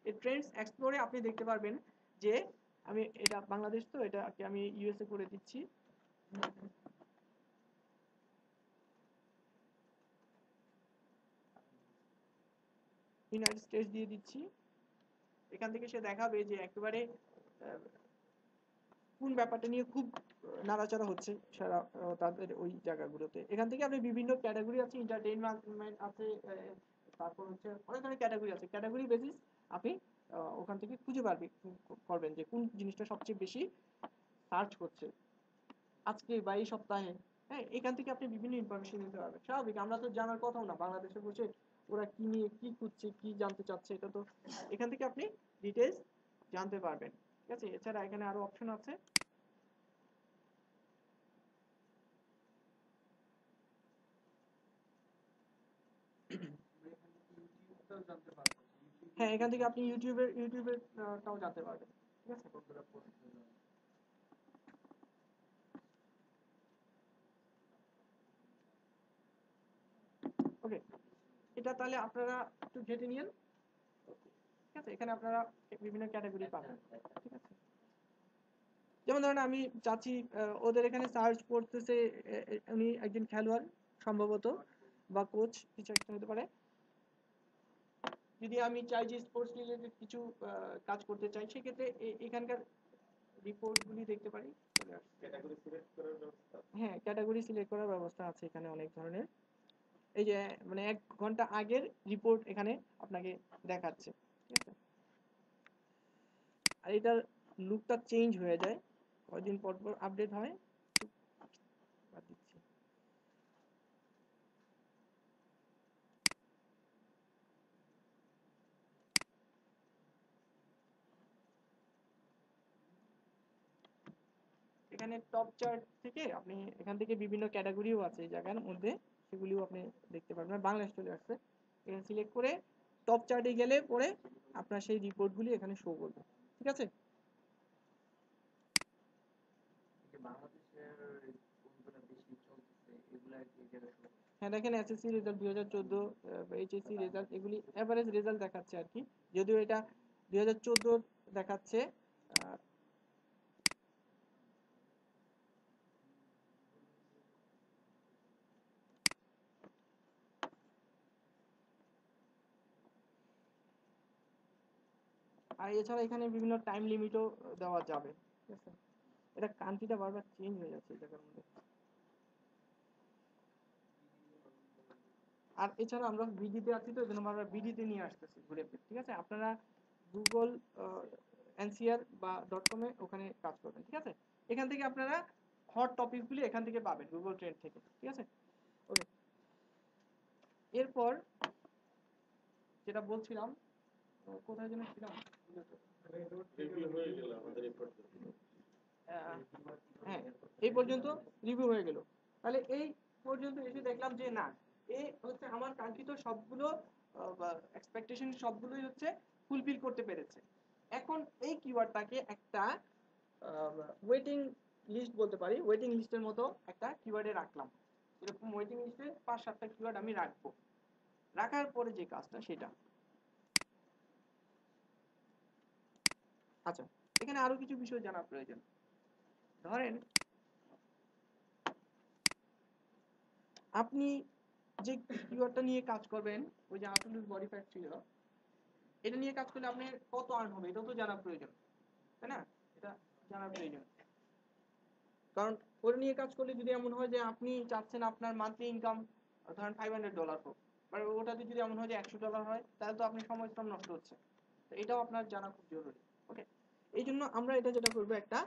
এই ট্রেন্ডস এক্সপ্লোরে আপনি দেখতে পারবেন যে আমি এটা বাংলাদেশ, তো এটাকে আমি ইউএসএ করে দিচ্ছি। ইউনাইটেড স্টেটস দিয়ে দিচ্ছি। এখান থেকে সে দেখাবে যে একেবারে কোন ব্যাপারটা নিয়ে খুব নাড়াচাড়া হচ্ছে সারা তাদের ওই জায়গাগুলোতে। এখান থেকে আপনি বিভিন্ন ক্যাটাগরি আছে, এন্টারটেইনমেন্ট আছে, তারপর হচ্ছে অনেক ধরনের ক্যাটাগরি আছে, ক্যাটাগরি বেসিস আপনি ওখান থেকে খুঁজে পারবেন যে কোন জিনিসটা সবচেয়ে বেশি সার্চ হচ্ছে আজকে বা এই সপ্তাহে। হ্যাঁ, এখান থেকে আপনি বিভিন্ন ইনফরমেশন নিতে পারবেন। স্বাভাবিক, আমরা তো জানার কথাও না বাংলাদেশে বসে ওরা কি নিয়ে কি খুঁজছে, কি জানতে চাচ্ছে, এটা তো এখান থেকে আপনি ডিটেলস জানতে পারবেন। ঠিক আছে, এছাড়া এখানে আরো অপশন আছে। ইউটিউবটাও জানতে পারবো, ইউটিউবে হ্যাঁ, এখান থেকে আপনি ইউটিউবের টাও জানতে পারবেন। ঠিক আছে, কতটা পছন্দ। ওকে, এটা তাহলে আপনারা একটু ঘেটে নিন। ঠিক আছে, এখানে আপনারা বিভিন্ন ক্যাটাগরি পাবেন। ঠিক আছে, যেমন ধরেন আমি চাচ্ছি ওদের এখানে সার্চ করতেছে উনি একজন খেলোয়াড় সম্ভবত বা কোচ, কিছু একটা হতে পারে। যদি আমি চাই যে স্পোর্টস রিলেটেড কিছু কাজ করতে চাই, সেক্ষেত্রে এখানকার রিপোর্টগুলি দেখতে পারি, চলে আসছে। ক্যাটাগরি সিলেক্ট করার ব্যবস্থা। হ্যাঁ, ক্যাটাগরি সিলেক্ট করার ব্যবস্থা আছে এখানে অনেক ধরনের। এই যে মানে 1 ঘন্টা আগের রিপোর্ট এখানে আপনাকে দেখাচ্ছে। ঠিক আছে, আর এটার লুকটা চেঞ্জ হয়ে যায়, কয়দিন পর পর আপডেট হয়। বাদ দিচ্ছি। এখানে টপ চার্ট থেকে আপনি এখান থেকে বিভিন্ন ক্যাটাগরিও আছে এই জায়গার মধ্যে, সেগুলিও আপনি দেখতে পারবেন। বাংলাদেশ চলে আসছে, এখানে সিলেক্ট করে টপ চার্টে গেলে পরে আপনার সেই রিপোর্টগুলি এখানে শো করবে। ঠিক আছে, বাংলাদেশের কোনগুলো বেশি চলতেছে এগুলা কি জায়গায় show করে? হ্যাঁ দেখেন এসএসসি রেজাল্ট 2014, এইচএসসি রেজাল্ট, এগুলি এভারেজ রেজাল্ট দেখাচ্ছে আর কি, যদিও এটা 2014 দেখাচ্ছে। আর এছাড়া এখানে বিভিন্ন টাইম লিমিটও দেওয়া যাবে। ঠিক আছে, এটা কান্ট্রিটা বারবার চেঞ্জ হয়ে যাচ্ছে এই জায়গার মধ্যে। আর এছাড়া আমরা বিডিতে আছি, তো এই জন্য আমরা বিডিতে নিয়ে আসতেছি ঘুরে ফিরে, ঠিক আছে? আপনারা গুগল এনসিআর বা .com এ ওখানে কাজ করবেন, ঠিক আছে? এখান থেকে আপনারা হট টপিকগুলি এখান থেকে পাবেন, গুগল ট্রেন্ড থেকে, ঠিক আছে? ওকে, এরপর যেটা বলছিলাম, কোথায় যেন ছিলাম, রিভিউ হয়ে গেল আমাদের এই পর্যন্ত। হ্যাঁ, এই পর্যন্ত রিভিউ হয়ে গেল। তাহলে এই পর্যন্ত এসে দেখলাম যে না, এই হচ্ছে আমার কাঙ্ক্ষিত সবগুলো এক্সপেকটেশন সবগুলোই হচ্ছে ফুলফিল করতে পেরেছে। এখন এই কিওয়ার্ডটাকে একটা ওয়েটিং লিস্ট বলতে পারি, ওয়েটিং লিস্টের মতো একটা কিওয়ার্ডে রাখলাম। এরকম ওয়েটিং লিস্টে 5-7টা কিওয়ার্ড আমি রাখবো। রাখার পরে যে কাজটা সেটা, আচ্ছা, এখানে আরো কিছু বিষয় জানা প্রয়োজন। ধরেন আপনি যে কিওয়ার্ডটা নিয়ে কাজ করবেন, ওই যে আউটলুক বডি ফ্যাক্ট ছিল, এটা নিয়ে কাজ করলে আপনার কত আর্ন হবে এটাও তো জানা প্রয়োজন, তাই না? এটা জানার প্রয়োজন, কারণ ওটা নিয়ে কাজ করলে যদি এমন হয় যে আপনি চাচ্ছেন আপনার মান্থলি ইনকাম ধরেন $500 হোক, বা ওটাতে যদি এমন হয় যে $100 হয়, তাহলে তো আপনার সময় শ্রম নষ্ট হচ্ছে। তো এটাও আপনার জানা খুব জরুরি। ওকে, এই জন্য আমরা এটা যেটা করবো, একটা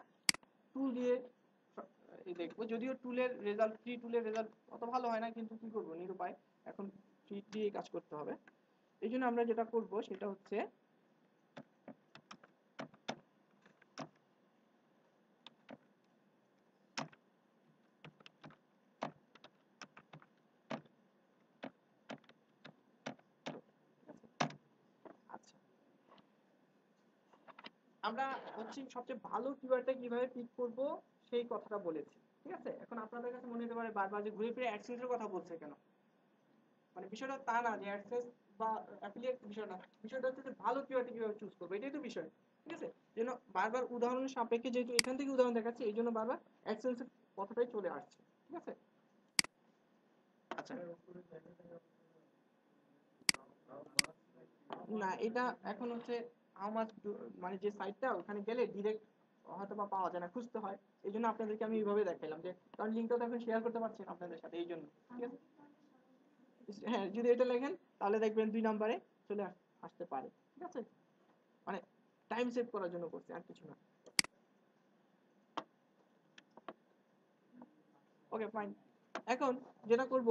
টুল দিয়ে দেখবো। যদিও টুলের রেজাল্ট, ফ্রি টুলের রেজাল্ট অত ভালো হয় না, কিন্তু কি করবো, নিরুপায়, এখন ফ্রি দিয়ে কাজ করতে হবে। এই জন্য আমরা যেটা করব সেটা হচ্ছে আচ্ছা, আমরা হচ্ছে সবচেয়ে ভালো কিওয়ার্ডটা কিভাবে পিক করব সেই কথাটা বলেছি, ঠিক আছে? এখন আপনাদের কাছে মনে হতে পারে বারবার যে ঘুরে ফিরে অ্যাডসেন্সের কথা বলছে কেন, মানে বিষয়টা তা না যে অ্যাডসেন্স বা অ্যাফিলিয়েট বিষয় না, বিষয়টা হচ্ছে যে ভালো কিওয়ার্ডটা কিভাবে চুজ করবো, এটাই তো বিষয়, ঠিক আছে? যেন বারবার উদাহরণের সাপেক্ষে, যেহেতু এখান থেকে উদাহরণ দেখাচ্ছি, এই জন্য বারবার অ্যাডসেন্সের কথাটাই চলে আসছে, ঠিক আছে? আচ্ছা, না, এটা এখন হচ্ছে হাউ মাচ, মানে যে সাইটটা ওখানে গেলে ডিরেক্ট হয়তো বা পাওয়া যায় না, খুঁজতে হয়। এই জন্য আপনাদেরকে আমি এইভাবে দেখাইলাম, যে কারণ লিঙ্কটা তো এখন শেয়ার করতে পারছি না আপনাদের সাথে, এই জন্য, ঠিক আছে? হ্যাঁ, যদি এটা লেখেন তাহলে দেখবেন 2 নম্বরে চলে আসতে পারে, ঠিক আছে? মানে টাইম সেভ করার জন্য করছি, আর কিছু না। ওকে, ফাইন। এখন যেটা করব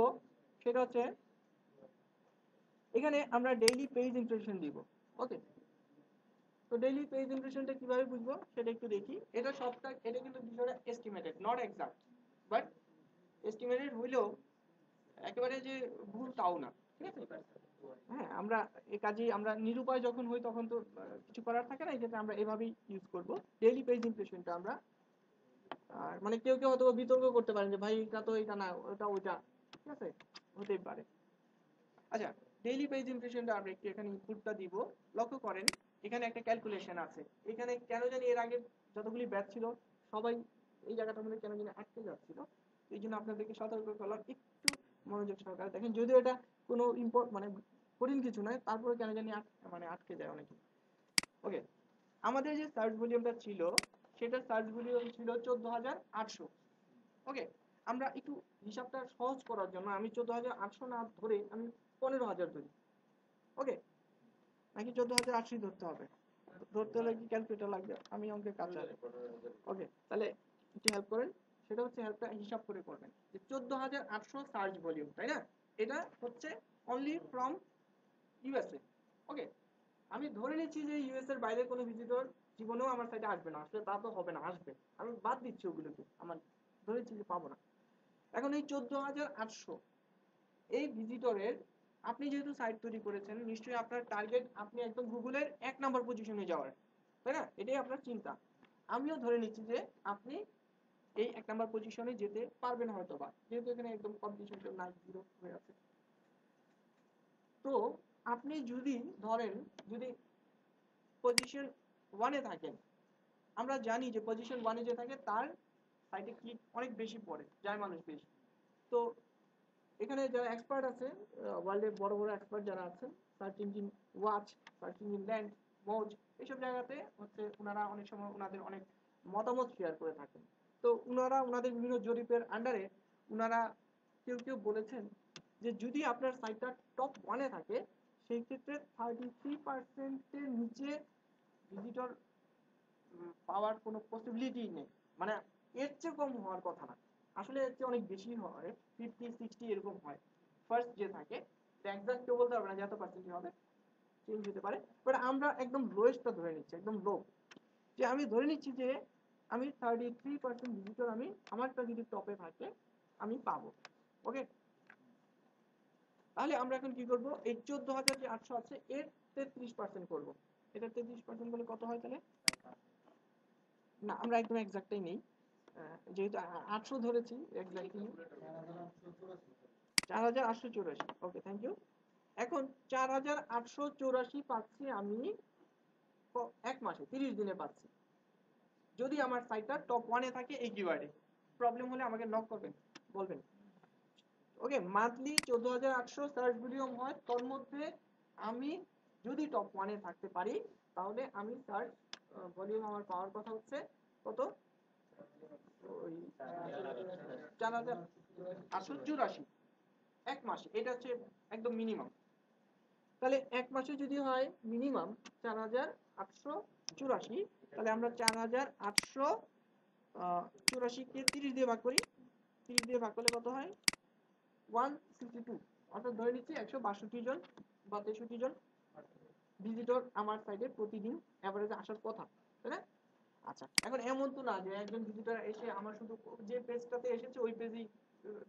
সেটা হচ্ছে এখানে আমরা ডেইলি পেজ ইমপ্রেশন দিব। ওকে, তো ডেইলি পেজ ইমপ্রেশনটা কিভাবে বুঝবো সেটা একটু দেখি। এটা সবটা, এটা কিন্তু বিষয়টা estimated, not exact, but estimated হইলেও একেবারে যে ভুল তাও না, ঠিক আছে? হ্যাঁ, আমরা এই কাজেই আমরা নিরুপায় যখন হই তখন তো কিছু করার থাকে না, এই ক্ষেত্রে আমরা এভাবেই ইউজ করব ডেইলি পেজ ইমপ্রেশনটা আমরা। আর মানে কেউ কেউ হয়তো বিতর্ক করতে পারেন যে ভাই এটা তো এটা না, ওটা ওইটা, ঠিক আছে? হতেই পারে। আচ্ছা, ডেইলি পেজ ইমপ্রেশনটা আমরা একটু এখানে ইনপুটটা দিব। লক্ষ্য করেন এখানে একটা ক্যালকুলেশন আছে। এখানে কেন জানি এর আগে যতগুলি ব্যাচ ছিল সবাই এই জায়গাটার মধ্যে কেন জানি আটকে যাচ্ছিল, এই জন্য আপনাদেরকে সতর্ক করলাম, একটু মনোযোগ সহকারে দেখেন। যদিও এটা কোনো মানে কঠিন কিছু নয়, তারপরে কেন জানি মানে আটকে যায় অনেকে। ওকে, আমাদের যে সার্চ ভলিউমটা ছিল সেটা সার্চ ভলিউম ছিল 14,800। ওকে, আমরা একটু হিসাবটা সহজ করার জন্য আমি 14,800 না ধরে আমি 15,000 ধরি। ওকে, নাকি 14,800 ধরতে হবে? ধরতে হলে কি ক্যালকুলেটর লাগবে? আমি অঙ্কের কাজ জানি। ওকে, তাহলে একটু হেল্প করেন, সেটা হচ্ছে হেল্পটা হিসাব করে করবেন যে 14,800 সার্চ ভলিউম, তাই না? এটা হচ্ছে অনলি ফ্রম ইউএসএ। ওকে, আমি ধরে নিচ্ছি যে ইউএস এর বাইরে কোনো ভিজিটর জীবনেও আমার সাইটে আসবে না, আসলে তা তো হবে না, আসবে, আমি বাদ দিচ্ছি ওগুলোকে, আমার ধরে নিচ্ছি যে পাবো না। এখন এই 14,800 এই ভিজিটরের, আপনি যেহেতু সাইট তৈরি করেছেন নিশ্চয়ই আপনার টার্গেট আপনি একদম গুগলের 1 নম্বর পজিশনে যাওয়ার, তাই না? এটাই আপনার চিন্তা। আমিও ধরে নিচ্ছি যে আপনি এই 1 নম্বর পজিশনে যেতে পারবেন হয়তো বা, যেহেতু এখানে একদম কম্পিটিশন নাই, জিরো হয়ে আছে। তো আপনি যদি ধরেন যদি পজিশন 1-এ থাকেন, আমরা জানি যে পজিশন 1-এ যে থাকে তার সাইটে ক্লিক অনেক বেশি পড়ে, যায় মানুষ বেশি। তো এখানে যারা এক্সপার্ট আছে, ওয়ার্ল্ডের বড় বড় এক্সপার্ট যারা আছেন, Search Engine Watch, Search Engine Land, Moz, এইসব জায়গাতে হচ্ছে ওনারা অনেক সময় ওনাদের অনেক মতামত শেয়ার করে থাকেন। তো ওনারা ওনাদের বিভিন্ন জরিপের আন্ডারে ওনারা কেউ কেউ বলেছেন যে যদি আপনার সাইটটা টপ 1-এ থাকে সেই ক্ষেত্রে 33%-এর নিচে ভিজিটর পাওয়ার কোনো পসিবিলিটি নেই, মানে এর চেয়ে কম হওয়ার কথা না, আসলে এর চেয়ে অনেক বেশি হয়, 50-60 এরকম হয় ফার্স্ট যে থাকে। এক্সাক্ট কেউ বলতে পারবে না যে এত পার্সেন্ট হবে, চেঞ্জ হতে পারে, বাট আমরা একদম লোয়েস্টটা ধরে নিচ্ছি, একদম লো, যে আমি ধরে নিচ্ছি যে আমি 33% ভিজিটর আমি আমারটা যদি টপে থাকে আমি পাবো। ওকে, তাহলে আমরা এখন কি করব, এই 14,800 আছে এর 33% করব। এটা 33% বলে কত হয় তাহলে? না, আমরা একদম এক্সাক্টটাই নেই, যেহেতু 800 ধরেছি এক্স্যাক্টলি 4,884। Okay, thank you. এখন 4,884 পাচ্ছি আমি এক মাসে 30 দিনে পাচ্ছি, যদি আমার সাইটটা টপ 1-এ থাকে এই কিওয়ার্ডে। প্রবলেম হলে আমাকে নক করবেন, বলবেন। ওকে, মান্থলি 14,800 সার্চ ভলিউম হয়, তার মধ্যে আমি যদি টপ 1-এ থাকতে পারি তাহলে আমি সার্চ ভলিউম আমার পাওয়ার কথা হচ্ছে কত, ওই 4,884 এক মাসে, এটা হচ্ছে একদম মিনিমাম। তাহলে এক মাসে যদি হয় মিনিমাম 4,884, তাহলে আমরা 4,884-কে 30 দিয়ে ভাগ করি, 30 দিয়ে ভাগ করলে কত হয় 162, অর্থাৎ ধরে নিচ্ছি 162 জন বা 63 জন ভিজিটর আমার সাইটে প্রতিদিন অ্যাভারেজে আসার কথা, তাই না? আচ্ছা, এখন এমন তো না যে একজন ভিজিটর এসে আমার শুধু যে পেজটাতে এসেছে ওই পেজই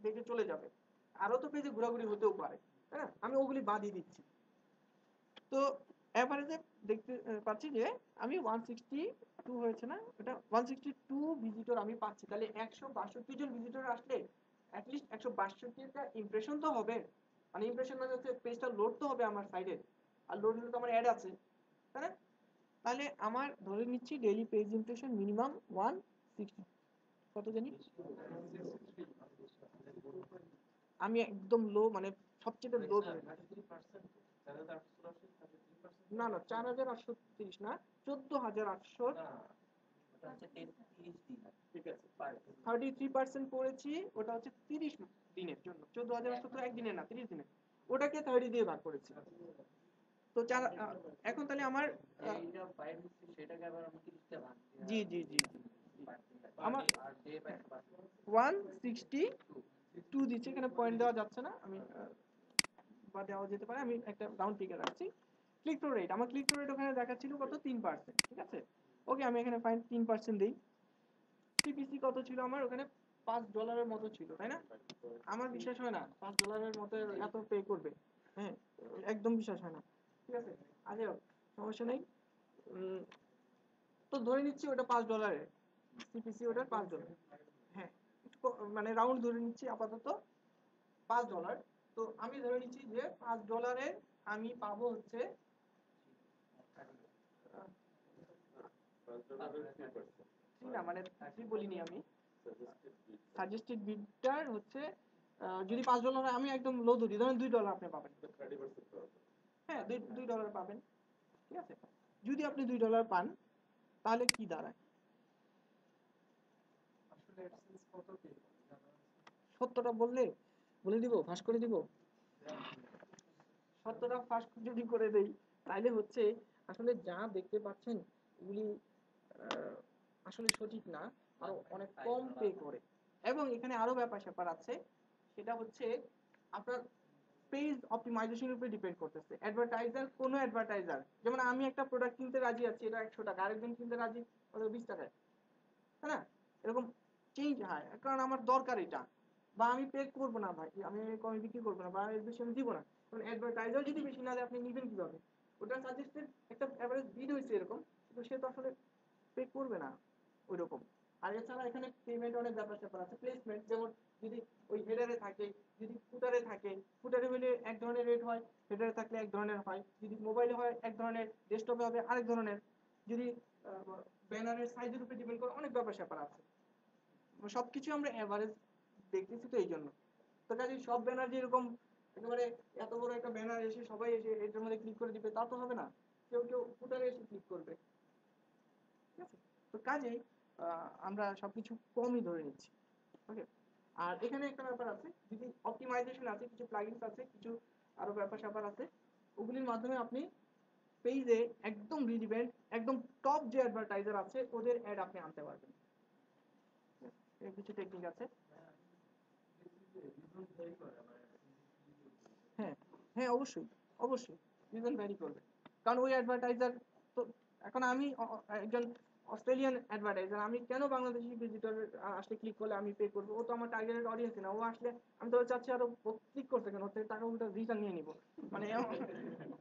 দেখে চলে যাবে, আরো তো পেজে ঘোরাঘুরি হতেও পারে, তাই না? আমি ওগুলি বাদই দিচ্ছি। তো অ্যাভারেজে দেখতে পাচ্ছি যে আমি 162 হয়েছে না, এটা 162 ভিজিটর আমি পাচ্ছি, তাহলে 162 জন ভিজিটর আসলে অ্যাটলিস্ট 162টা ইমপ্রেশন তো হবে, মানে ইমপ্রেশন মানে হচ্ছে পেজটা লোড তো হবে আমার সাইডে, আর লোড হলে তো আমার অ্যাড আছে, তাই না? তাহলে আমার ধরে নিচ্ছি ডেইলি পেজ ইমপ্রেশন মিনিমাম 160, কত জানি আমি একদম লো, মানে সবচেয়ে লো ধরে নিচ্ছি। না না, 4,830 না, 14,800, ঠিক আছে। 33% করেছি, ওটা হচ্ছে 30 দিনের জন্য, 14,800 তো একদিনে না 30 দিনে, ওটাকে 30 দিয়ে ভাগ করেছি। তো এখন তাহলে আমার জি জি জি জি আমার 162 দিচ্ছে, এখানে পয়েন্ট দেওয়া যাচ্ছে না, আমি বা দেওয়া যেতে পারে, আমি একটা রাউন্ড ফিগার রাখছি। ক্লিক থ্রু রেট, আমার ক্লিক থ্রু রেট ওখানে দেখাচ্ছিল কত 3%, ঠিক আছে। ওকে, আমি এখানে ফাইন 3% দিই। সিপিসি কত ছিল আমার ওখানে, $5 মতো ছিল, তাই না? আমার বিশ্বাস হয় না $5 মতো এত পে করবে, হ্যাঁ, একদম বিশ্বাস হয় না, ঠিক আছে। আরে সমস্যা নেই, তো ধরে নিচ্ছি ওটা $5 সিপিসি, ওটা $5, হ্যাঁ, মানে রাউন্ড ধরে নিচ্ছি আপাতত $5। তো আমি ধরে নিচ্ছি যে $5 আমি পাবো হচ্ছে না, মানে 3 বলিনি আমি, সাজেস্টেড বিডটার হচ্ছে যদি $5 আমি একদম লো ধরি, ধরেন $2 আপনি পাবেন, হ্যাঁ $2 পাবেন, ঠিক আছে। যদি আপনি $2 পান তাহলে কি দাঁড়ায়, সত্যটা বলে দিব, ফাঁস করে দিব, সত্যটা ফাঁস যদি করে দেই তাহলে হচ্ছে আসলে যা দেখতে পাচ্ছেন এগুলি আসলে সঠিক না, আরো অনেক কম পে করে। এবং এখানে আরো ব্যাপার স্যাপার আছে, সেটা হচ্ছে আপনার পেজ অপটিমাইজেশনের উপরে ডিপেন্ড করতেছে। কোনো অ্যাডভার্টাইজার, যেমন আমি একটা প্রোডাক্ট কিনতে রাজি আছি, এটা 100 টাকা, আরেকজন কিনতে রাজি 20 টাকায়, তাই না? এরকম চেঞ্জ হয়, কারণ আমার দরকার এটা, বা আমি পে করবো না ভাই, আমি কমে বিক্রি করবো না, বা এর বেশি আমি দিব না, কারণ অ্যাডভার্টাইজার যদি বেশি না দেয় আপনি নিবেন কিভাবে? ওটা সাজেস্টেড একটা অ্যাভারেজ বিড হয়েছে এরকম, কিন্তু সে তো আসলে পে করবে না ওইরকম। আর এছাড়া এখানে পেমেন্ট অনেক ব্যাপার স্যাপার আছে, প্লেসমেন্ট, যেমন যদি ওই হেডারে থাকে, যদি ফুটারে থাকে, ফুটারে হলে এক ধরনের রেট হয়, হেডারে থাকলে এক ধরনের হয়, যদি মোবাইলে হয় এক ধরনের, ডেস্কটপে হবে আরেক ধরনের, যদি ব্যানারের সাইজের উপরে ডিপেন্ড করে, অনেক ব্যাপার স্যাপার আছে। সবকিছু আমরা এভারেজ দেখতেছি তো এই জন্য। তো কাজে সব ব্যানার যে এরকম একেবারে এত বড় একটা ব্যানার এসে সবাই এসে এটার মধ্যে ক্লিক করে দিবে তা তো হবে না, কেউ কেউ ফুটারে এসে ক্লিক করবে, ঠিক আছে। তো কাজেই আমরা সবকিছু কমই ধরে নিচ্ছি, ওকে। আর এখানে একটা ব্যাপার আছে, যদি অপটিমাইজেশন আছে, কিছু প্লাগইনস আছে, কিছু আরো ব্যাপার স্যাপার আছে, ওগুলির মাধ্যমে আপনি পেজে একদম রিলিভেন্ট, একদম টপ যে অ্যাডভার্টাইজার আছে ওদের অ্যাড আপনি আনতে পারবেন। এর কিছু টেকনিক আছে। হ্যাঁ হ্যাঁ, অবশ্যই অবশ্যই রিজন ভ্যারি করবে, কারণ ওই অ্যাডভার্টাইজার তো, এখন আমি একজন অস্ট্রেলিয়ান অ্যাডভার্টাইজার, আমি কেন বাংলাদেশি ভিজিটর আসলে ক্লিক করলে আমি পে করবো? ও তো আমার টার্গেটেড অডিয়েন্স না, ও আসলে আমি তো চাচ্ছি আরো ক্লিক করতে, কেন ওর থেকে টাকা উল্টো রিটার্ন নিয়ে নিবো, মানে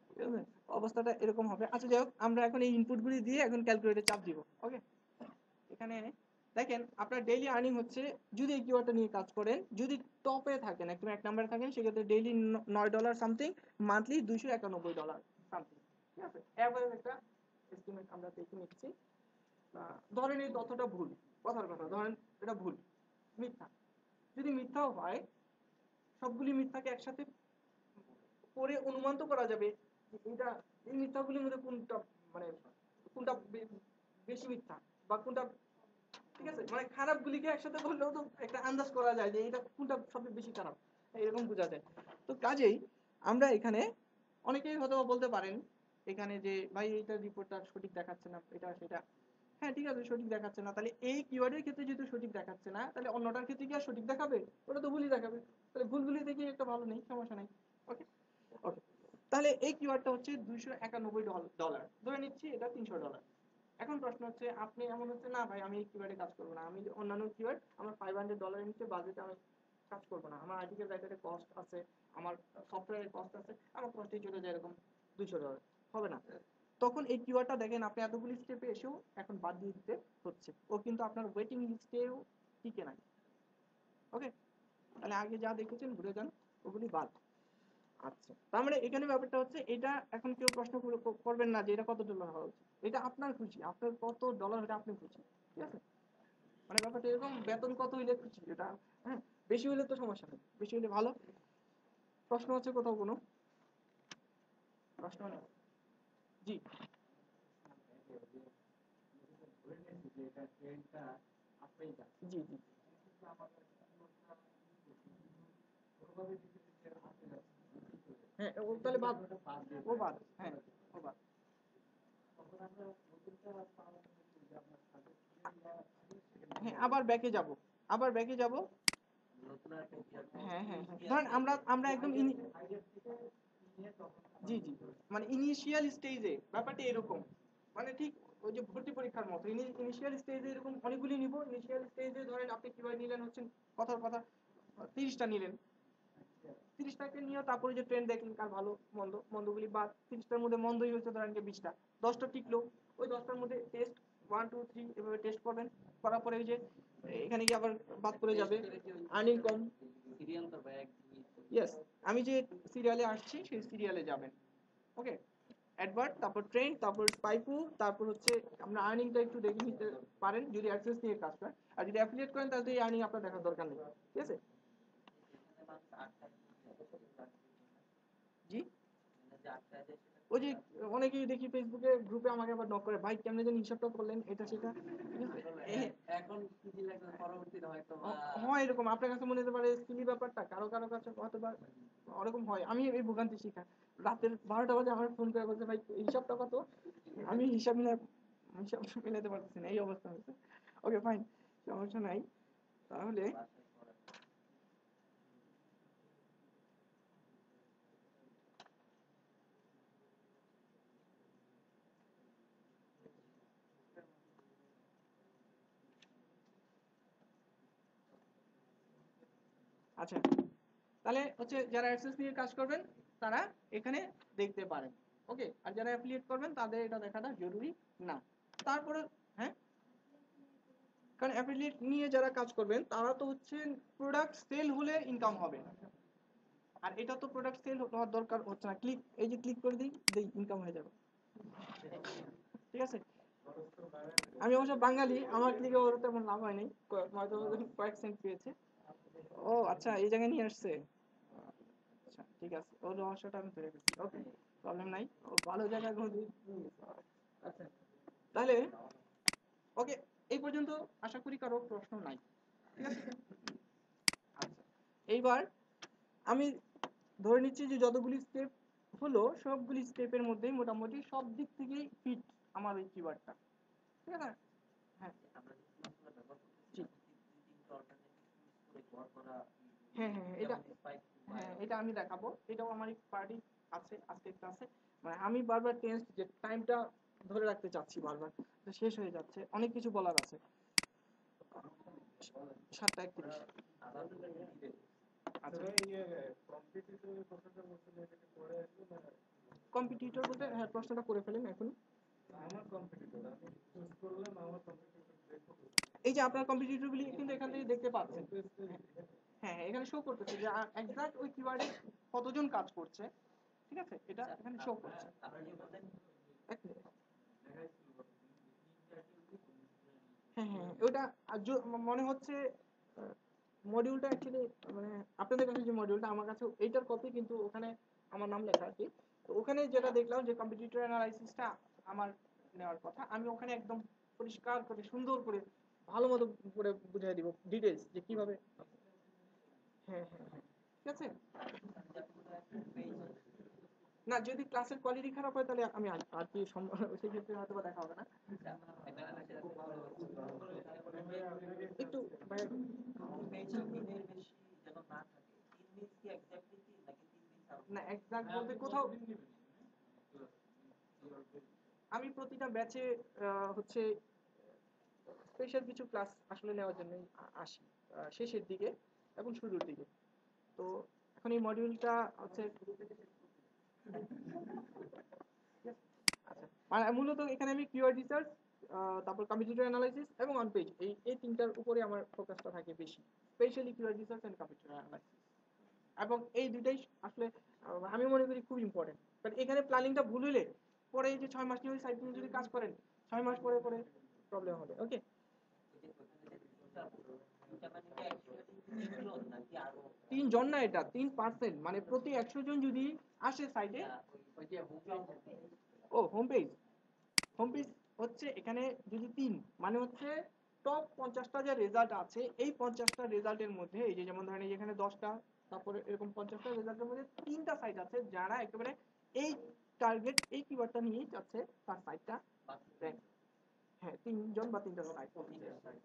ঠিক আছে? অবস্থাটা এরকম হবে। আচ্ছা যাই হোক, আমরা এখন এই ইনপুটগুলি দিয়ে এখন ক্যালকুলেটরে চাপ দিব। ওকে, এখানে দেখেন আপনার ডেইলি আর্নিং হচ্ছে, যদি এই কিওয়ার্ডটা নিয়ে কাজ করেন, যদি টপে থাকেন, একদম এক নম্বরে থাকেন, সেক্ষেত্রে ডেইলি $9 সামথিং, মান্থলি $291 সামথিং। ঠিক আছে, অ্যাভারেজ একটা এস্টিমেট আমরা দেখে নিচ্ছি। ধরেন এই তথ্যটা ভুল, কথার কথা ধরেন এটা ভুল, মিথ্যা। যদি মিথ্যাও হয়, সবগুলি মিথ্যাকে একসাথে করে অনুমান তো করা যাবে যে এটা, এই মিথ্যাগুলির মধ্যে কোনটা, মানে কোনটা বেশি মিথ্যা বা কোনটা, ঠিক আছে, মানে খারাপ গুলিকে একসাথে করলেও তো একটা আন্দাজ করা যায় যে এটা কোনটা সবচেয়ে বেশি খারাপ, এরকম বোঝা যায়। তো কাজেই আমরা এখানে, অনেকেই হয়তো বলতে পারেন এখানে যে ভাই এইটা রিপোর্টটা সঠিক দেখাচ্ছে না, এটা সেটা। হ্যাঁ ঠিক আছে, সঠিক দেখাচ্ছে না, তাহলে এই কিওয়ার্ডের ক্ষেত্রে যেহেতু সঠিক দেখাচ্ছে না, তাহলে অন্যটার ক্ষেত্রে কি আর সঠিক দেখাবে? ওটা তো ভুলই দেখাবে। তাহলে ভুলগুলি দেখি একটা ভালো নেই, সমস্যা নেই। ওকে ওকে, তাহলে এই কিওয়ার্ডটা হচ্ছে $291, ধরে নিচ্ছি এটা $300। এখন প্রশ্ন হচ্ছে, আপনি এমন হচ্ছে না ভাই আমি এই কিওয়ার্ডে কাজ করবো না, আমি অন্যান্য কিওয়ার্ড, আমার $500 নিচে বাজেটে আমি কাজ করবো না, আমার আর্টিকেল রাইটারের কস্ট আছে, আমার সফটওয়্যারের কস্ট আছে, আমার কস্টে চলে যায় এরকম $200, হবে না। তখন এই কিওয়ার্ডটা দেখেন আপনি এতগুলি স্টেপে এসেও এখন বাদ দিয়ে দিতে হচ্ছে, ও কিন্তু আপনার ওয়েটিং লিস্টেও টিকে নাই। ওকে, তাহলে আগে যা দেখেছেন ভুলে যান, ওগুলি বাদ। আচ্ছা, তার মানে এখানে ব্যাপারটা হচ্ছে, এটা এখন কেউ প্রশ্ন করবেন না যে এটা কত ডলার হওয়া উচিত, এটা আপনার খুশি, আপনার কত ডলার হলে আপনি খুশি। ঠিক আছে, মানে ব্যাপারটা এরকম, বেতন কত হইলে খুশি এটা। হ্যাঁ, বেশি হইলে তো সমস্যা নেই, বেশি হইলে ভালো। প্রশ্ন হচ্ছে কোথাও কোনো প্রশ্ন নেই? জি জি জি, হ্যাঁ ও তাহলে বাদ, ও বাদ, হ্যাঁ ও বাদ। হ্যাঁ আবার ব্যাকে যাব, আবার ব্যাকে যাব। হ্যাঁ হ্যাঁ হ্যাঁ, ধরেন আমরা আমরা একদম জি জি, মানে ইনিশিয়াল স্টেজে ব্যাপারটা এরকম, মানে ঠিক ওই যে ভর্তি পরীক্ষার মতো ইনিশিয়াল স্টেজে এরকম অনেকগুলি নিব। ইনিশিয়াল স্টেজে ধরেন আপনি কিভাবে নিলেন হচ্ছেন, কথার কথা 30টা নিলেন, 30টাকে নিয়ে তারপরে যে ট্রেন্ড দেখলেন কার ভালো মন্দ, মন্দগুলি বাদ, 30টার মধ্যে মন্দই হচ্ছে ধরেন যে 20টা, 10টা টিকলো, ওই 10টার মধ্যে টেস্ট 1 2 3 এভাবে টেস্ট করবেন, করার পরে ওই যে এখানে গিয়ে আবার বাদ করে যাবে আর্নিং কম। ইয়েস, আমি যে সিরিয়ালে আসছি সেই সিরিয়ালে যাবেন। ওকে, অ্যাডভার্ট, তারপর ট্রেন্ড, তারপর স্পাইকু, তারপর হচ্ছে আপনার আর্নিংটা একটু দেখে নিতে পারেন যদি অ্যাক্সেস নিয়ে কাজ করেন, আর যদি অ্যাফিলিয়েট করেন তাহলে এই আর্নিং আপনার দেখার দরকার নেই। ঠিক আছে জি, ওই যে অনেকেই দেখি ফেসবুকে গ্রুপে আমাকে আবার নক করে, ভাই কেমনে যেন হিসাবটা করলেন এটা সেটা, ঠিক আছে? এখন কি লাগবে পরবর্তীতে হয়তো হয় এরকম, আপনার কাছে মনে হতে পারে সিলি ব্যাপারটা, কারো কারো কাছে হয়তো বা ওরকম হয়। আমি এই ভোগান্তি শিখা, রাতের 12টা বাজে আমার ফোন করে বলছে ভাই হিসাবটা কত, আমি হিসাব মিলাতে পারতেছি না, এই অবস্থা হয়েছে। ওকে ফাইন, সমস্যা নাই। তাহলে আচ্ছা, তাহলে হচ্ছে যারা অ্যাডসেন্স নিয়ে কাজ করবেন তারা এখানে দেখতে পারেন। ওকে, আর যারা অ্যাফিলিয়েট করবেন তাদের এটা দেখাটা জরুরি না। তারপরে হ্যাঁ, কারণ অ্যাফিলিয়েট নিয়ে যারা কাজ করবেন তারা তো হচ্ছে প্রোডাক্ট সেল হলে ইনকাম হবে, আর এটা তো প্রোডাক্ট সেল হওয়ার দরকার হচ্ছে না, ক্লিক এই যে ক্লিক করে দিই দেই ইনকাম হয়ে যাবে। ঠিক আছে, আমি অবশ্য বাঙালি, আমার ক্লিকে ওর তেমন লাভ হয়নি, হয়তো কয়েক সেন্ট পেয়েছে। ও আচ্ছা, এই জায়গায় নিয়ে আসছে। আচ্ছা ঠিক আছে, ওর রহস্যটা আমি ধরে ফেলছি। ওকে, প্রবলেম নাই, ও ভালো জায়গায় ঘুরে। আচ্ছা, তাহলে ওকে, এই পর্যন্ত আশা করি কারো প্রশ্ন নাই। ঠিক আছে, এইবার আমি ধরে নিচ্ছি যে যতগুলি স্টেপ হলো সবগুলি স্টেপের মধ্যেই মোটামুটি সব দিক থেকেই ফিট আমার ওই কিওয়ার্ডটা, ঠিক আছে? হ্যাঁ আমরা যে টুলসগুলো ব্যবহার করতেছি জি। তিনটা অল্টারনেটিভ টুলস করে ব্যবহার করা হ্যাঁ হ্যাঁ এটা যেমন স্পাইক হ্যাঁ এটা আমি দেখাবো, এটাও আমার পার্টি আছে আজকের ক্লাসে। মানে আমি বারবার টেন্স যে টাইমটা ধরে রাখতে চাচ্ছি, বারবার তো শেষ হয়ে যাচ্ছে, অনেক কিছু বলার আছে। 7:31। আবার দিবে। আচ্ছা কম্পিটিটিভ প্রসেসর বলতে এটাকে পড়ে আসবে না? কম্পিটিটর বলতে হ্যাঁ প্রশ্নটা করে ফেলেন এখন। আমার কম্পিটিটর আমি চুজ করলাম, আমার কম্পিটিটর দেখো এই যে আপনার কম্পিটিটর গুলি কিন্তু এখান থেকে দেখতে পাচ্ছেন। হ্যাঁ এখানে শো করতেছে যে এক্সাক্ট ওই কিওয়ার্ডে কতজন কাজ করছে, ঠিক আছে? এটা এখানে শো করছে। আপনারা যে বললেন এক মিনিট। হ্যাঁ হ্যাঁ ওটা মনে হচ্ছে মডিউলটা অ্যাকচুয়ালি মানে আপনাদের কাছে যে মডিউলটা আমার কাছে এইটার কপি, কিন্তু ওখানে আমার নাম লেখা আর কি। তো ওখানে যেটা দেখলাম যে কম্পিটিটর অ্যানালাইসিসটা আমার নেওয়ার কথা, আমি ওখানে একদম পরিষ্কার করে সুন্দর করে ভালো মতো করে বুঝিয়ে দিব ডিটেলস যে কিভাবে। হ্যাঁ হ্যাঁ হ্যাঁ ঠিক আছে। না যদি ক্লাসের কোয়ালিটি খারাপ হয় তাহলে আমি আর কি সেই ক্ষেত্রে হয়তো বা দেখা হবে না। একটু ভাই না এক্সাক্ট বলতে কোথাও আমি প্রতিটা ব্যাচে হচ্ছে স্পেশাল কিছু ক্লাস আসলে নেওয়ার জন্য আসি শেষের দিকে এবং শুরুর দিকে। তো এখন এই মডিউলটা হচ্ছে আচ্ছা মানে মূলত এখানে আমি কিওয়ার্ড রিসার্চ, তারপর কম্পিটিটর অ্যানালাইসিস এবং অন পেজ এই তিনটার উপরে আমার ফোকাসটা থাকে বেশি, specially keyword research and competitor analysis. এবং এই দুইটাই আসলে আমি মনে করি খুব ইম্পর্টেন্ট। বাট এখানে প্ল্যানিংটা ভুল হলে পরে এই যে 6 মাস নিয়ে ওই সাইট নিয়ে যদি কাজ করেন 6 মাস পরে পরে প্রবলেম হবে। ওকে 3 জন না, এটা 3%, মানে প্রতি 100 জন যদি আসে সাইটে। ও হোম পেজ হচ্ছে এখানে যদি 3 মানে হচ্ছে টপ 50টা যে রেজাল্ট আছে এই 50টা রেজাল্টের মধ্যে এই যে যেমন ধরেন এই এখানে 10টা, তারপরে এরকম 50টা রেজাল্টের মধ্যে 3টা সাইট আছে যারা একেবারে এই টার্গেট এই কিওয়ার্ডটা নিয়েই যাচ্ছে তার সাইটটা র্যাঙ্ক। হ্যাঁ 3 জন বা 3টা সাইট,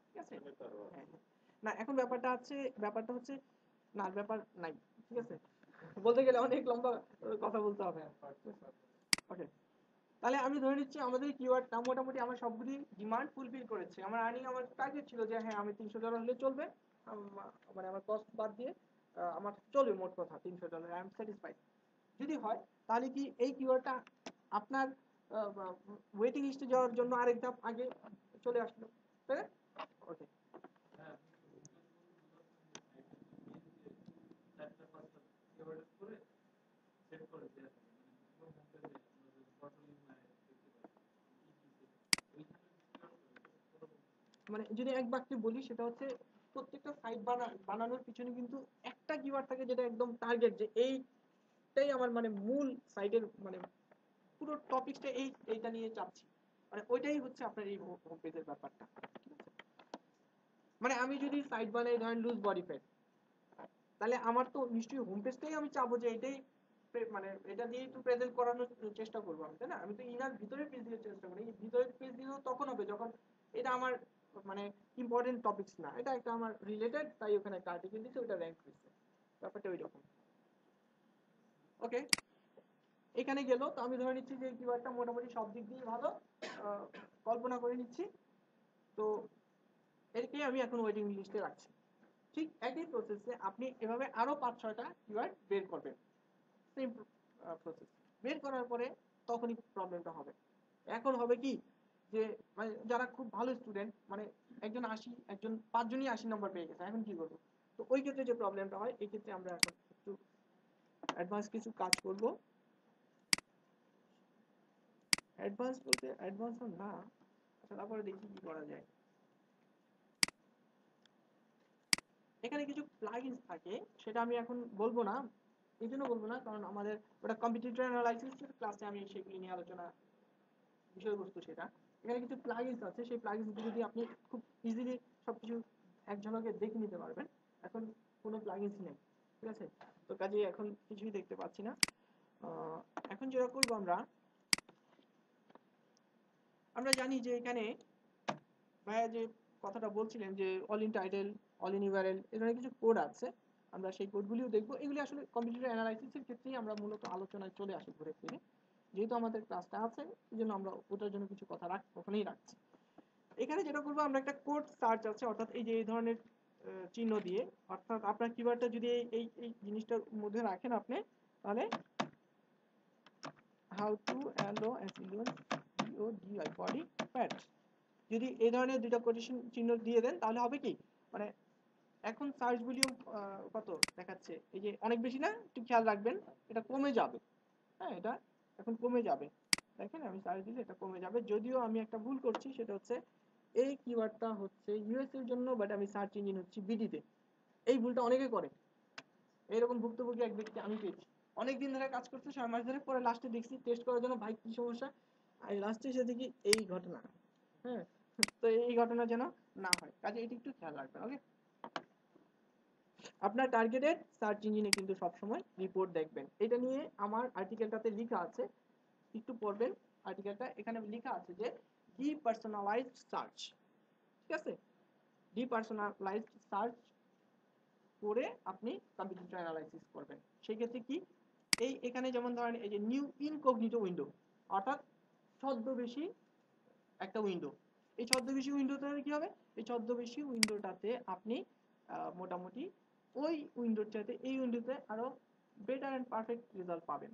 ঠিক আছে? হ্যাঁ হ্যাঁ। না এখন ব্যাপারটা হচ্ছে না ব্যাপার নাই, ঠিক আছে? বলতে গেলে অনেক লম্বা কথা বলতে হবে। ওকে তাহলে আমি ধরে নিচ্ছি আমাদের কিওয়ার্ডটা মোটামুটি আমার সবগুলি ডিমান্ড ফুলফিল করেছে। আমার আর্নিং আমার টার্গেট ছিল যে হ্যাঁ আমি $300 হলে চলবে, মানে আমার কস্ট বাদ দিয়ে আমার চলবে মোট কথা $300, আই এম স্যাটিসফাইড। যদি হয় তাহলে কি এই কিওয়ার্ডটা আপনার ওয়েটিং লিস্টে যাওয়ার জন্য আরেক ধাপ আগে চলে আসলো, তাই না? ওকে মানে যদি এক বাক্যে বলি সেটা হচ্ছে প্রত্যেকটা সাইট বানানোর পিছনে কিন্তু একটা কিওয়ার্ড থাকে যেটা একদম টার্গেট, যে এইটাই আমার মানে মূল সাইটের মানে পুরো টপিকটা এইটা নিয়ে চাচ্ছি, মানে ওইটাই হচ্ছে আপনার এই হোম পেজের ব্যাপারটা। মানে আমি যদি সাইট বানাই ধরেন লুজ বডি ফ্যাট, তাহলে আমার তো নিশ্চয়ই হোম পেজটাই আমি চাবো যে এটাই মানে এটা দিয়েই তো প্রেজেন্ট করানোর চেষ্টা করবো আমি, তাই না? আমি তো ইনার ভিতরের পেজ দিয়ে চেষ্টা করি, ভিতরের পেজ দিয়েও তখন হবে যখন এটা আমার মানে ইম্পর্টেন্ট টপিকস না, এটা একটা আমার রিলেটেড, তাই ওখানে একটা আর্টিকেল দিচ্ছে ওটা র্যাঙ্ক হয়েছে, ব্যাপারটা ওই রকম। ওকে এখানে গেল তো আমি ধরে নিচ্ছি যে কিওয়ার্ডটা মোটামুটি সব দিক দিয়ে ভালো, কল্পনা করে নিচ্ছি। তো এরকে আমি এখন ওয়েটিং লিস্টে রাখছি। ঠিক একই প্রসেসে আপনি এভাবে আরো 5-6টা কিওয়ার্ড বের করবেন, সেম প্রসেস। বের করার পরে তখনই প্রবলেমটা হবে। এখন হবে কি যে মানে যারা খুব ভালো স্টুডেন্ট মানে একজন 80 একজন 5 জনই 80 নম্বর পেয়ে গেছে, এখন কি করবো? তো ওই ক্ষেত্রে যে প্রবলেমটা হয় এই ক্ষেত্রে আমরা এখন একটু অ্যাডভান্স কিছু কাজ করব। অ্যাডভান্স বলতে অ্যাডভান্স না, আচ্ছা তারপরে দেখি কি করা যায়। এখানে কিছু প্লাগইনস থাকে, সেটা আমি এখন বলবো না, এই জন্য বলবো না কারণ আমাদের ওটা কম্পিটিটর অ্যানালাইসিসের ক্লাসে আমি সেগুলি নিয়ে আলোচনা বিষয়বস্তু সেটা। এখানে কিছু প্লাগইনস আছে, সেই প্লাগইনস যদি আপনি খুব ইজিলি সবকিছু এক ঝলকে দেখে নিতে পারবেন। এখন কোনো প্লাগইনস নেই, ঠিক আছে? তো কাজেই এখন কিছুই দেখতে পাচ্ছি না। এখন যেটা করবো আমরা জানি যে এখানে ভাইয়া যে কথাটা বলছিলেন যে all in title, all in URL, এই ধরনের কিছু কোড আছে, আমরা সেই কোডগুলিও দেখবো। এগুলি আসলে কম্পিউটার অ্যানালাইসিসের ক্ষেত্রেই আমরা মূলত আলোচনায় চলে আসি ঘুরে ফিরে, যেহেতু আমাদের ক্লাসটা আছে এই জন্য আমরা ওটার জন্য কিছু কথা ওখানেই রাখছি। এখানে যেটা করবো, আমরা একটা কোড সার্চ আছে, অর্থাৎ এই যে এই ধরনের চিহ্ন দিয়ে, অর্থাৎ আপনার কিওয়ার্ডটা যদি এই এই জিনিসটার মধ্যে রাখেন আপনি, তাহলে how to L O S U O D I body fat, যদি এই ধরনের দুইটা কোটেশন চিহ্ন দিয়ে দেন তাহলে হবে কি, মানে এখন সার্চ ভলিউম কত দেখাচ্ছে, এই যে অনেক বেশি না, একটু খেয়াল রাখবেন, এটা কমে যাবে। হ্যাঁ, এটা এখন কমে যাবে, দেখেন আমি সার্চ দিলে এটা কমে যাবে। যদিও আমি একটা ভুল করছি, সেটা হচ্ছে এই কিওয়ার্ডটা হচ্ছে ইউএস এর জন্য, বাট আমি সার্চ ইঞ্জিন হচ্ছে বিডিতে। এই ভুলটা অনেকে করে, এইরকম ভুক্তভোগী এক ব্যক্তি আমি পেয়েছি। অনেকদিন ধরে কাজ করতে 6 মাস ধরে, পরে লাস্টে দেখছি টেস্ট করার জন্য ভাই কি সমস্যা, আর লাস্টে এসে দেখি এই ঘটনা। হ্যাঁ, তো এই ঘটনা যেন না হয়, কাজে এটি একটু খেয়াল রাখবেন। ওকে, আপনার টার্গেটেড সার্চ ইঞ্জিনে কিন্তু সবসময় রিপোর্ট দেখবেন। এটা নিয়ে আমার আর্টিকেলটাতে লেখা আছে, একটু পড়বেন আর্টিকেলটা। এখানে লেখা আছে যে ডিপার্সোনালাইজড সার্চ, ঠিক আছে? ডিপার্সোনালাইজড সার্চ করে আপনি কম্পিউটার অ্যানালাইসিস করবেন। সেই ক্ষেত্রে কি, এখানে যেমন ধরেন এই যে নিউ ইনকগনিটো উইন্ডো, অর্থাৎ ছদ্মবেশী একটা উইন্ডো। এই ছদ্মবেশী উইন্ডোটাতে কি হবে, এই ছদ্মবেশী উইন্ডোটাতে আপনি মোটামুটি ওই উইন্ডোর চাইতে এই উইন্ডোতে আরো বেটার অ্যান্ড পারফেক্ট রেজাল্ট পাবেন।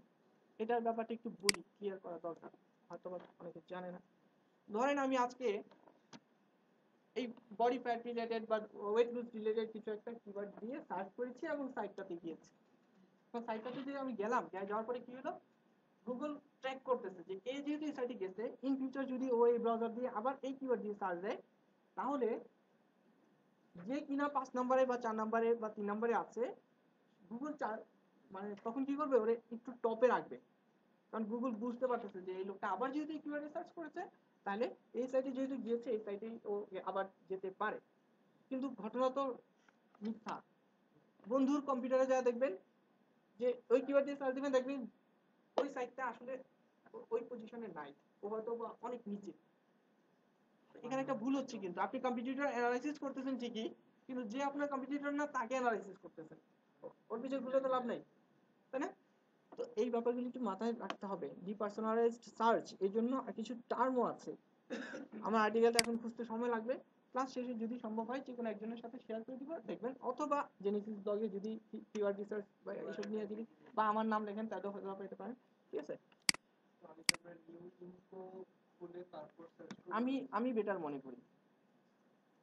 এটার ব্যাপারটা একটু বলি, ক্লিয়ার করা দরকার, হয়তো অনেকে জানে না। ধরেন আমি আজকে এই বডি ফ্যাট রিলেটেড বা ওয়েট লুজ রিলেটেড কিছু একটা কিওয়ার্ড দিয়ে সার্চ করেছি এবং সাইটটাতে গিয়েছি। তো সাইটটাতে যে আমি গেলাম, যাওয়ার পরে কি হলো, গুগল ট্র্যাক করতেছে যে এই যেহেতু এই সাইটে গেছে, ইন ফিউচার যদি ও এই ব্রাউজার দিয়ে আবার এই কিওয়ার্ড দিয়ে সার্চ দেয়, তাহলে যে কিনা 5 নম্বরে বা 4 নম্বরে বা 3 নম্বরে আছে, গুগল মানে তখন কি করবে, ওরে একটু টপে রাখবে। কারণ গুগল বুঝতে পারতেছে যে এই লোকটা আবার যেহেতু এই কিওয়ার্ডে সার্চ করেছে, তাহলে এই সাইটে যেহেতু গিয়েছে, এই সাইটেই ও আবার যেতে পারে। কিন্তু ঘটনা তো মিথ্যা। বন্ধুর কম্পিউটারে যা দেখবেন যে ওই কিওয়ার্ড দিয়ে সার্চ দিবেন, দেখবেন ওই সাইটটা আসলে ওই পজিশনে নাই, ও হয়তো বা অনেক নিচে। এখানে একটা ভুল হচ্ছে, কিন্তু আপনি কম্পিটিটর অ্যানালাইসিস করতেছেন ঠিকই, কিন্তু যে আপনার কম্পিটিটর না তাকে অ্যানালাইসিস করতেছেন, ওর পিছনে ঘুরে তো লাভ নাই, তাই না? তো এই ব্যাপারগুলো একটু মাথায় রাখতে হবে। ডিপার্সোনালাইজড সার্চ এর জন্য কিছু টার্মও আছে। আমার আর্টিকেলটা এখন খুঁজতে সময় লাগবে, ক্লাস শেষে যদি সম্ভব হয় যে কোনো একজনের সাথে শেয়ার করে দিব, দেখবেন। অথবা জেনেসিস ব্লগে যদি কিওয়ার্ড রিসার্চ বা এইসব নিয়ে যদি বা আমার নাম লেখেন, তাহলেও হয়তো পেতে পারেন, ঠিক আছে? আমি বেটার মনে করি।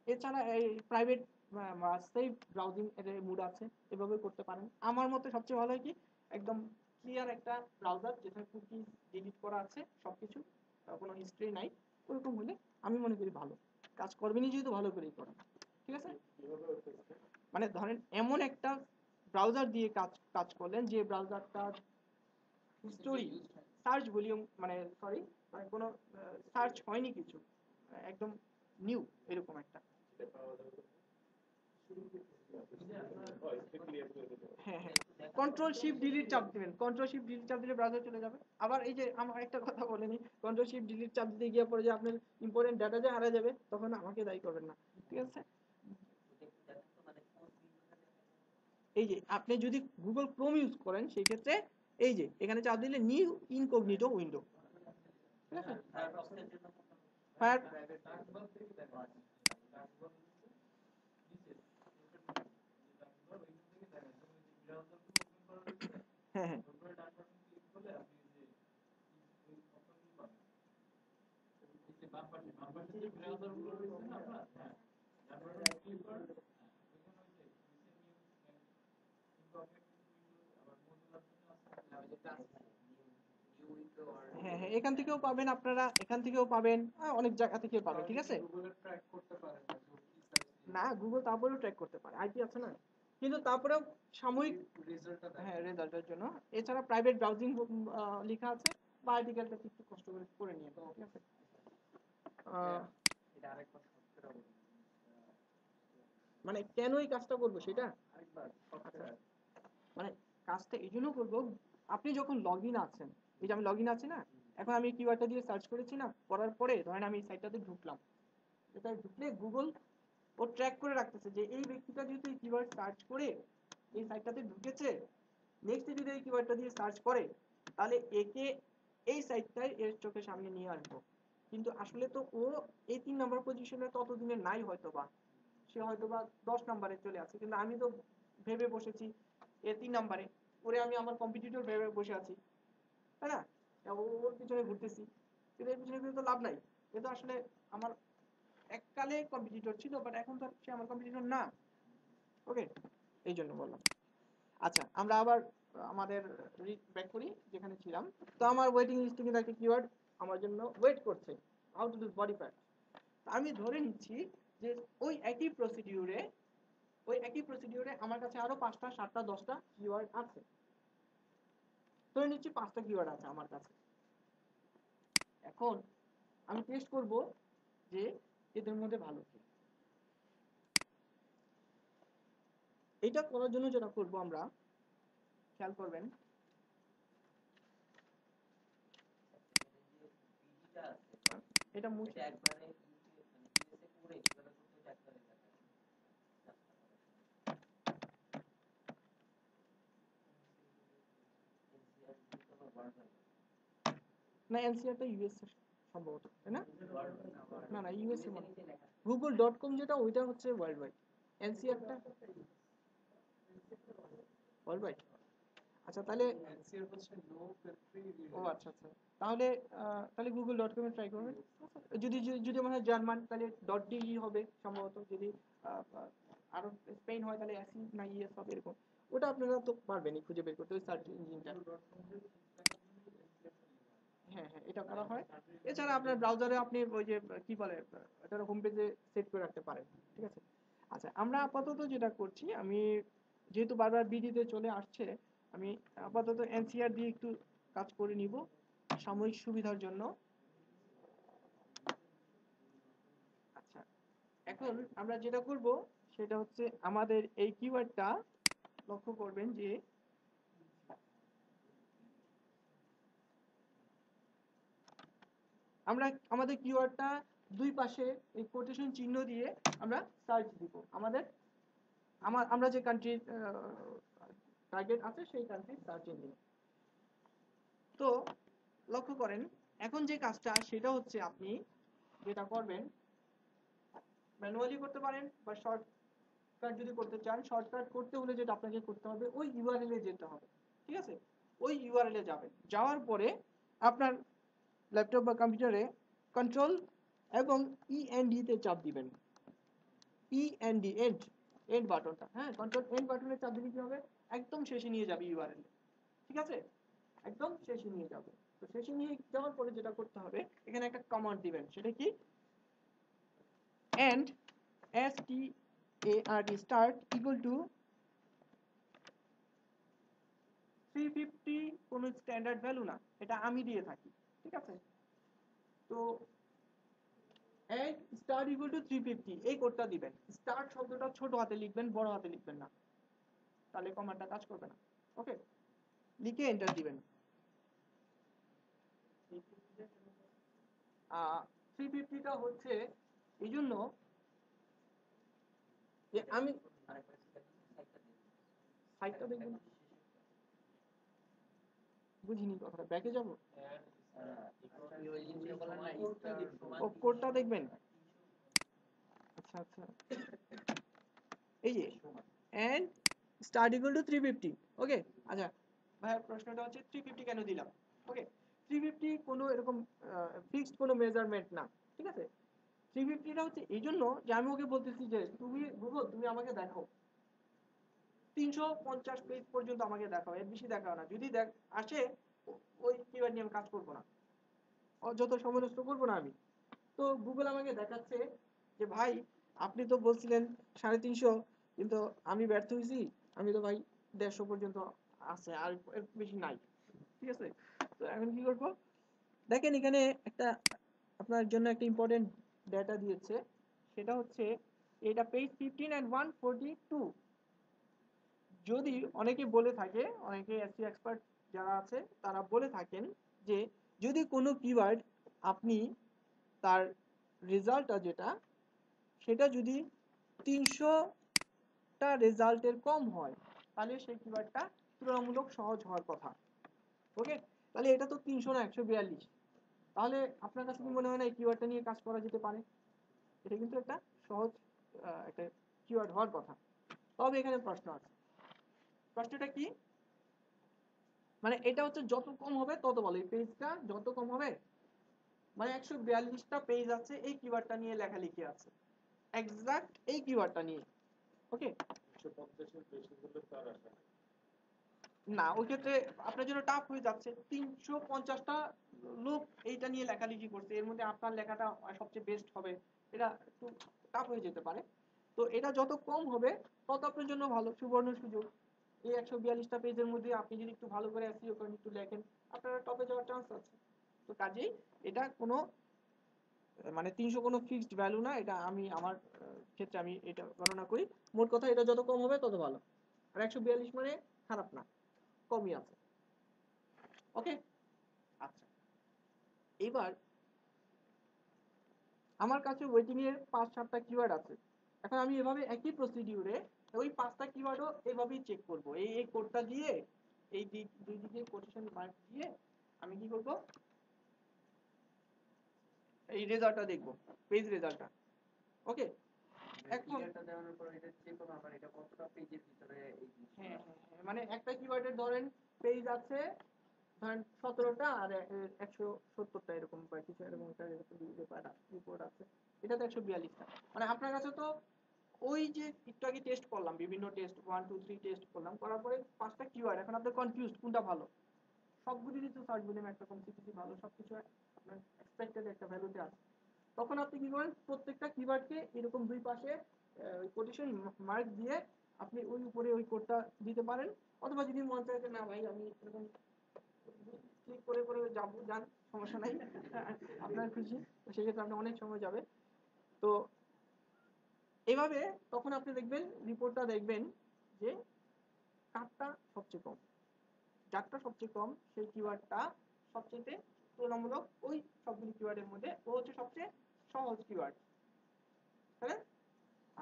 এছাড়া এই প্রাইভেট সেফ ব্রাউজিং এর মুড আছে, এভাবে করতে পারেন। আমার মতে সবচেয়ে ভালো হয় কি, একদম ক্লিয়ার একটা ব্রাউজার যেখানে কুকি ডিলিট করা আছে, সবকিছু, কোনো হিস্ট্রি নাই, ওরকম হলে আমি মনে করি ভালো কাজ করবেনই, যেহেতু ভালো করেই করেন, ঠিক আছে? মানে ধরেন এমন একটা ব্রাউজার দিয়ে কাজ করলেন যে ব্রাউজারটা হিস্টোরি সার্চ ভলিউম, মানে সরি, মানে কোনো সার্চ হয়নি কিছু, একদম নিউ, এরকম একটা। হ্যাঁ হ্যাঁ, কন্ট্রোল শিফট ডিলিট চাপ দিবেন, কন্ট্রোল শিফট ডিলিট চাপ দিলে ব্রাউজার চলে যাবে। আবার এই যে আমার একটা কথা বলেনি, কন্ট্রোল শিফট ডিলিট চাপ দিতে গিয়ে পরে যে আপনার ইম্পর্টেন্ট ডাটা যে হারিয়ে যাবে, তখন আমাকে দায়ী করবেন না, ঠিক আছে? এই যে আপনি যদি গুগল ক্রোম ইউজ করেন, সেই ক্ষেত্রে এই যে এখানে চাপ দিলে নিউ ইনকগনিটো উইন্ডো, ঠিক আছে? ফায়ার, হ্যাঁ হ্যাঁ হ্যাঁ হ্যাঁ, এখান থেকেও পাবেন আপনারা, এখান থেকেও পাবেন, অনেক জায়গা থেকে পাবেন, ঠিক আছে? না, গুগল তারপরেও ট্র্যাক করতে পারে, আইপি আছে না, কিন্তু তারপরেও সাময়িক, হ্যাঁ, রেজাল্টের জন্য। এছাড়া প্রাইভেট ব্রাউজিং লেখা আছে, বা আর্টিকেলটা একটু কষ্ট করে করে নিয়ে, ঠিক আছে? মানে কেন এই কাজটা করবো সেটা, আচ্ছা, মানে কাজটা এই জন্য করবো, আপনি যখন লগ ইন আছেন, এই যে আমি লগ ইন আছি না, এখন আমি কিওয়ার্ডটা দিয়ে সার্চ করেছি না, করার পরে ধরেন আমি এই সাইটটাতে ঢুকলাম, এটা ঢুকলে গুগল ও ট্র্যাক করে রাখতেছে যে এই ব্যক্তিটা যেহেতু এই কিওয়ার্ড সার্চ করে এই সাইটটাতে ঢুকেছে, নেক্সট যদি এই কিওয়ার্ডটা দিয়ে সার্চ করে, তাহলে একে এই সাইটটাই এর চোখের সামনে নিয়ে আসবো। কিন্তু আসলে তো ও এই 3 নম্বর পজিশনে ততদিনে নাই, হয়তোবা সে হয়তোবা 10 নম্বরে চলে আসে, কিন্তু আমি তো ভেবে বসেছি এ 3 নম্বরে, ওরে আমি আমার কম্পিটিটর ভেবে বসে আছি, তাই না? ওর পিছনে ঘুরতেছি, কিন্তু এর পিছনে ঘুরে তো লাভ নাই। এ তো আসলে আমার এককালে কম্পিটিটর ছিল, বাট এখন তো সে আমার কম্পিটিটর না। ওকে, এই জন্য বললাম। আচ্ছা, আমরা আবার আমাদের ব্যাক করি যেখানে ছিলাম। তো আমার ওয়েটিং লিস্টে কিন্তু একটা কিওয়ার্ড আমার জন্য ওয়েট করছে, how to do body fat. আমি ধরে নিচ্ছি যে ওই একই প্রসিডিউরে আমার কাছে আরো 5টা 7টা 10টা কিওয়ার্ড আছে। ধরে নিচ্ছি 5টা কিওয়ার্ড আছে আমার কাছে। এখন আমি টেস্ট করব যে এদের মধ্যে ভালো কি। এটা করার জন্য যেটা করব আমরা, খেয়াল করবেন, এটা মুছে না, এনসিআর টা ইউএস এর সম্ভবত, তাই না? না না, ইউএস এর মানে google.com যেটা, ওইটা হচ্ছে ওয়ার্ল্ড ওয়াইড, এনসিআর টা ওয়ার্ল্ড ওয়াইড। আচ্ছা তাহলে ও আচ্ছা আচ্ছা, তাহলে তাহলে google.com এ ট্রাই করবেন। যদি যদি মনে হয় জার্মান, তাহলে .de হবে সম্ভবত। যদি আরো স্পেন হয়, তাহলে এসি না ইএস হবে এরকম। ওটা আপনারা তো পারবেনই খুঁজে বের করতে, ওই সার্চ ইঞ্জিনটা। হ্যাঁ হ্যাঁ, এটা করা হয়। এছাড়া আপনার ব্রাউজারে আপনি ওই যে কি বলে, এটার হোম পেজে সেট করে রাখতে পারেন, ঠিক আছে? আচ্ছা, আমরা আপাতত যেটা করছি, আমি যেহেতু বারবার বিডিতে চলে আসছে, আমি আপাতত এনসিআর দিয়ে একটু কাজ করে নিব সাময়িক সুবিধার জন্য। আচ্ছা, এখন আমরা যেটা করব সেটা হচ্ছে আমাদের এই কিওয়ার্ডটা লক্ষ্য করবেন যে আমরা আমাদের কিওয়ার্ডটা দুই পাশে এই কোটেশন চিহ্ন দিয়ে আমরা সার্চ দিব আমাদের আমরা যে কান্ট্রির টার্গেট আছে সেই কান্ট্রির সার্চ ইঞ্জিন। তো লক্ষ্য করেন, এখন যে কাজটা সেটা হচ্ছে আপনি যেটা করবেন, ম্যানুয়ালি করতে পারেন বা শর্টকাট যদি করতে চান, শর্টকাট করতে হলে যেটা আপনাকে করতে হবে, ওই ইউআরএল এ যেতে হবে, ঠিক আছে? ওই ইউআরএল এ যাবেন, যাওয়ার পরে আপনার ল্যাপটপ বা কম্পিউটারে কন্ট্রোল এবং ইএনডি তে চাপ দিবেন। ইএনডি, এন্ড, এন্ড বাটনটা, হ্যাঁ, কন্ট্রোল এন্ড বাটনে চাপ দিলে কি হবে, একদম শেষে নিয়ে যাবে ইউআরএল, ঠিক আছে? একদম শেষে নিয়ে যাবে। তো শেষে নিয়ে যাওয়ার পরে যেটা করতে হবে, এখানে একটা কমান্ড দিবেন, সেটা কি, এন্ড start equal to 350, কোন স্ট্যান্ডার্ড ভ্যালু না, এটা আমি দিয়ে থাকি, ঠিক আছে? তো and start equal to 350 এই কোডটা দিবেন। স্টার্ট শব্দটা ছোট হাতে লিখবেন, বড় হাতে লিখবেন না, তাহলে কমান্ডটা কাজ করবে না। ওকে, লিখে এন্টার দিবেন। 350টা হচ্ছে এই জন্য যে আমি সাইটটা দেখবেন, বুঝিনি কথাটা, ব্যাকে যাব, ও কোডটা দেখবেন। আচ্ছা আচ্ছা, এই যে এন্ড স্টার্ট ইকুয়াল টু 350। ওকে, আচ্ছা ভাইয়া, প্রশ্নটা হচ্ছে 350 কেন দিলাম? ওকে, 350 কোনো এরকম ফিক্সড কোনো মেজারমেন্ট না, ঠিক আছে? 350টা হচ্ছে এই জন্য যে আমি ওকে বলতেছি যে তুমি গুগল, তুমি আমাকে দেখো 350 পেজ পর্যন্ত আমাকে দেখাও, এর বেশি দেখাও না। যদি আসে, ওই কিওয়ার্ড নিয়ে আমি কাজ করবো না, যত সময় নষ্ট করবো না আমি। তো গুগল আমাকে দেখাচ্ছে যে ভাই, আপনি তো বলছিলেন 350, কিন্তু আমি ব্যর্থ হয়েছি, আমি তো ভাই 150 পর্যন্ত আছে, আর এর বেশি নাই, ঠিক আছে? তো এখন কি করবো, দেখেন এখানে একটা আপনার জন্য একটা ইম্পর্টেন্ট ডেটা দিয়েছে, সেটা হচ্ছে এটা পেজ 15 and 142, যদি অনেকে বলে থাকে, অনেকে এসইও এক্সপার্ট যারা আছে তারা বলে থাকেন যে যদি কোনো কিওয়ার্ড আপনি তার রেজাল্টটা যেটা সেটা যদি 300টা রেজাল্টের কম হয় তাহলে সেই কিওয়ার্ডটা তুলনামূলক সহজ হওয়ার কথা। ওকে, তাহলে এটা তো 300 না 142, তাহলে আপনার কাছে কি মনে হয় না এই কিওয়ার্ডটা নিয়ে কাজ করা যেতে পারে? এটা কিন্তু একটা সহজ একটা কিওয়ার্ড হওয়ার কথা। তবে এখানে প্রশ্ন আছে, প্রশ্নটা কি, মানে এটা হচ্ছে যত কম হবে তত ভালো, এই পেজটা যত কম হবে, মানে 142টা পেজ আছে এই কিওয়ার্ডটা নিয়ে লেখালেখি আছে, এক্সাক্ট এই কিওয়ার্ডটা নিয়ে। ওকে, 150-এর বেশি হলে তার আশা নেই। না ওই ক্ষেত্রে আপনার জন্য টাফ হয়ে যাচ্ছে। 350টা লোক এইটা নিয়ে লেখালেখি করছে, এর মধ্যে আপনার লেখাটা সবচেয়ে বেস্ট হবে, এটা একটু টাফ হয়ে যেতে পারে। তো এটা যত কম হবে তত আপনার জন্য ভালো, সুবর্ণ সুযোগ। এই 142টা পেজের মধ্যে আপনি যদি একটু ভালো করে এসইও করেন, একটু লেখেন, আপনার টপে যাওয়ার চান্স আছে। তো কাজেই এটা কোনো মানে 300 কোনো ফিক্সড ভ্যালু না, এটা আমি আমার ক্ষেত্রে আমি এটা গণনা করি। মোট কথা এটা যত কম হবে তত ভালো, আর 142 মানে খারাপ না, কমই আছে। ওকে, আচ্ছা, এবার আমার কাছে ওয়েটিং এর 5-7টা কিওয়ার্ড আছে। এখন আমি এভাবে একই প্রসিডিউরে ওই 5টা কিওয়ার্ডও এভাবেই চেক করব, এই কোডটা দিয়ে, এই দুই দিকে কোটেশন মার্ক দিয়ে আমি কি করব, এই রেজাল্টটা দেখব, পেজ রেজাল্টটা। ওকে, এখন এটা দেওয়ার পর এটা চেক করব আবার এটা কতটা পেজের ভিতরে এই জিনিসটা। হ্যাঁ, মানে একটা কিওয়ার্ডের ধরেন পেজ আছে ধরেন 17টা আর 170টা এরকম বা কিছু এরকম একটা রিপোর্ট আছে, এটা তো 142টা। মানে আপনার কাছে তো ওই যে একটু আগে টেস্ট করলাম, বিভিন্ন টেস্ট 1 2 3 টেস্ট করলাম, করার পরে 5টা কিওয়ার্ড, এখন আপনি কনফিউজড কোনটা ভালো। সবগুলি তো সার্চ ভলিউম একটা কম, কিছু ভালো, সবকিছু আপনার এক্সপেক্টেড একটা ভ্যালুতে আছে। তখন আপনি কি করেন, প্রত্যেকটা কিওয়ার্ডকে এরকম দুই পাশে ওই কোটেশন মার্ক দিয়ে আপনি ওই উপরে ওই কোডটা দিতে পারেন। অথবা যদি মন চায় যে না ভাই আমি এরকম ক্লিক করে করে যান, সমস্যা নাই, আপনার খুশি, তো সেক্ষেত্রে আপনার অনেক সময় যাবে। তো এভাবে তখন আপনি দেখবেন রিপোর্টটা, দেখবেন যে কাটটা সবচেয়ে কম, যারটা সবচেয়ে কম সেই কিওয়ার্ডটা সবচেয়ে তুলনামূলক ওই সবগুলি কিওয়ার্ডের মধ্যে ও হচ্ছে সবচেয়ে সহজ কিওয়ার্ড, তাই না?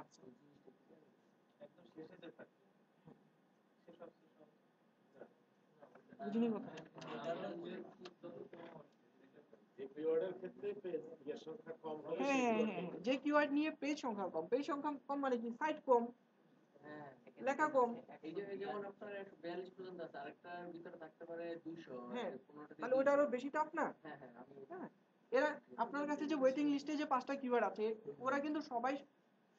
আচ্ছা, একদম শেষেতে থাকে, শেষ অপশন বুঝিনি কথা। যে কিওয়ার্ডের ক্ষেত্রে পেজ ইয়ের সংখ্যা কম হবে হ্যাঁ সেই হ্যাঁ কিওয়ার্ড হ্যাঁ, যে কিওয়ার্ড নিয়ে পেজ সংখ্যা কম, পেজ সংখ্যা কম মানে কি, সাইট কম, হ্যাঁ, লেখা কম। এই যে যেমন আপনার 142 পর্যন্ত আছে, আরেকটার ভিতরে থাকতে পারে 200, হ্যাঁ, 15টা তাহলে ওটা আরো বেশি টাফ না? হ্যাঁ হ্যাঁ আমি হ্যাঁ, এরা আপনার কাছে যে ওয়েটিং লিস্টে যে 5টা কিওয়ার্ড আছে ওরা কিন্তু সবাই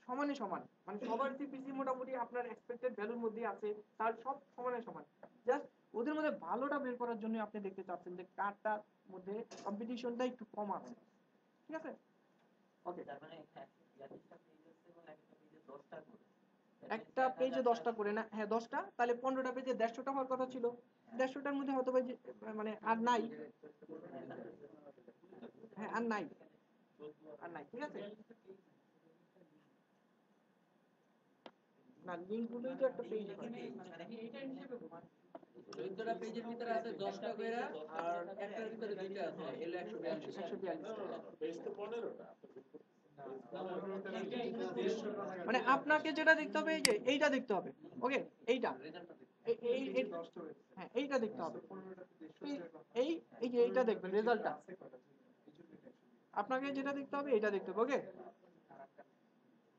সমানে সমান, মানে সবার সিপিসি মোটামুটি আপনার এক্সপেক্টেড ভ্যালুর মধ্যে আছে, তার সব সমানে সমান। জাস্ট ওদের মধ্যে ভালোটা বের করার জন্য আপনি দেখতে চাচ্ছেন যে কারটার মধ্যে কম্পিটিশনটা একটু কম আছে, ঠিক আছে? ওকে, তার মানে 142টা পেজ আছে এবং একটা পেজে 10টা করে, একটা পেজে 10টা করে না, হ্যাঁ 10টা, তাহলে 15টা পেজে 150টা হওয়ার কথা ছিল, 150টার মধ্যে হয়তো মানে আর নাই, হ্যাঁ আর নাই, আর নাই, ঠিক আছে। না, লিংক গুলোই তো একটা পেজ হয়। 14টা পেজের ভিতরে আছে 10টা করে, আর একটার ভিতরে 2টা আছে, এলো 142। 142 পেজ তো 15টা মানে আপনাকে যেটা দেখতে হবে এই যে এইটা দেখতে হবে। ওকে, এইটা হ্যাঁ এইটা দেখতে হবে, এই এই যে এইটা দেখবেন রেজাল্টটা, আপনাকে যেটা দেখতে হবে এইটা দেখতে হবে। ওকে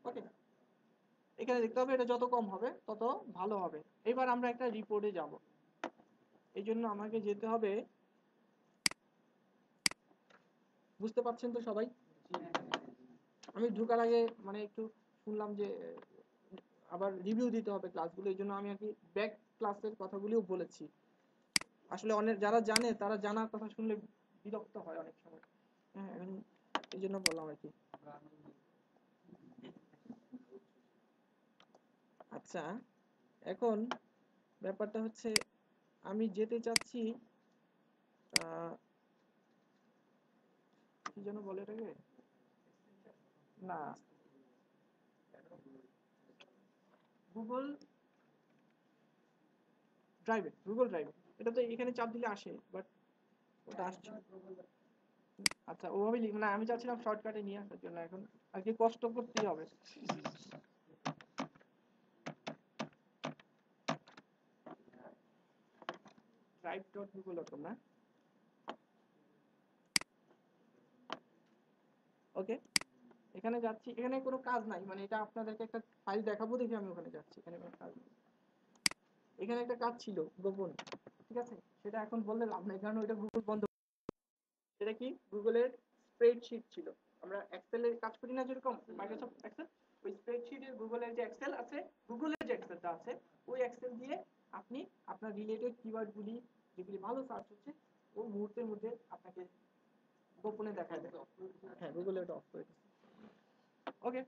ওকে, এখানে দেখতে হবে, এটা যত কম হবে তত ভালো হবে। এবার আমরা একটা রিপোর্টে যাব, এই জন্য আমাকে যেতে হবে, বুঝতে পারছেন তো সবাই? আমি ঢোকার আগে মানে একটু শুনলাম যে আবার রিভিউ দিতে হবে ক্লাসগুলো, এই জন্য আমি আর কি ব্যাক ক্লাসের কথাগুলিও বলেছি। আসলে অনেক যারা জানে তারা জানার কথা শুনলে বিরক্ত হয় অনেক সময়, হ্যাঁ এই জন্য বললাম আর কি। আচ্ছা, এখন ব্যাপারটা হচ্ছে আমি যেতে চাচ্ছি কি যেন বলে এটাকে, না গুগল ড্রাইভে, গুগল ড্রাইভে। এটা তো এখানে চাপ দিলে আসে, বাট ওটা আসছে না। আচ্ছা ওভাবে না, আমি চাচ্ছিলাম শর্টকাটে নিয়ে আসার জন্য, এখন আর কি কষ্ট করতেই হবে। drive.google.com না, ওকে। এখানে যাচ্ছি, এখানে কোনো কাজ নাই, মানে এটা আপনাদেরকে একটা ফাইল দেখাবো দেখে আমি ওখানে যাচ্ছি, এখানে কোনো কাজ নেই। এখানে একটা কাজ ছিল গোপন, ঠিক আছে, সেটা এখন বললে লাভ নাই, কারণ ওইটা গুগল বন্ধ। সেটা কি, গুগলের স্প্রেডশিট ছিল। আমরা এক্সেলের কাজ করি না যেরকম মাইক্রোসফট এক্সেল, ওই স্প্রেডশিটে গুগলের যে এক্সেল আছে, গুগলের যে এক্সেলটা আছে, ওই এক্সেল দিয়ে আপনি আপনার রিলেটেড কিওয়ার্ডগুলি যেগুলি ভালো সার্চ হচ্ছে, ও মুহূর্তের মধ্যে আপনাকে গোপনে দেখায় দেয়। হ্যাঁ, গুগলে ওটা অফ করে দিচ্ছে। ওকে,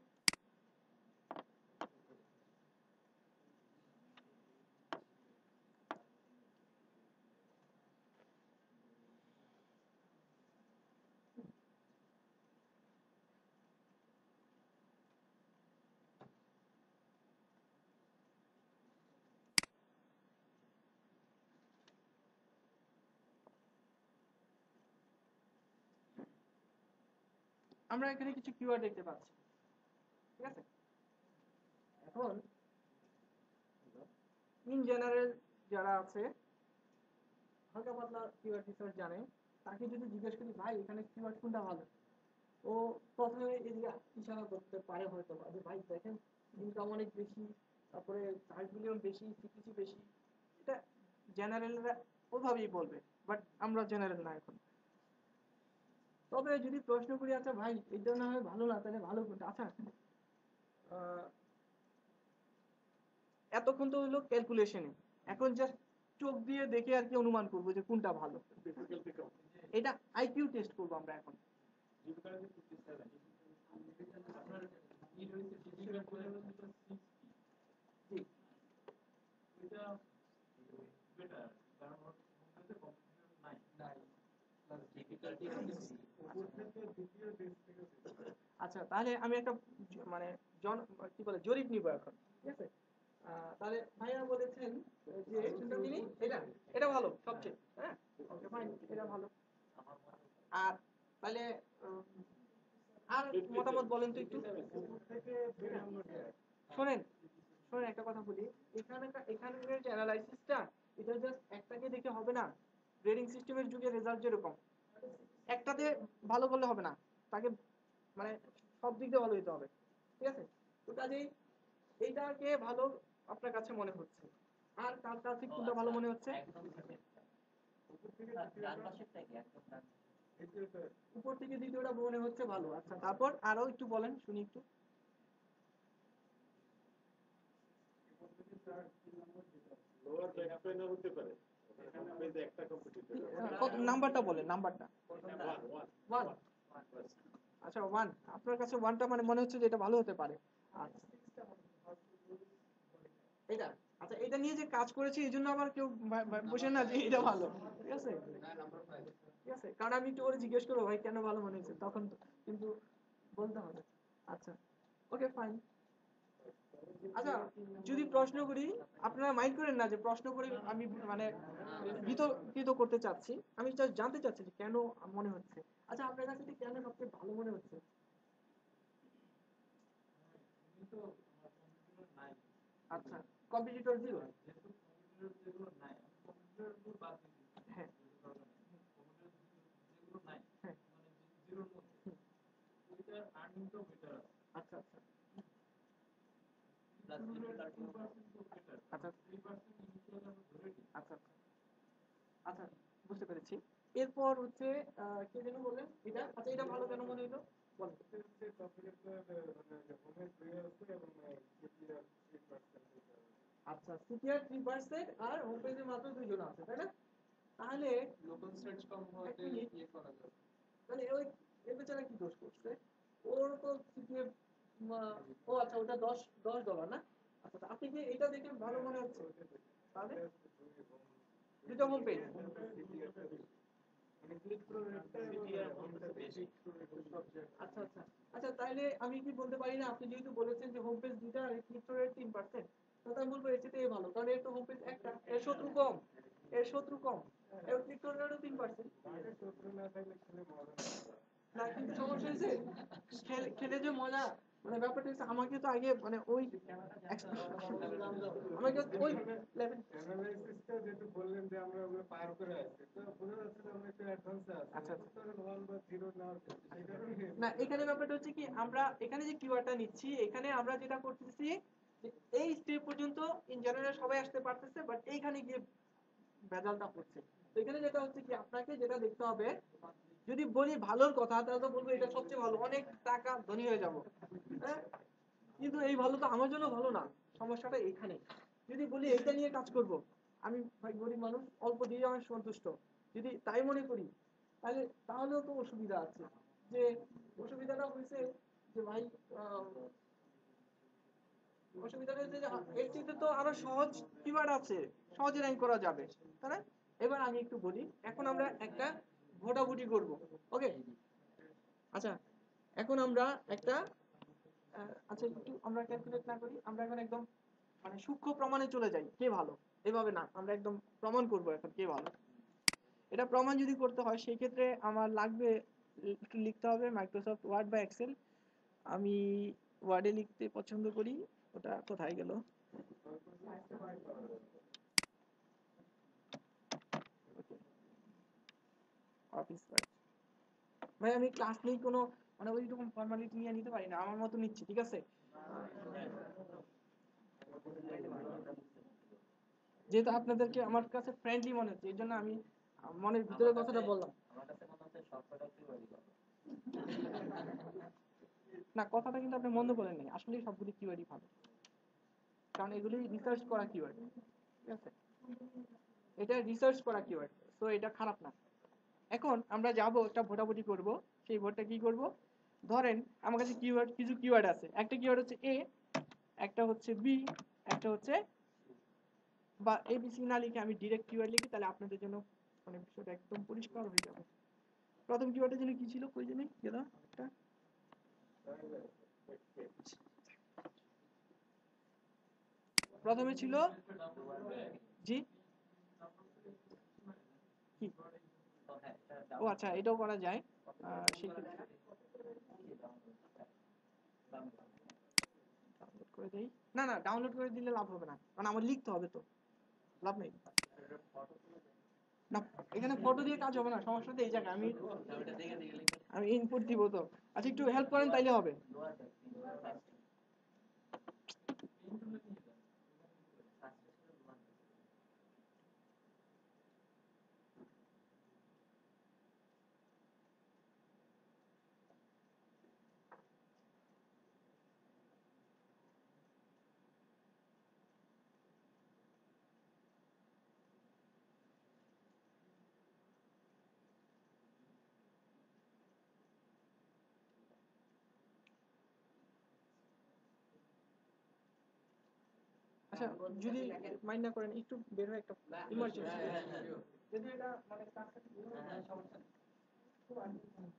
আমরা এখানে কিছু কিওয়ার্ড দেখতে পাচ্ছি, ঠিক আছে। এখন ইন জেনারেল যারা আছে, হালকা পাতলা কিওয়ার্ড রিসার্চ জানে, তাকে যদি জিজ্ঞেস করি ভাই এখানে কিওয়ার্ড কোনটা ভালো, ও প্রথমে এদিকে ইশারা করতে পারে হয়তো, যে ভাই দেখেন ইনকাম অনেক বেশি, তারপরে সার্চ মিলিয়ন বেশি, সিপিসি বেশি, এটা জেনারেলরা ওভাবেই বলবে, বাট আমরা জেনারেল না এখন। তবে যদি প্রশ্ন করি আচ্ছা ভাই এটা না হয় ভালো না, তাহলে ভালো কোনটা, আচ্ছা এতক্ষণ তো হলো ক্যালকুলেশনে, এখন জাস্ট চোখ দিয়ে দেখে আর কি অনুমান করবো যে কোনটা ভালো, এটা আইকিউ টেস্ট করবো আমরা এখন। আপনার ই রয়েছে ফিজিক্যাল কোয়ালিটি হচ্ছে 60, জি, এটা বেটার, কারণ ওর মধ্যে কম্পিউটার নাই প্লাস ডিফিকাল্টি উপর থেকে দ্বিতীয় বেস থেকে। আচ্ছা তাহলে আমি একটা মানে কি বলে জরিপ নিব এখন, ঠিক আছে। তাহলে ভাইয়া বলেছেন যে কোনটা তিনি, এটা এটা ভালো সবচেয়ে, হ্যাঁ ওকে ফাইন, এটা ভালো। আর তাহলে আর মতামত বলেন তো একটু। শোনেন শোনেন একটা কথা বলি, এখানকার যে অ্যানালাইসিসটা, এটা জাস্ট একটাকে দেখে হবে না। গ্রেডিং সিস্টেমের যুগে রেজাল্ট যেরকম, একটাতে ভালো করলে হবে না, তাকে মানে সব দিক দিয়ে ভালো হতে হবে, ঠিক আছে। তো কাজেই এইটাকে ভালো আপনার কাছে মনে হচ্ছে, আর কার কাছে কোনটা ভালো মনে হচ্ছে? উপর থেকে দ্বিতীয়টা মনে হচ্ছে ভালো। আচ্ছা তারপর আরো একটু বলেন শুনি একটু। লোয়ার ব্যাক পেইনও হতে পারে, এখানে পেজে একটা কম্পিটিটর কত নাম্বারটা বলেন, নাম্বারটা। 1 1, আচ্ছা 1, আপনার কাছে 1টা মানে মনে হচ্ছে যে এটা ভালো হতে পারে। আচ্ছা এটা, আচ্ছা এটা নিয়ে যে কাজ করেছি এই জন্য আবার কেউ বসে না যে এটা ভালো, ঠিক আছে ঠিক আছে, কারণ আমি একটু করে জিজ্ঞেস করবো ভাই কেন ভালো মনে হচ্ছে, তখন কিন্তু বলতে হবে। আচ্ছা ওকে ফাইন। আচ্ছা যদি প্রশ্ন করি, আপনারা মাইন্ড করেন না যে প্রশ্ন করে আমি মানে বিতর্কিত করতে চাচ্ছি, আমি জাস্ট জানতে চাচ্ছি যে কেন মনে হচ্ছে। আচ্ছা আপনার কাছে এটা কেন সবচেয়ে ভালো মনে হচ্ছে? কিন্তু আমার কম্পিউটার নাই, আচ্ছা কম্পিটিটর জিরো, যেহেতু কম্পিউটার যেগুলো নাই আমি কম্পিউটার গুলো বাদ দিয়ে দিচ্ছি। হ্যাঁ কম্পিউটার যেগুলো নাই হ্যাঁ মানে জিরোর মধ্যে, ওইটার আর্নিংটাও বেটার আছে। আচ্ছা আচ্ছা প্লাস ডিফিকাল্টি 2% তো বেটার, আচ্ছা 3% ইনিশিয়াল আমরা ধরে নিই। আচ্ছা আচ্ছা বুঝতে পেরেছি। এরপর হচ্ছে কে যেন বললেন এটা, আচ্ছা এটা ভালো কেন মনে হলো বলেন। আচ্ছা সিটিআর 3% আর হোম পেজে মাত্র 2 জন আছে, তাই না? তাহলে লোকাল সার্চ কম হওয়াতে ইয়ে করা যাবে। তাহলে ওই এর বেচারা কি দোষ করছে? ওর তো সিটিআর, ও আচ্ছা ওটা $10 না? আচ্ছা আপনি কি এটা দেখে ভালো মনে হচ্ছে? তাহলে দুটো হোম পেজ, আচ্ছা আচ্ছা আচ্ছা তাহলে আমি কি বলতে পারি না, আপনি যেহেতু বলেছেন যে হোম পেজ দুটা আর ক্লিক থ্রু রেট 3%, তাহলে আমি বলবো এর চেয়ে এ ভালো, কারণ এর তো হোম পেজ একটা, এর শত্রু কম, এর শত্রু কম, এর ক্লিক করলে 3%। না কিন্তু সমস্যা হয়েছে খেলে যে মজা, মানে ব্যাপারটা হচ্ছে আমাকে তো আগে মানে ওই আমাকে ওই লেভেল। যেহেতু বললেন যে আমরা ওগুলো পার করে আসছি, তো বোঝা যাচ্ছে যে আমরা একটু অ্যাডভান্সে আছি। আচ্ছা ওয়ান বা জিরো নেওয়ার ক্ষেত্রে সেই কারণে না, এখানে ব্যাপারটা হচ্ছে কি, আমরা এখানে যে কিওয়ার্ডটা নিচ্ছি, এখানে আমরা যেটা করতেছি যে এই স্টেপ পর্যন্ত ইন জেনারেল সবাই আসতে পারতেছে, বাট এইখানে গিয়ে ভেজালটা হচ্ছে। তো এখানে যেটা হচ্ছে কি, আপনাকে যেটা দেখতে হবে, যদি বলি ভালোর কথা তাহলে তো বলবো এটা সবচেয়ে ভালো, অনেক টাকা ধনী হয়ে যাব, হ্যাঁ, কিন্তু এই ভালো তো আমার জন্য ভালো না। সমস্যাটা এখানে। যদি বলি এটা নিয়ে কাজ করব, আমি ভাই গরিব মানুষ, অল্প দিয়ে আমি সন্তুষ্ট, যদি তাই মনে করি, তাহলেও তো অসুবিধা আছে। যে অসুবিধাটা হয়েছে যে ভাই, অসুবিধাটা হচ্ছে যে এর চেয়ে তো আরো সহজ কিওয়ার্ড আছে, সহজে র্যাঙ্ক করা যাবে, তাই না? এবার আমি একটু বলি, এখন আমরা একটা ভোটাভুটি করব, ওকে? আচ্ছা, এখন আমরা একটা আচ্ছা একটু আমরা ক্যালকুলেট না করি, আমরা এখন একদম মানে সূক্ষ্ম প্রমাণে চলে যাই, কে ভালো। এভাবে না, আমরা একদম প্রমাণ করব এখন কে ভালো। এটা প্রমাণ যদি করতে হয় সেই ক্ষেত্রে আমার লাগবে একটু লিখতে হবে মাইক্রোসফট ওয়ার্ড বা এক্সেল। আমি ওয়ার্ডে লিখতে পছন্দ করি। ওটা কোথায় গেল? Office Word. ভাই আমি ক্লাস নেই কোনো, মানে ওই রকম ফর্মালিটি নিয়ে নিতে পারি না, আমার মতো নিচ্ছি, ঠিক আছে? যেহেতু আপনাদেরকে আমার কাছে ফ্রেন্ডলি মনে হচ্ছে, এই জন্য আমি মনের ভিতরে কথাটা বললাম। না, কথাটা কিন্তু আপনি মন্দ বলেন নাই, আসলেই সবগুলি কিওয়ার্ডই ভালো, কারণ এগুলি রিসার্চ করা কিওয়ার্ড, ঠিক আছে? এটা রিসার্চ করা কিওয়ার্ড, তো এটা খারাপ না। এখন আমরা যাব একটা ভোটাভুটি করব, সেই ভোটটা কি করব, ধরেন আমার কাছে কিওয়ার্ড, কিছু কিওয়ার্ড আছে, একটা কিওয়ার্ড হচ্ছে এ, একটা হচ্ছে বি, একটা হচ্ছে, বা এবিসি না লিখে আমি ডিরেক্ট কিওয়ার্ড লিখি, তাহলে আপনাদের জন্য মানে বিষয়টা একদম পরিষ্কার হয়ে যাবে। প্রথম কিওয়ার্ডের জন্য কি ছিল, কই জানি গেল একটা, প্রথমে ছিল জি কি, ও আচ্ছা, এটাও করা যায়। সেক্ষেত্রে ডাউনলোড করে দেই। না না, ডাউনলোড করে দিলে লাভ হবে না, কারণ আমার লিখতে হবে, তো লাভ নেই। না, এখানে ফটো দিয়ে কাজ হবে না, সমস্যাটা এই জায়গায়। আমি ইনপুট দিব তো। আচ্ছা একটু হেল্প করেন তাইলে হবে। আচ্ছা, যদি মাইন্ড না করেন একটু বের হয়ে একটা ইমার্জেন্সি, যদি এটা মানে সমস্যা নেই।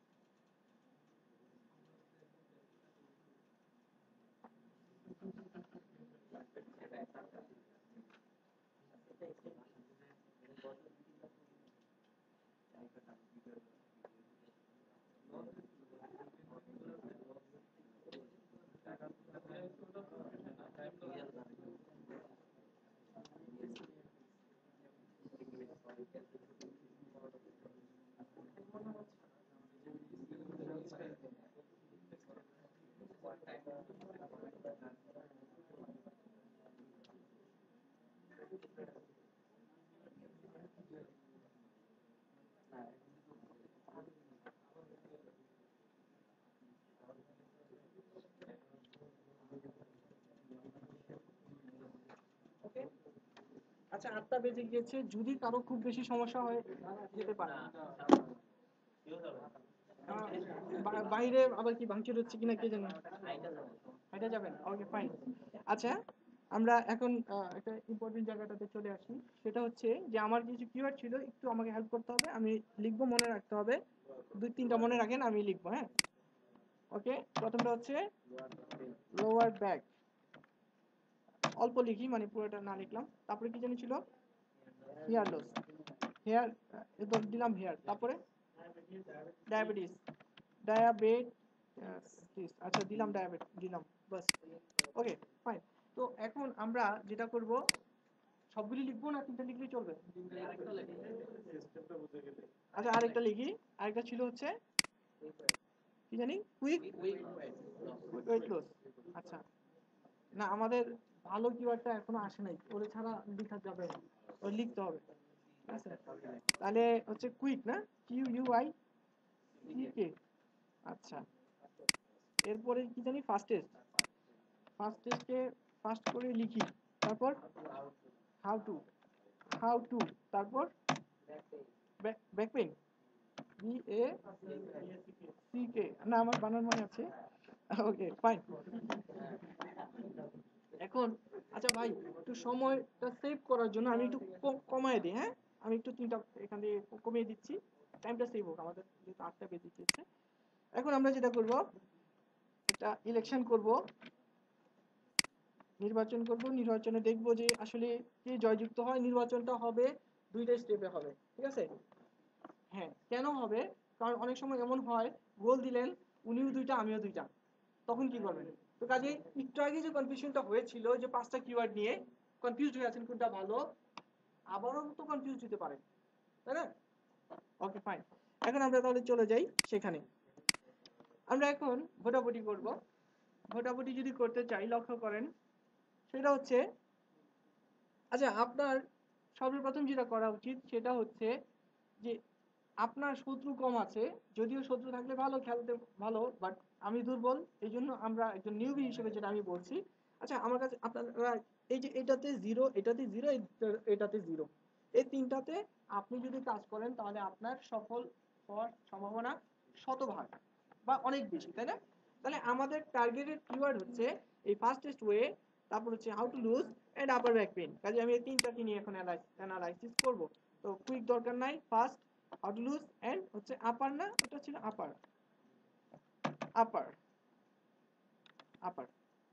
ওকে, আচ্ছা 8টা বেজে গিয়েছে, যদি কারো খুব বেশি সমস্যা হয় যেতে পারে। বাইরে আবার কি ভাঙচুর হচ্ছে কিনা কে জানে। হাইটা যাবেন, ওকে ফাইন। আচ্ছা, আমরা এখন একটা ইম্পর্টেন্ট জায়গাটাতে চলে আসি, সেটা হচ্ছে যে আমার কিছু কিওয়ার্ড ছিল, একটু আমাকে হেল্প করতে হবে, আমি লিখবো, মনে রাখতে হবে, 2-3টা মনে রাখেন, আমি লিখবো, হ্যাঁ? ওকে, প্রথমটা হচ্ছে লোয়ার ব্যাক, অল্প লিখি, মানে পুরোটা না লিখলাম। তারপরে কি জানি ছিল, হেয়ার লস, হেয়ার দিলাম হেয়ার, তারপরে ডায়াবেটিস, ডায়াবেটিস, আচ্ছা দিলাম ডায়াবেটিস দিলাম, বাস। Okay fine. তো এখন আমরা যেটা করব, সবগুলি লিখবো না তিনটা লিখলেই চলবে? সিস্টেমটা বুঝে গেলে আচ্ছা আরেকটা লিখি, আরেকটা ছিল হচ্ছে কি জানি, কুইক ওয়েট লস। আচ্ছা না, আমাদের ভালো কিওয়ার্ডটা এখনো আসে নাই, ওরে ছাড়া লেখা যাবে না, ওই লিখতে হবে, ঠিক আছে? তাহলে হচ্ছে কুইক না, QUICK। আচ্ছা এরপরে কি জানি, ফাস্টেস্ট, ফাস্টেস্টে ফাস্ট করে লিখি, তারপর হাউ টু, তারপর ব্যাক পেইন, BACK, না আমার বানান মনে আছে। Okay fine. এখন আচ্ছা ভাই, একটু সময়টা সেভ করার জন্য আমি একটু কমায় দিই, হ্যাঁ আমি একটু তিনটা এখান থেকে কমিয়ে দিচ্ছি, টাইমটা সেভ হোক, আমাদের যেহেতু 8টা বেজে গিয়েছে। এখন আমরা যেটা করব, একটা ইলেকশন করব, নির্বাচন করব, নির্বাচনে দেখব যে আসলে কে জয়যুক্ত হয়। নির্বাচনটা হবে দুইটা স্টেপে হবে, ঠিক আছে? হ্যাঁ কেন হবে, কারণ অনেক সময় এমন হয় গোল দিলেন উনিও দুইটা আমিও দুইটা, তখন কি করবেন? তো কাজে একটু আগে যে কনফিউশনটা হয়েছিল যে 5টা কিওয়ার্ড নিয়ে কনফিউজড হয়ে আছেন কোনটা ভালো, আবারও তো কনফিউজ হতে পারে, তাই না? Okay fine. এখন আমরা তাহলে চলে যাই সেখানে। আমরা এখন ভোটাভুটি করব। ভোটাভুটি যদি করতে চাই, লক্ষ্য করেন সেটা হচ্ছে, আচ্ছা আপনার সর্বপ্রথম যেটা করা উচিত সেটা হচ্ছে যে আপনার শত্রু কম আছে, যদিও শত্রু থাকলে ভালো, খেলতে ভালো, বাট আমি দুর্বল, এই জন্য আমরা একজন নিউবি হিসেবে যেটা আমি বলছি, আচ্ছা আমার কাছে আপনারা এই যে এটাতে 0, এটাতে 0, এটাতে 0, এই তিনটাতে আপনি যদি কাজ করেন তাহলে আপনার সফল হওয়ার সম্ভাবনা শতভাগ বা অনেক বেশি, তাই না? তাহলে আমাদের টার্গেটেড কিওয়ার্ড হচ্ছে এই ফাস্টেস্ট ওয়ে, তারপর হচ্ছে how to lose and upper back pain. কাজে আমি এই তিনটাকে নিয়ে এখন অ্যানালাইসিস করব। তো কুইক দরকার নাই, fast, how to lose and হচ্ছে আপার, না ওটা ছিল আপার, আপার আপার।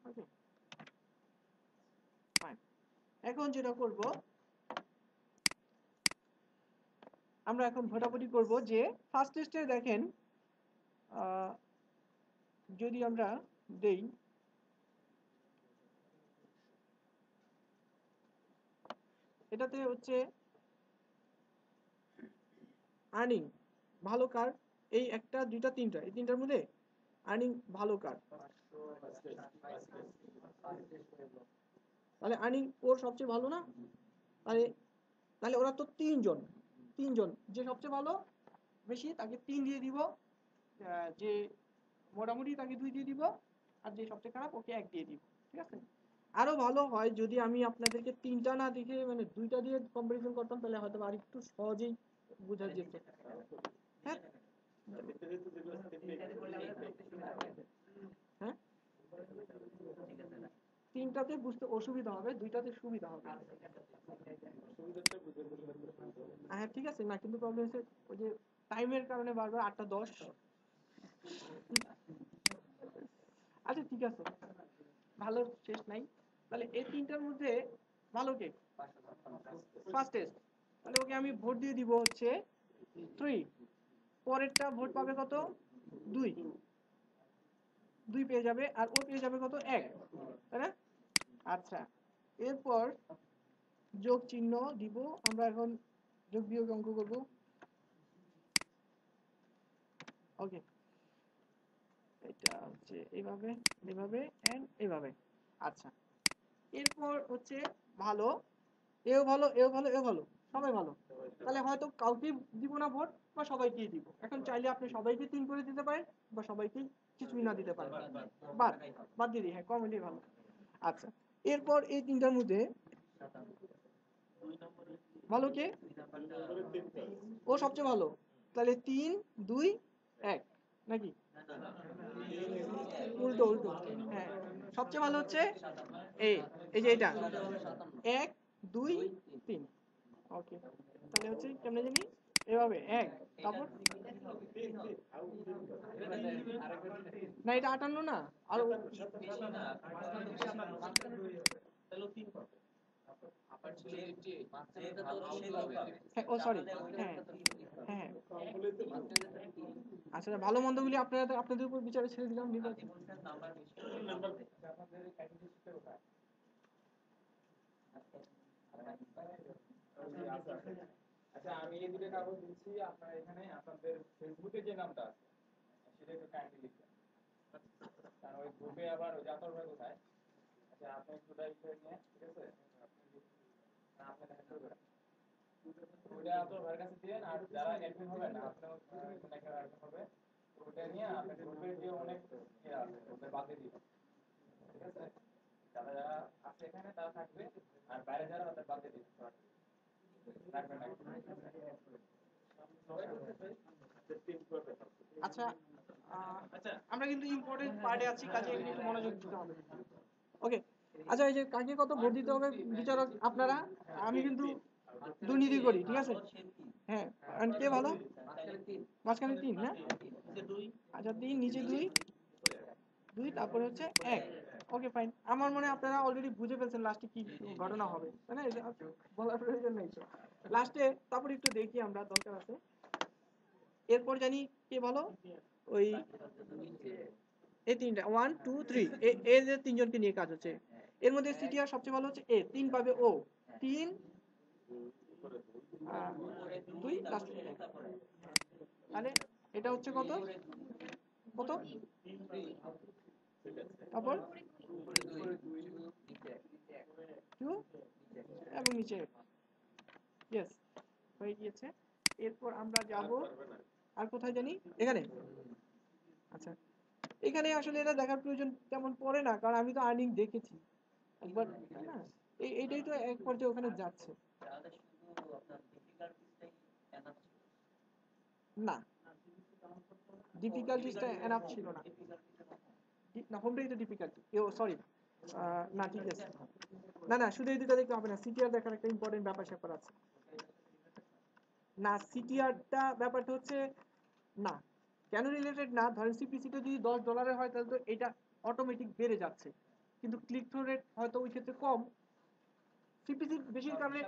Okay fine. এখন যেটা করব, আমরা এখন ভোটাভুটি করব যে ফার্স্ট টেস্টে দেখেন, যদি আমরা দেই, এটাতে হচ্ছে আর্নিং ভালো কার, এই একটা দুইটা তিনটা, এই তিনটার মধ্যে আর্নিং ভালো কার, তাহলে আর্নিং ওর সবচেয়ে ভালো না? তাহলে তাহলে ওরা তো তিনজন, তিনজন যে সবচেয়ে ভালো বেশি তাকে 3 দিয়ে দিব, যে মোটামুটি তাকে 2 দিয়ে দিব, আর যে সবচেয়ে খারাপ ওকে 1 দিয়ে দিব, ঠিক আছে? আরো ভালো হয় যদি আমি আপনাদেরকে তিনটা না দেখে মানে দুইটা দিয়ে কম্পারিজন করতাম, তাহলে হয়তো আর একটু সহজেই বোঝা যেত। হ্যাঁ হ্যাঁ তিনটাতে বুঝতে অসুবিধা হবে, দুইটাতে সুবিধা হবে। হ্যাঁ ঠিক আছে, না কিন্তু প্রবলেম হচ্ছে ওই যে টাইমের কারণে বারবার 8টা 10। আচ্ছা ঠিক আছে, ভালো শেষ নাই। তাহলে এই তিনটার মধ্যে ভালো কে? ফার্স্টেস্ট। তাহলে ওকে আমি ভোট দিয়ে দিব হচ্ছে 3। পরেরটা ভোট পাবে কত? 2, 2 পেয়ে যাবে, আর ও পেয়ে যাবে কত? 1, তাই না? আচ্ছা এরপর যোগ চিহ্ন দিব আমরা, এখন যোগ বিয়োগ অঙ্ক করব। ওকে এটা হচ্ছে এইভাবে, এইভাবে এন্ড এইভাবে। আচ্ছা এরপর হচ্ছে ভালো, এও ভালো, এও ভালো, এও ভালো, সবাই ভালো। তাহলে হয়তো কাউকে দিব না ভোট, বা সবাইকেই দিব। এখন চাইলে আপনি সবাইকে 3 করে দিতে পারেন, বা সবাইকে কিছুই না দিতে পারেন, বাদ বাদ দিয়ে দিই, হ্যাঁ কম হলেই ভালো। আচ্ছা এরপর এই তিনটার মধ্যে ভালো কে? ও সবচেয়ে ভালো, তাহলে 3, 2, 1 নাকি? উল্টো উল্টো, হ্যাঁ সবচেয়ে ভালো হচ্ছে এই এই যে এটা 1, 2, 3। ওকে তাহলে হচ্ছে কেমনে জানি, এভাবে 1, তারপর না এটা 58 না, আর তাহলে 3 পাবে। আপার ছিল 80 যে ভালো সে পাবে। হ্যাঁ, ও সরি, হ্যাঁ হ্যাঁ আচ্ছা, ভালো মন্দগুলি আপনাদের উপর বিচারে ছেড়ে দিলাম, নির্বাচন। আপনাদের ক্যাটাগরি শিটে কোথায়? আচ্ছা, আমি এই দুটো কাগজ দিচ্ছি আপনার এখানে, আপনাদের ফেসবুকে যে নামটা আছে সেটা একটু কাইন্ডলি লিখবেন, কারণ ওই গ্রুপে আবার ওই জাতর ভাই কোথায়। আচ্ছা, আপনি একটু টাইপ করে নিয়ে, ঠিক আছে, আপনি দেখা করবেন ওইটা আপনার ভাইয়ের কাছে দিয়েন, আর যারা অ্যাডমিন হবে না আপনার একটা অ্যাডমিন হবে, ওটা নিয়ে আপনার গ্রুপের যে অনেক ইয়ে আছে ওদের বাদে দিবেন, ঠিক আছে, যারা যারা আছে এখানে তারা থাকবে, আর বাইরে যারা ওদের বাদে দিবেন, রাখবেন না। আচ্ছা, আমরা কিন্তু ইম্পর্টেন্ট পার্টে আছি, কাজে এখানে একটু মনোযোগ দিতে হবে। ওকে, আচ্ছা, এই যে কাকে কত ভোট দিতে হবে বিচারক আপনারা, আমি কিন্তু দুর্নীতি করি, ঠিক আছে, হ্যাঁ, আর কে ভালো, মাঝখানে 3 না, আচ্ছা 3, নিচে 2, তারপরে হচ্ছে 1। ওকে ফাইন, আমার মনে হয় আপনারা অলরেডি বুঝে ফেলছেন লাস্টে কি ঘটনা হবে, তাই না, এটা বলার প্রয়োজন নেই লাস্টে। তারপরে একটু দেখি আমরা, দরকার আছে, এরপর জানি কে ভালো, ওই এই 3টা 1 2 3, এই যে 3 জনকে নিয়ে কাজ হচ্ছে, এর মধ্যে সিটিআর সবচেয়ে ভালো হচ্ছে এ, 3 পাবে ও, 3 2 লাস্ট, তাহলে এটা হচ্ছে কত কত, তারপর 2 এবং নিচে, ইয়েস, হয়ে গিয়েছে। এরপর আমরা যাব আর কোথায় জানি, এখানে। আচ্ছা, এখানে আসলে এটা দেখার প্রয়োজন তেমন পড়ে না, কারণ আমি তো আর্নিং দেখেছি একবার, তাই না, এইটাই তো এক পর্যায়ে ওখানে যাচ্ছে না, ডিফিকাল্টিসটা এনাফ ছিল না, না হোমটাই তো ডিফিকাল্টি, সরি, না ঠিক আছে, না শুধু এই দুটো দেখতে হবে না, সিটিআর দেখার একটা ইম্পর্টেন্ট ব্যাপার স্যাপার আছে না, সিটিআরটা ব্যাপারটা হচ্ছে না, কেন রিলেটেড না, ধরেন সিপিসিটা যদি $10 হয় তাহলে তো এটা অটোমেটিক বেড়ে যাচ্ছে, কিন্তু ক্লিক থ্রু রেট হয়তো ওই ক্ষেত্রে কম, সিপিসি বেশির কারণে,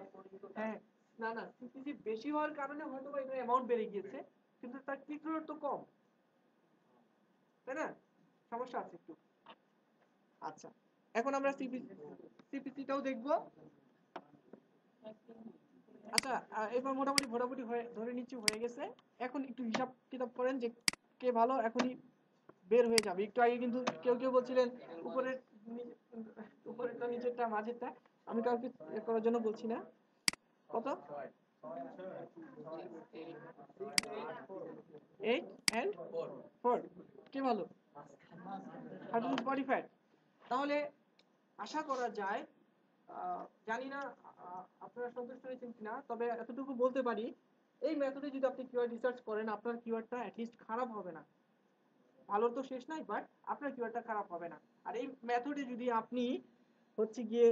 হ্যাঁ, না সিপিসি বেশি হওয়ার কারণে হয়তো বা এটার অ্যামাউন্ট বেড়ে গিয়েছে, কিন্তু তার ক্লিক থ্রু রেট তো কম, তাই না, সমস্যা আছে একটু। আচ্ছা, এখন আমরা সিপিসিটাও দেখবো। আচ্ছা, এবার মোটামুটি ভোটাভুটি হয়ে ধরে নিচ্ছি হয়ে গেছে, এখন একটু হিসাব কিতাব করেন যে কে ভালো, এখনই বের হয়ে যাবে। একটু আগে কিন্তু কেউ বলছিলেন উপরেরটা নিচেরটা মাঝেরটা, আমি কাউকে এ করার জন্য বলছি না। কত, 8 and 4, কে ভালো, বডি ফ্যাট। তাহলে আশা করা যায়, জানি না আপনারা সন্তুষ্ট হয়েছেন কিনা, তবে এতটুকু বলতে পারি, এই মেথডে যদি আপনি কিওয়ার্ড রিসার্চ করেন, আপনার কিওয়ার্ডটা অ্যাটলিস্ট খারাপ হবে না, ভালো তো শেষ নাই, বাট আপনার কিওয়ার্ডটা খারাপ হবে না। আর এই মেথডে যদি আপনি হচ্ছে গিয়ে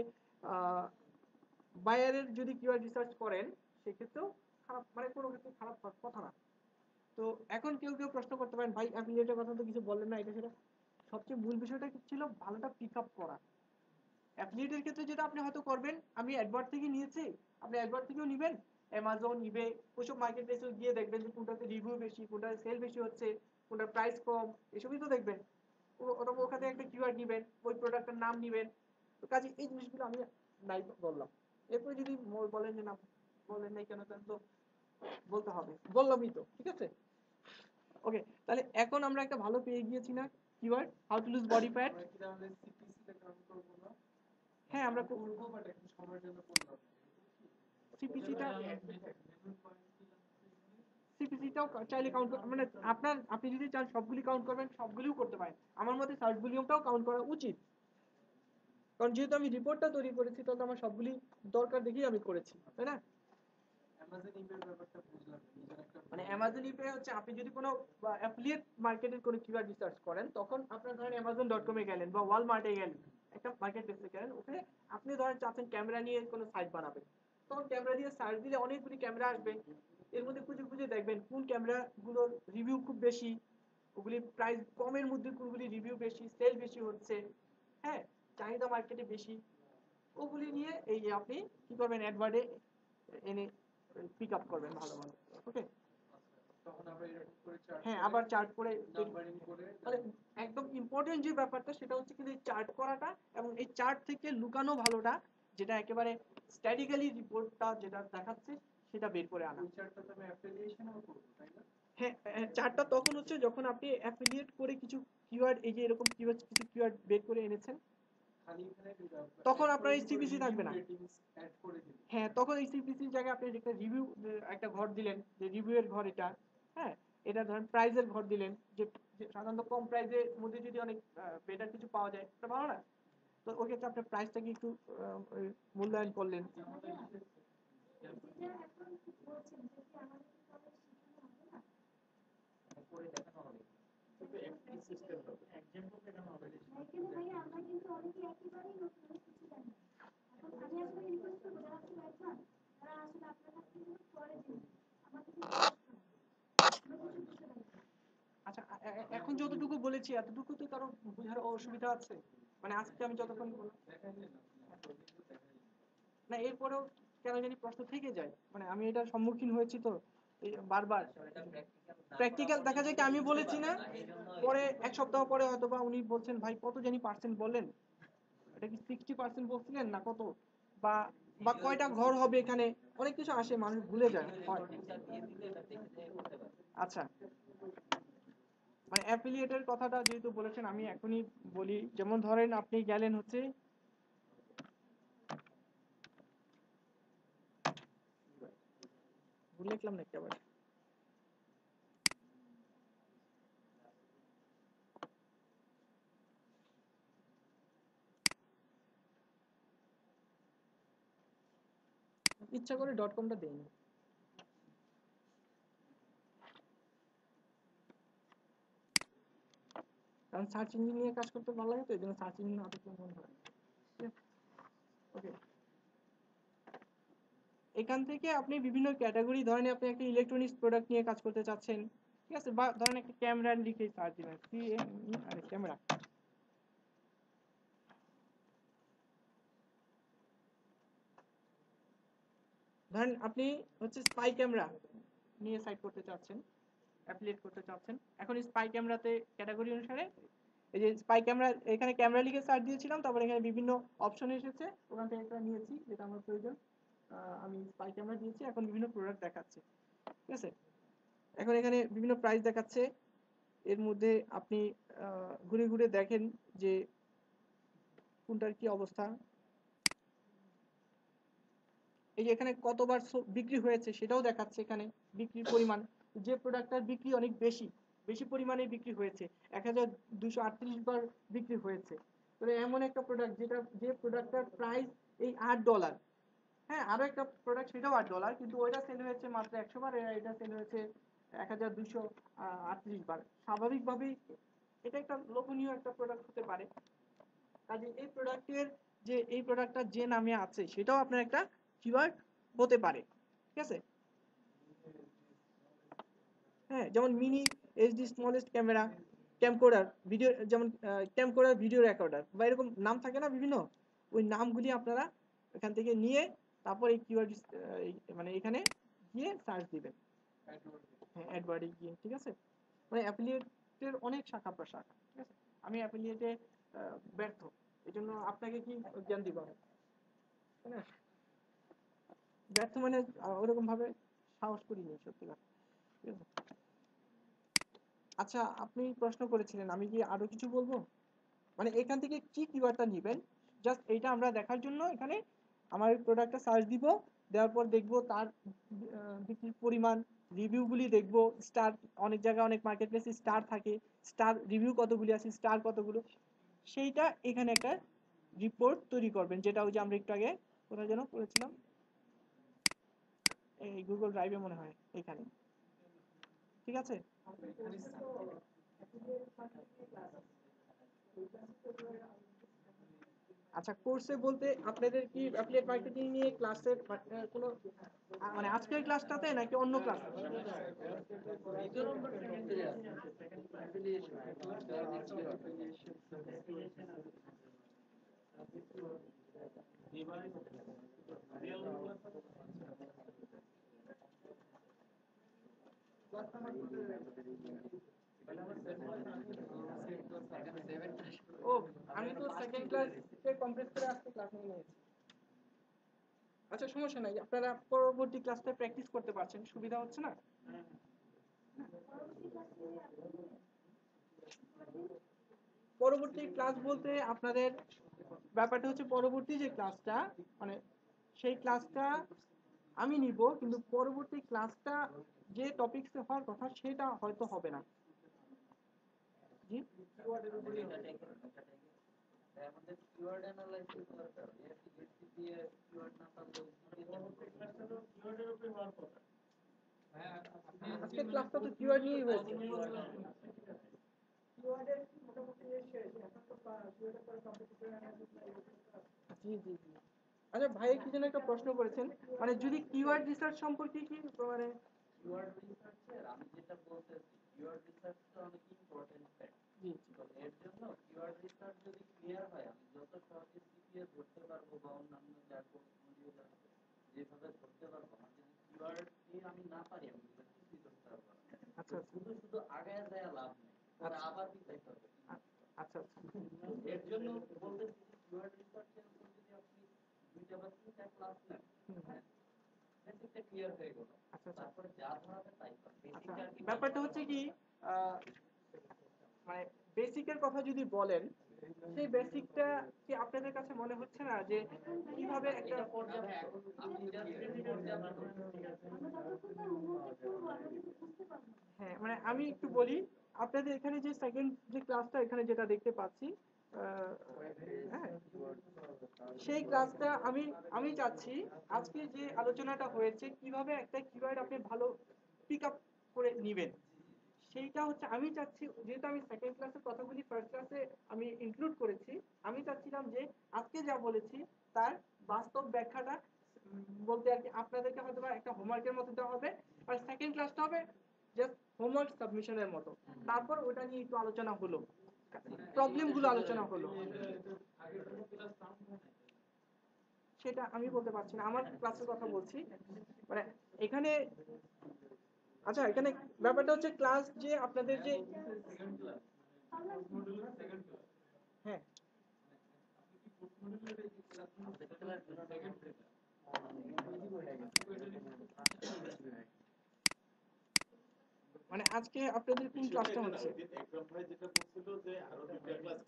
বায়ারের যদি কিওয়ার্ড রিসার্চ করেন, সেক্ষেত্রেও খারাপ, মানে কোনো ক্ষেত্রে খারাপ কথা না। তো এখন কেউ প্রশ্ন করতে পারেন, ভাই অ্যাফিলিয়েটের কথা তো কিছু বললেন না, এটা সেটা, সবচেয়ে মূল বিষয়টা কি ছিল, ভালোটা পিক আপ করা। অ্যাফিলিয়েটের ক্ষেত্রে যেটা আপনি হয়তো করবেন, আমি অ্যাডভার্ট থেকে নিয়েছি, আপনি অ্যাডভার্ট থেকেও নেবেন, অ্যামাজন, ইবে, ওইসব মার্কেট প্লেসে গিয়ে দেখবেন যে কোনটাতে রিভিউ বেশি, কোনটাতে সেল বেশি হচ্ছে, কোনটার প্রাইস কম, এসবই তো দেখবেন। অথবা ওখানে একটা কিওয়ার্ড নেবেন, ওই প্রোডাক্টের নাম নেবেন। তো কাজে এই জিনিসগুলো আমি নাই বললাম। এরপরে যদি বলেন যে না বলেন নাই কেন, তাহলে তো বলতে হবে, বললামই তো, ঠিক আছে। ওকে, তাহলে এখন আমরা একটা ভালো পেয়ে গিয়েছি না keyword, how to lose body fat. হ্যাঁ, আমরা করব, বাট একটু সময়ের জন্য করলাম সিপিসিটা, সিপিসিটাও চাইলে কাউন্ট, মানে আপনি যদি চান সবগুলি কাউন্ট করবেন, সবগুলিও করতে পারেন, আমার মতে সার্চ ভলিউমটাও কাউন্ট করা উচিত, কারণ যেহেতু আমি রিপোর্টটা তৈরি করেছি, তাহলে আমার সবগুলি দরকার দেখেই আমি করেছি, তাই না। মানে অ্যামাজন ইপে হচ্ছে, আপনি যদি কোনো অ্যাফিলিয়েট মার্কেটের কোনো কিওয়ার্ড রিসার্চ করেন, তখন আপনার ধরেন amazon.com এ গেলেন বা ওয়ালমার্টে গেলেন, একটা মার্কেট প্লেসে গেলেন, ওখানে আপনি ধরেন চাচ্ছেন ক্যামেরা নিয়ে কোনো সাইট বানাবেন, তখন ক্যামেরা দিয়ে সার্চ দিলে অনেকগুলি ক্যামেরা আসবে, এর মধ্যে খুঁজে দেখবেন কোন ক্যামেরাগুলোর রিভিউ খুব বেশি, ওগুলি প্রাইস কমের মধ্যে কোনগুলি রিভিউ বেশি, সেল বেশি হচ্ছে, হ্যাঁ, চাহিদা মার্কেটে বেশি, ওগুলি নিয়ে এই যে আপনি কি করবেন, অ্যাডওয়ার্ডে এনে পিক আপ করবেন ভালো ভালো। ওকে, তখন আমরা এরকম করে চার্ট হ্যাঁ আবার চার্ট করে নাম্বারিং করে মানে একদম ইম্পর্টেন্ট যে ব্যাপারটা সেটা হচ্ছে কিন্তু এই চার্ট করাটা, এবং এই চার্ট থেকে লুকানো ভালোটা, যেটা একেবারে স্ট্যাটিক্যালি রিপোর্টটা যেটা দেখাচ্ছে সেটা বের করে আনা। ওই চার্টটা তো আমি অ্যাপ্লিকেশনও করব, তাই না? হ্যাঁ, চার্টটা তখন হচ্ছে যখন আপনি অ্যাফিলিয়েট করে কিছু কিওয়ার্ড, এই যে এরকম কিওয়ার্ড, কিছু কিওয়ার্ড বের করে এনেছেন, খালি এখানে তখন আপনার এই সিপিসি থাকবে না। অ্যাড করে দিন। হ্যাঁ, তখন এই সিপিসির জায়গায় আপনি একটা রিভিউ, একটা ঘর দিলেন যে রিভিউ এর ঘর এটা, হ্যাঁ এটা ধরেন প্রাইজের ঘর দিলেন, যে সাধারণত কম প্রাইজের মধ্যে যদি অনেক বেটার কিছু পাওয়া যায় এটা ভালো না, তো ওই ক্ষেত্রে আপনার প্রাইসটাকে একটু মূল্যায়ন করলেন। করে দেখানো হবে, কিন্তু একটি সিস্টেম হবে। এক্সাম্পল দেখানো হবে। কিন্তু ভাইয়া আমরা কিন্তু অনেকে একেবারেই নতুন, অনেক কিছু জানি না। এখন আমি আসলে রিকোয়েস্ট করবো যারা আসলে একজন, তারা আসলে আপনার কাছ থেকে পরে জেনে আমাকে কিন্তু আমরা কিছু বুঝতে পারি না। আচ্ছা, এখন যতটুকু বলেছি এতটুকু তো কারো বোঝার অসুবিধা আছে? মানে আজকে আমি যতক্ষণ বললাম, না এরপরেও কেন জানি প্রশ্ন থেকে যায়, মানে আমি এটার সম্মুখীন হয়েছি তো এই বারবার। প্র্যাকটিক্যাল দেখা যায় কি আমি বলেছি না, পরে এক সপ্তাহ পরে হয়তো বা উনি বলছেন ভাই কত জানি পার্সেন্ট বললেন, এটা কি 60% বলছিলেন না কত, বা বা কয়টা ঘর হবে এখানে, অনেক কিছু আসে, মানুষ ভুলে যায় হয়। আচ্ছা, মানে অ্যাফিলিয়েটের কথাটা যেহেতু বলেছেন আমি এখনই বলি, যেমন ধরেন আপনি গেলেন হচ্ছে ভুলে লিখলাম নাকি আবার, ইচ্ছা করে .com-টা দেইনি, কারণ সার্চ ইঞ্জিন নিয়ে কাজ করতে ভালো লাগে তো এই জন্য সার্চ ইঞ্জিন না দেখলে মনে হয়। ওকে, এখান থেকে আপনি বিভিন্ন ক্যাটাগরি, ধরেন আপনি একটা ইলেকট্রনিক্স প্রোডাক্ট নিয়ে কাজ করতে চাচ্ছেন, ঠিক আছে, বা ধরেন একটা ক্যামেরা লিখে সার্চ দিবেন ক্যামেরা, ধরেন আপনি হচ্ছে স্পাই ক্যামেরা নিয়ে সাইট করতে চাচ্ছেন, অ্যাফিলিয়েট করতে চাচ্ছেন। এখন স্পাই ক্যামেরাতে ক্যাটাগরি অনুসারে এই যে স্পাই ক্যামেরা, এখানে ক্যামেরা লিখে সার্চ দিয়েছিলাম, তারপর এখানে বিভিন্ন অপশন এসেছে, ওখান থেকে একটা নিয়েছি যেটা আমার প্রয়োজন, আমি স্পাই ক্যামেরা দিয়েছি, এখন বিভিন্ন প্রোডাক্ট দেখাচ্ছে, ঠিক আছে। এখন এখানে বিভিন্ন প্রাইস দেখাচ্ছে, এর মধ্যে আপনি ঘুরে ঘুরে দেখেন যে কোনটার কি অবস্থা, এই যে এখানে কতবার বিক্রি হয়েছে সেটাও দেখাচ্ছে, এখানে বিক্রির পরিমাণ, যে প্রোডাক্টটার বিক্রি অনেক বেশি বেশি পরিমাণে বিক্রি হয়েছে, 1238 বার বিক্রি হয়েছে, তো এমন একটা প্রোডাক্ট যেটা, যে প্রোডাক্টটার প্রাইস এই $8, হ্যাঁ আরো একটা প্রোডাক্ট সেটাও $8, কিন্তু ওইটা সেল হয়েছে মাত্র 100 বার, এটা সেল হয়েছে 1238 বার, স্বাভাবিকভাবেই এটা একটা লোভনীয় একটা প্রোডাক্ট হতে পারে। কাজে এই প্রোডাক্টের, যে এই প্রোডাক্টটা যে নামে আছে সেটাও আপনার একটা কিওয়ার্ড হতে পারে, ঠিক আছে। হ্যাঁ, যেমন mini HD smallest camera, camcorder video, যেমন ক্যামকোডার ভিডিও রেকর্ডার বা এরকম নাম থাকে না বিভিন্ন, ওই নামগুলি আপনারা এখান থেকে নিয়ে তারপর এই কিওয়ার্ড মানে এখানে গিয়ে সার্চ দিবেন, হ্যাঁ অ্যাডওয়ার্ডে গিয়ে, ঠিক আছে। মানে অ্যাফিলিয়েটের অনেক শাখা প্রশাখা, ঠিক আছে। আমি অ্যাফিলিয়েটে ব্যর্থ, এই জন্য আপনাকে কি জ্ঞান দিব, তাই না? ব্যর্থ মানে ওরকম ভাবে সাহস করিনি সত্যি কথা, ঠিক আছে। আচ্ছা, আপনি প্রশ্ন করেছিলেন আমি কি আরো কিছু বলবো, মানে এখান থেকে কি কিওয়ার্ডটা নেবেন, জাস্ট এইটা আমরা দেখার জন্য এখানে আমার প্রোডাক্টটা সার্চ দিব, দেওয়ার পর দেখবো তার বিক্রির পরিমাণ, রিভিউগুলি দেখবো, স্টার, অনেক জায়গায় অনেক মার্কেট প্লেসে স্টার থাকে, স্টার রিভিউ কতগুলি আছে, স্টার কতগুলো, সেইটা এখানে একটা রিপোর্ট তৈরি করবেন, যেটা ওই যে আমরা একটু আগে কোথায় যেন করেছিলাম, এই গুগল ড্রাইভে মনে হয় এখানে, ঠিক আছে। আচ্ছা, কোর্সে বলতে আপনাদের কি অ্যাফিলিয়েট মার্কেটিং নিয়ে ক্লাসের কোনো মানে আজকের ক্লাসটাতে নাকি অন্য ক্লাস? এবারে রিয়েল ও, আমি তো সেকেন্ড ক্লাসে কমপ্লিট করে আজকে ক্লাস নিয়ে নিয়েছি। আচ্ছা, সমস্যা নাই, আপনারা পরবর্তী ক্লাসটা প্র্যাকটিস করতে পারছেন, সুবিধা হচ্ছে না? পরবর্তী ক্লাসে পরবর্তী ক্লাস বলতে আপনাদের ব্যাপারটা হচ্ছে পরবর্তী যে ক্লাসটা, মানে সেই ক্লাসটা আমি নিব, কিন্তু পরবর্তী ক্লাসটা যে টপিকসে হওয়ার কথা সেটা হয়তো হবে না। জি, আমাদের কিওয়ার্ড অ্যানালাইসিস দরকার, এসি দিয়ে কিওয়ার্ড না পারলে কিওয়ার্ডের উপরে হওয়ার কথা। হ্যাঁ আজকে ক্লাসটা তো কিওয়ার্ড নিয়েই হয়েছে। কিওয়ার্ডের মোটামুটি শেষ, এখন তো কিওয়ার্ডের পরে কম্পিটিটর অ্যানালাইসিস। জি জি জি। আচ্ছা, ভাই কি যেন একটা প্রশ্ন করেছেন, মানে যদি কিওয়ার্ড রিসার্চ সম্পর্কে কি মানে কিওয়ার্ড রিসার্চের আমি যেটা বলতেছি, কিওয়ার্ড রিসার্চটা অনেক ইম্পর্টেন্ট ফ্যাক্ট। জি তো এর জন্য কিওয়ার্ড রিসার্চ যদি ক্লিয়ার হয়, আমি যত সহজে সিপিএস ধরতে পারবো বা অন্যান্য যা মডিউল আছে যেভাবে ধরতে পারবো, আমার যদি কিওয়ার্ড নিয়ে আমি না পারি, আমি এগুলো কিছুই ধরতে পারবো না। আচ্ছা শুধু শুধু আগায় যায় লাভ নেই, পরে আবার পিছাইতে হবে। আচ্ছা আচ্ছা। তো এর জন্য বলতেছি যে কিওয়ার্ড রিসার্চের উপর যদি আপনি 2টা বা 3টা ক্লাস নেন, হ্যাঁ, বেসিকটা ক্লিয়ার হয়ে গেল, আচ্ছা আচ্ছা। তারপরে যা ধরাবে তাই পাবে। আচ্ছা, ব্যাপারটা হচ্ছে কি, মানে বেসিকের কথা যদি বলেন, সেই বেসিকটা কি আপনাদের কাছে মনে হচ্ছে না যে কিভাবে একটা এটা পর্যাপ্ত, আপনি জাস্ট পর্যাপ্ত। আমরা যতক্ষণ না হোমওয়ার্কটা করবো আমরা কিন্তু বুঝতে পারবো না। হ্যাঁ, মানে আমি একটু বলি, আপনাদের এখানে যে সেকেন্ড যে ক্লাসটা এখানে যেটা দেখতে পাচ্ছি, হ্যাঁ, সেই ক্লাসটা আমি আমি চাচ্ছি আজকে যে আলোচনাটা হয়েছে কিভাবে একটা কিওয়ার্ড আপনি ভালো পিক আপ করে নেবেন, সেইটা হচ্ছে আমি চাচ্ছি। যেহেতু আমি সেকেন্ড ক্লাসের কথাগুলি ফার্স্ট ক্লাসে আমি ইনক্লুড করেছি, আমি চাচ্ছিলাম যে আজকে যা বলেছি তার বাস্তব ব্যাখ্যাটা বলতে আর কি আপনাদেরকে হয়তো বা একটা হোমওয়ার্কের মতো দেওয়া হবে, আর সেকেন্ড ক্লাসটা হবে জাস্ট হোমওয়ার্ক সাবমিশনের মতো। তারপর ওটা নিয়ে একটু আলোচনা হলো, প্রবলেমগুলো আলোচনা হলো। সেটা আমি বলতে পারছি না, আমার ক্লাসের কথা বলছি। মানে এখানে, আচ্ছা, এখানে ব্যাপারটা হচ্ছে ক্লাস যে আপনাদের যে, হ্যাঁ, মানে আজকে আপনাদের কোন ক্লাসটা হচ্ছে? একদম ভাই যেটা বলছিল যে আরো 2টা ক্লাস